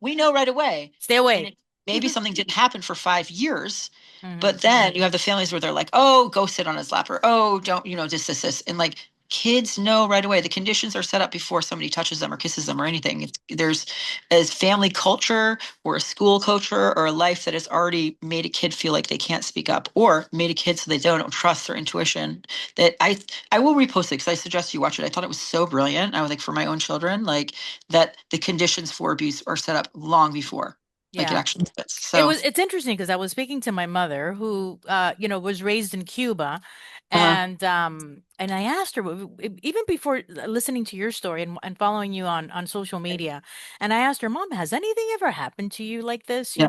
we know right away. Stay And away. maybe something didn't happen for 5 years, Hmm. but then you have the families where they're like, "Oh, go sit on his lap," or "Oh, don't," this," and like kids know right away. The conditions are set up before somebody touches them or kisses them or anything. There's as family culture or a school culture or a life that has already made a kid feel like they can't speak up or made a kid so they don't trust their intuition. That I will repost it because I suggest you watch it. I thought it was so brilliant. I was like for my own children, like that the conditions for abuse are set up long before like it Yeah. actually fits. So It's interesting because I was speaking to my mother who was raised in Cuba, uh and I asked her even before listening to your story and following you on social media, and I asked her, Mom, has anything ever happened to you like this, yeah,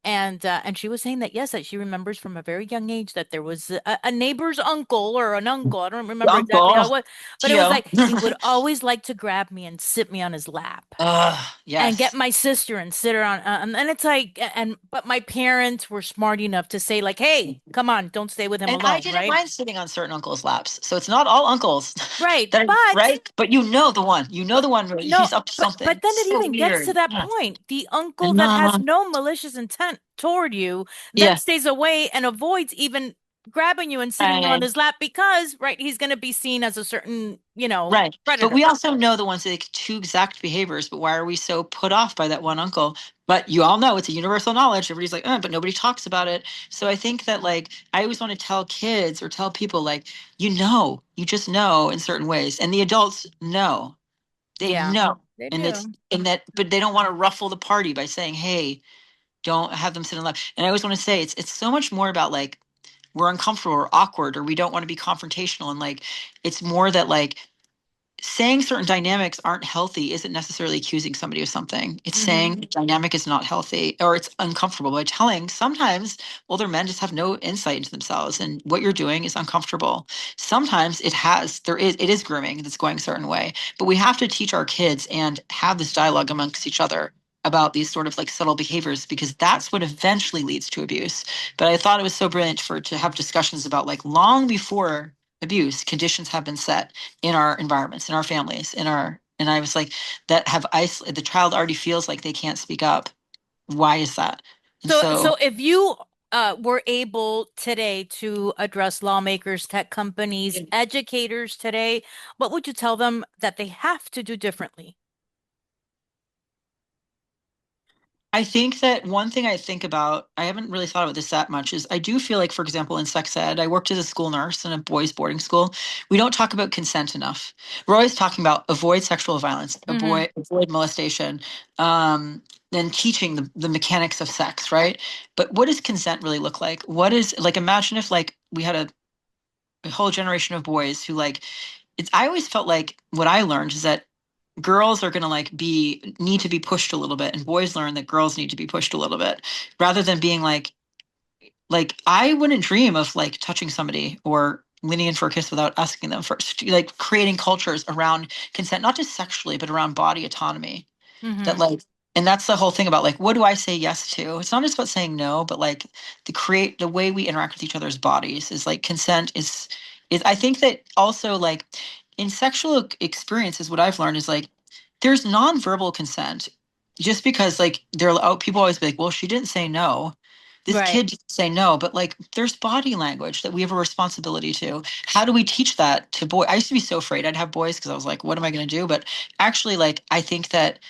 And she was saying that yes, that she remembers from a very young age that there was a neighbor's uncle or an uncle, I don't remember exactly how uncle it was, but it was Geo. like he would always like to grab me and sit me on his lap and get Yes. my sister and sit her on and it's like and but my parents were smart enough to say like, hey, come on, don't stay with him And I alone, didn't right? mind sitting on certain uncles' laps. So it's not all uncles Right, that are but right. But you know the one. You know the one where no, he's up to but something. then it So even gets to weird. that Yeah. point, the uncle And that has no malicious intent toward you then yeah. stays away and avoids even grabbing you and sitting you on Right. his lap because right, he's going to be seen as a certain Right. But predator. we also know the ones that like two exact behaviors, but why are we so put off by that one uncle? But you all know it's a universal knowledge. Everybody's like, but nobody talks about it. So I think that like I always want to tell kids or tell people like, you just know in certain ways. And the adults know. They Yeah, know. they And it's do. and that but they don't want to ruffle the party by saying, hey, don't have them sit in love. And I always want to say it's so much more about like we're uncomfortable or awkward or we don't want to be confrontational. And like it's more that like saying certain dynamics aren't healthy isn't necessarily accusing somebody of something. It's Hmm. saying the dynamic is not healthy or it's uncomfortable by telling sometimes older men just have no insight into themselves and what you're doing is uncomfortable. Sometimes it is grooming that's going a certain way, but we have to teach our kids and have this dialogue amongst each other about these sort of like subtle behaviors because that's what eventually leads to abuse. But I thought it was so brilliant for to have discussions about like long before abuse, conditions have been set in our environments, in our families, and I was like, that have isolated the child already feels like they can't speak up. Why is that? And So so if you were able today to address lawmakers, tech companies, educators today, what would you tell them that they have to do differently? I think that one thing I think about, I haven't really thought about this that much, is I do feel like, for example, in sex ed, I worked as a school nurse in a boys' boarding school. We don't talk about consent enough. We're always talking about avoid sexual violence, Mm-hmm. avoid molestation, then teaching the mechanics of sex, right? But what does consent really look like? What is like, imagine if like we had a whole generation of boys who like, it's, I always felt like what I learned is that girls are going to like be need to be pushed a little bit and boys learn that girls need to be pushed a little bit rather than being like I wouldn't dream of like touching somebody or leaning in for a kiss without asking them first, like creating cultures around consent, not just sexually but around body autonomy, that Mm-hmm. like, and that's the whole thing about like what do I say yes to. It's not just about saying no, but like the way we interact with each other's bodies is like consent is I think that also like in sexual experiences what I've learned is like there's nonverbal consent. Just because like there are people always be like, well, she didn't say no, this Right. kid didn't say no, but like there's body language that we have a responsibility to. How do we teach that to boys? I used to be so afraid I'd have boys because I was like, what am I going to do? But actually, like I think that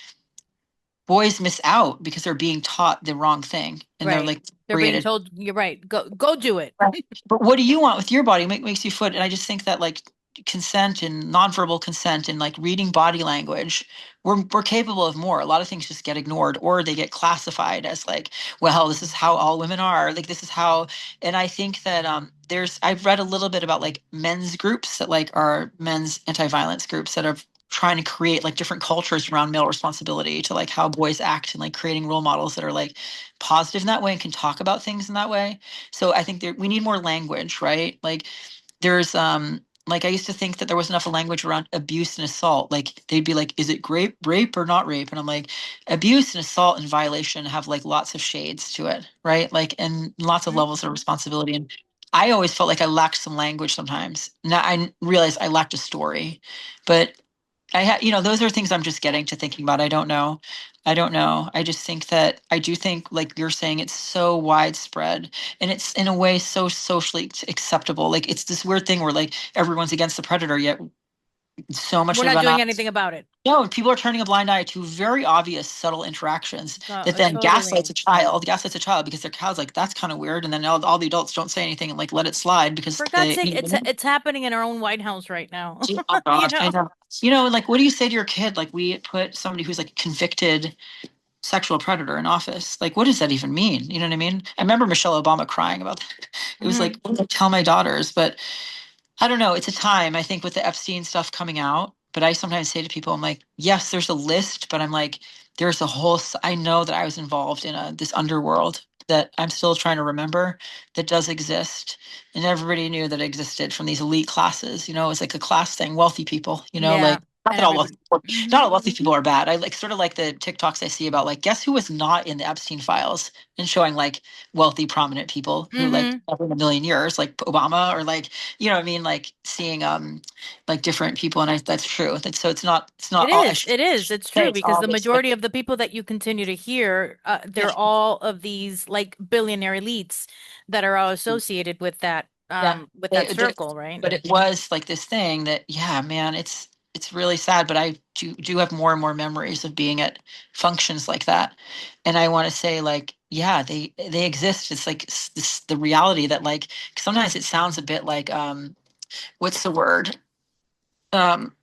boys miss out because they're being taught the wrong thing and they're Right. like They're being created. told, you're right. Go do it. Right. But what do you want with your body? Makes you foot. And I just think that like consent and nonverbal consent and like reading body language, we're capable of more. A lot of things just get ignored or they get classified as like, well, this is how all women are. Like this is how. And I think that I've read a little bit about like men's groups that like are men's anti-violence groups that are trying to create like different cultures around male responsibility to like how boys act and like creating role models that are like positive in that way and can talk about things in that way. So I think we need more language, right? Like there's like I used to think that there wasn't enough language around abuse and assault. Like they'd be like, is it rape or not rape? And I'm like, abuse and assault and violation have like lots of shades to it, right? Like and lots of Mhm. levels of responsibility. And I always felt like I lacked some language sometimes. Now I realized I lacked a story, but I had, those are things I'm just getting to thinking about. I don't know. I don't know. I just think that I do think, like you're saying, it's so widespread and it's in a way so socially acceptable. Like it's this weird thing where like everyone's against the predator, yet so much We're of not an doing anything about it. no, people are turning a blind eye to very obvious, subtle interactions that then gaslights Totally. a child because their child's like, that's kind of weird. And then all the adults don't say anything and like let it slide because For God's they, sake, you know, it's happening in our own White House right now. oh You gosh, I know? know. Like, what do you say to your kid? Like, we put somebody who's like convicted sexual predator in office. Like, what does that even mean? You know what I mean? I remember Michelle Obama crying about that. It was like, Hmm. what do I tell my daughters? But I don't know. It's a time, I think, with the Epstein stuff coming out. But I sometimes say to people, I'm like, yes, there's a list, but I'm like, there's a whole, I know that I was involved in this underworld that I'm still trying to remember that does exist. And everybody knew that it existed from these elite classes. It was like a class thing, wealthy people, Yeah. like, not And that all wealthy everybody. people, Hmm. not all wealthy people are bad. I like sort of like the TikToks I see about like, guess who was not in the Epstein files and showing like wealthy, prominent people who like Hmm. never in a million years, like Obama or like you know what I mean? Like seeing like different people and that's true. So it's not It all I is. should It is. It's say true it's because all the this, but majority of the people that you continue to hear, yeah, they're all of these like billionaire elites that are all associated yeah. with that They- they- circle, right? but it was like this thing that, yeah, man, it's really sad, but I do have more and more memories of being at functions like that. And I want to say like, yeah, they exist. It's like the reality that like sometimes it sounds a bit like what's the word? Um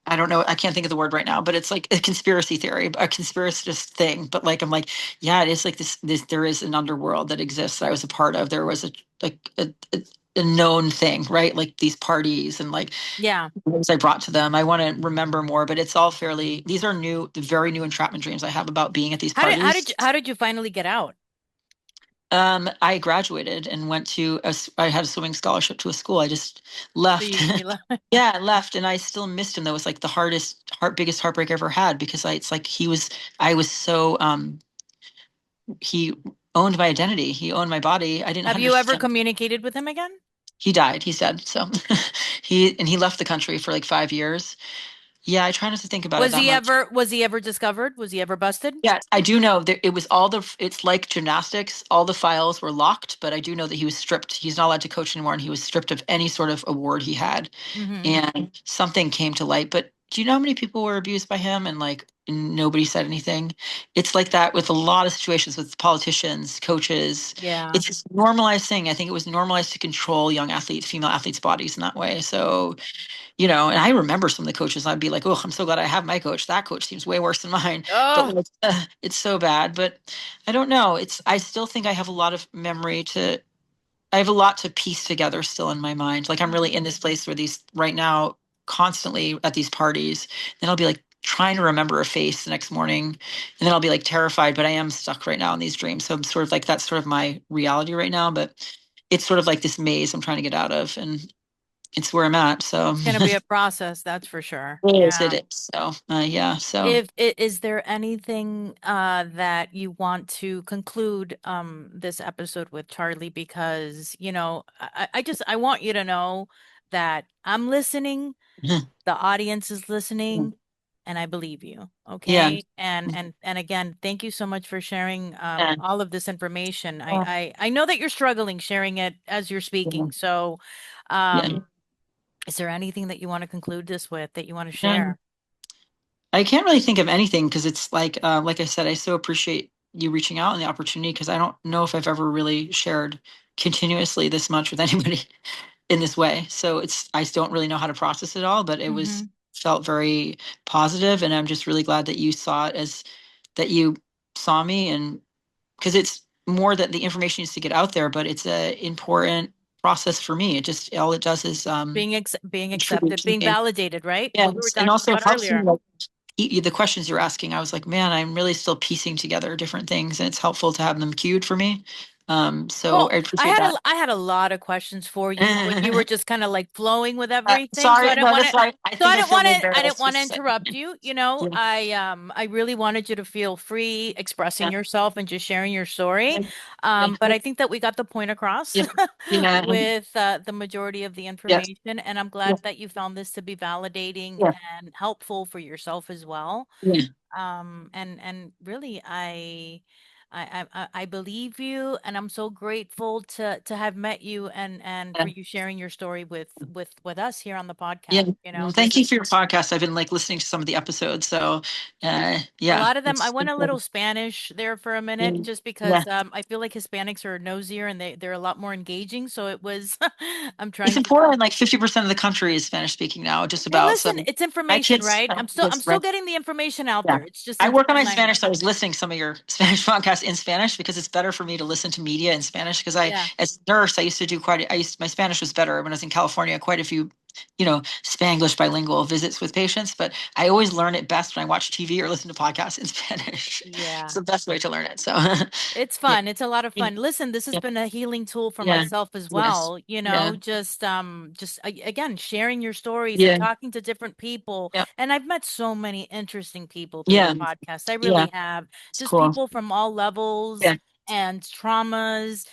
I don't know. I can't think of the word right now, but it's like a conspiracy theory, a conspiracist thing. But like, I'm like, yeah, it is like this, there is an underworld that exists that I was a part of. There was like a known thing, right? Like these parties and like Yeah. things I brought to them. I want to remember more, but it's all these are the very new entrapment dreams I have about being at these parties. How did you finally get out? I graduated and went to I had a swimming scholarship to a school. I just So left. you left. Yeah, I left and I still missed him. That was like the biggest heartbreak I ever had because it's like I was so, he owned my identity. He owned my body. I didn't Have you ever understand. communicated with him again? He died. He's dead. So he left the country for like 5 years. Yeah, I try not to think about it that much. Was he ever discovered? Was he ever busted? Yeah, I do know that it was it's like gymnastics. All the files were locked, but I do know that he was stripped. He's not allowed to coach anymore, and he was stripped of any sort of award he had. Hmm. And something came to light, but do you know how many people were abused by him and like nobody said anything? It's like that with a lot of situations with politicians, coaches. Yeah. It's this normalized thing. I think it was normalized to control young athletes, female athletes' bodies in that way. So, and I remember some of the coaches, I'd be like, oh, I'm so glad I have my coach. That coach seems way worse than mine. But Oh, like, it's so bad. But I don't know. I still think I have a lot of memory I have a lot to piece together still in my mind. Like I'm really in this place where these right now, constantly at these parties, then I'll be like trying to remember a face the next morning, and then I'll be like terrified, but I am stuck right now in these dreams. So I'm sort of like that's sort of my reality right now, but it's sort of like this maze I'm trying to get out of, and it's where I'm at. So it's going to be a process, that's for sure. yes, it Yeah. is. So yeah, so If is there anything that you want to conclude this episode with, Charlie? Because, I want you to know that I'm listening, the audience is listening, and I believe you. yeah, Okay. And again, thank you so much for sharing yeah, all of this information. I know that you're struggling sharing it as you're speaking. So yeah. is there anything that you want to conclude this with that you want to Yeah. share? I can't really think of anything because it's like I said, I so appreciate you reaching out and the opportunity because I don't know if I've ever really shared continuously this much with anybody in this way. So I don't really know how to process it all, but it was Hmm. felt very positive, and I'm just really glad that you saw it as that you saw me, and because it's more that the information needs to get out there, but it's a important process for me. It just all it does is Being contribute accepted, to being me. validated, right? What we were Yes, and talking also about helps me earlier. like the questions you're asking. I was like, man, I'm really still piecing together different things, and it's helpful to have them cued for me. So Well, I appreciate that. I had a lot of questions for you, but you were just kind of like flowing with everything. Sorry, no, that's why I So think I feel I didn't embarrassed want to just saying. interrupt you. Yeah, I really wanted you to feel free expressing yeah, yourself and just sharing your story. yeah, yeah, But I think that we got the point across yeah, yeah, with the majority of the yeah, information, and I'm yeah, glad that you found this to be validating yeah, and helpful for yourself as well. yeah, And really, I believe you, and I'm so grateful to have met you and for yeah. you sharing your story with us here on the Yeah. podcast. Well, This thank you is for your podcast. I've been like listening to some of the episodes, so a yeah, lot of them. I it's went a little Spanish there for a yeah, minute just yeah. because I feel like Hispanics are nosier and they're a lot more engaging. So it was I'm It's trying to. important. Like 50% of the country is Spanish speaking now, just Hey, about. So listen, it's my information, kids, right? I'm kids, still right? getting the information out Yeah. there. It's just I in work on my different Spanish, language. so I was listening to some of your Spanish podcasts in Spanish because it's better for me to listen to media in Spanish because Yeah. as a nurse, I used to do my Spanish was better when I was in California, quite a few, Spanglish bilingual visits with patients, but I always learn it best when I watch TV or listen to podcasts in Spanish. It's Yeah. the best way to learn it. So, It's yeah, fun. It's a lot of fun. Listen, this has yeah, been a healing tool for yeah, myself as yes, well. yeah, Again, sharing your stories and yeah, talking to different people. yeah, And I've met so many interesting people through the yeah, podcast. I yeah, really have. it's Just cool. people from all levels Yeah, and traumas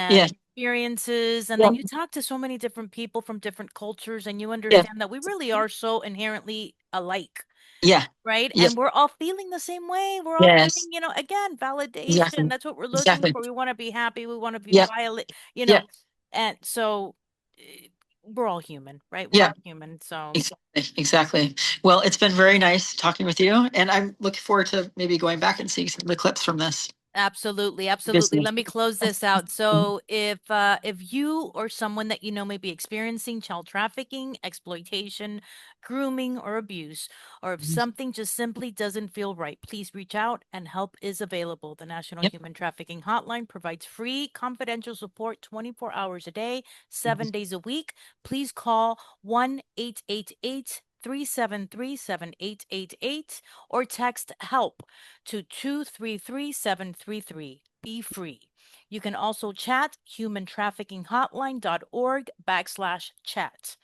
yeah, and experiences. And yeah, then you talk to so many different people from different cultures and you yeah, understand that we really are so inherently alike, yeah, right? yeah, And we're all feeling the same way. We're all yes, feeling, again, validation. exactly, That's what we're looking exactly. for. We want to be happy. We want to be Yeah, violent, yeah, and so we're all human, right? We're yeah. all human. So Exactly. Exactly. Well, it's been very nice talking with you, and I'm looking forward to maybe going back and seeing some of the clips from this. absolutely, absolutely. Obviously. Let me close this out. So if you or someone that you know may be experiencing child trafficking, exploitation, grooming, or abuse, or if something just simply doesn't feel right, please reach out and help is available. The National Yep. Human Trafficking Hotline provides free confidential support 24 hours a day, 7 days a week. Please call 1-888-373-7888 or text help to 233-733. Be free. You can also chat humantraffickinghotline.org/chat.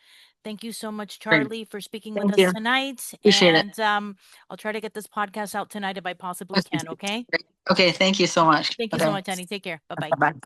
Thank you so much, Great. Charlie, for speaking with Thank us you. tonight. Appreciate it. And I'll try to get this podcast out tonight if I possibly Okay. can. Okay. Great. Okay. Thank you so much. Thank you so Okay. much, Annie. Take care. Bye bye. Bye bye.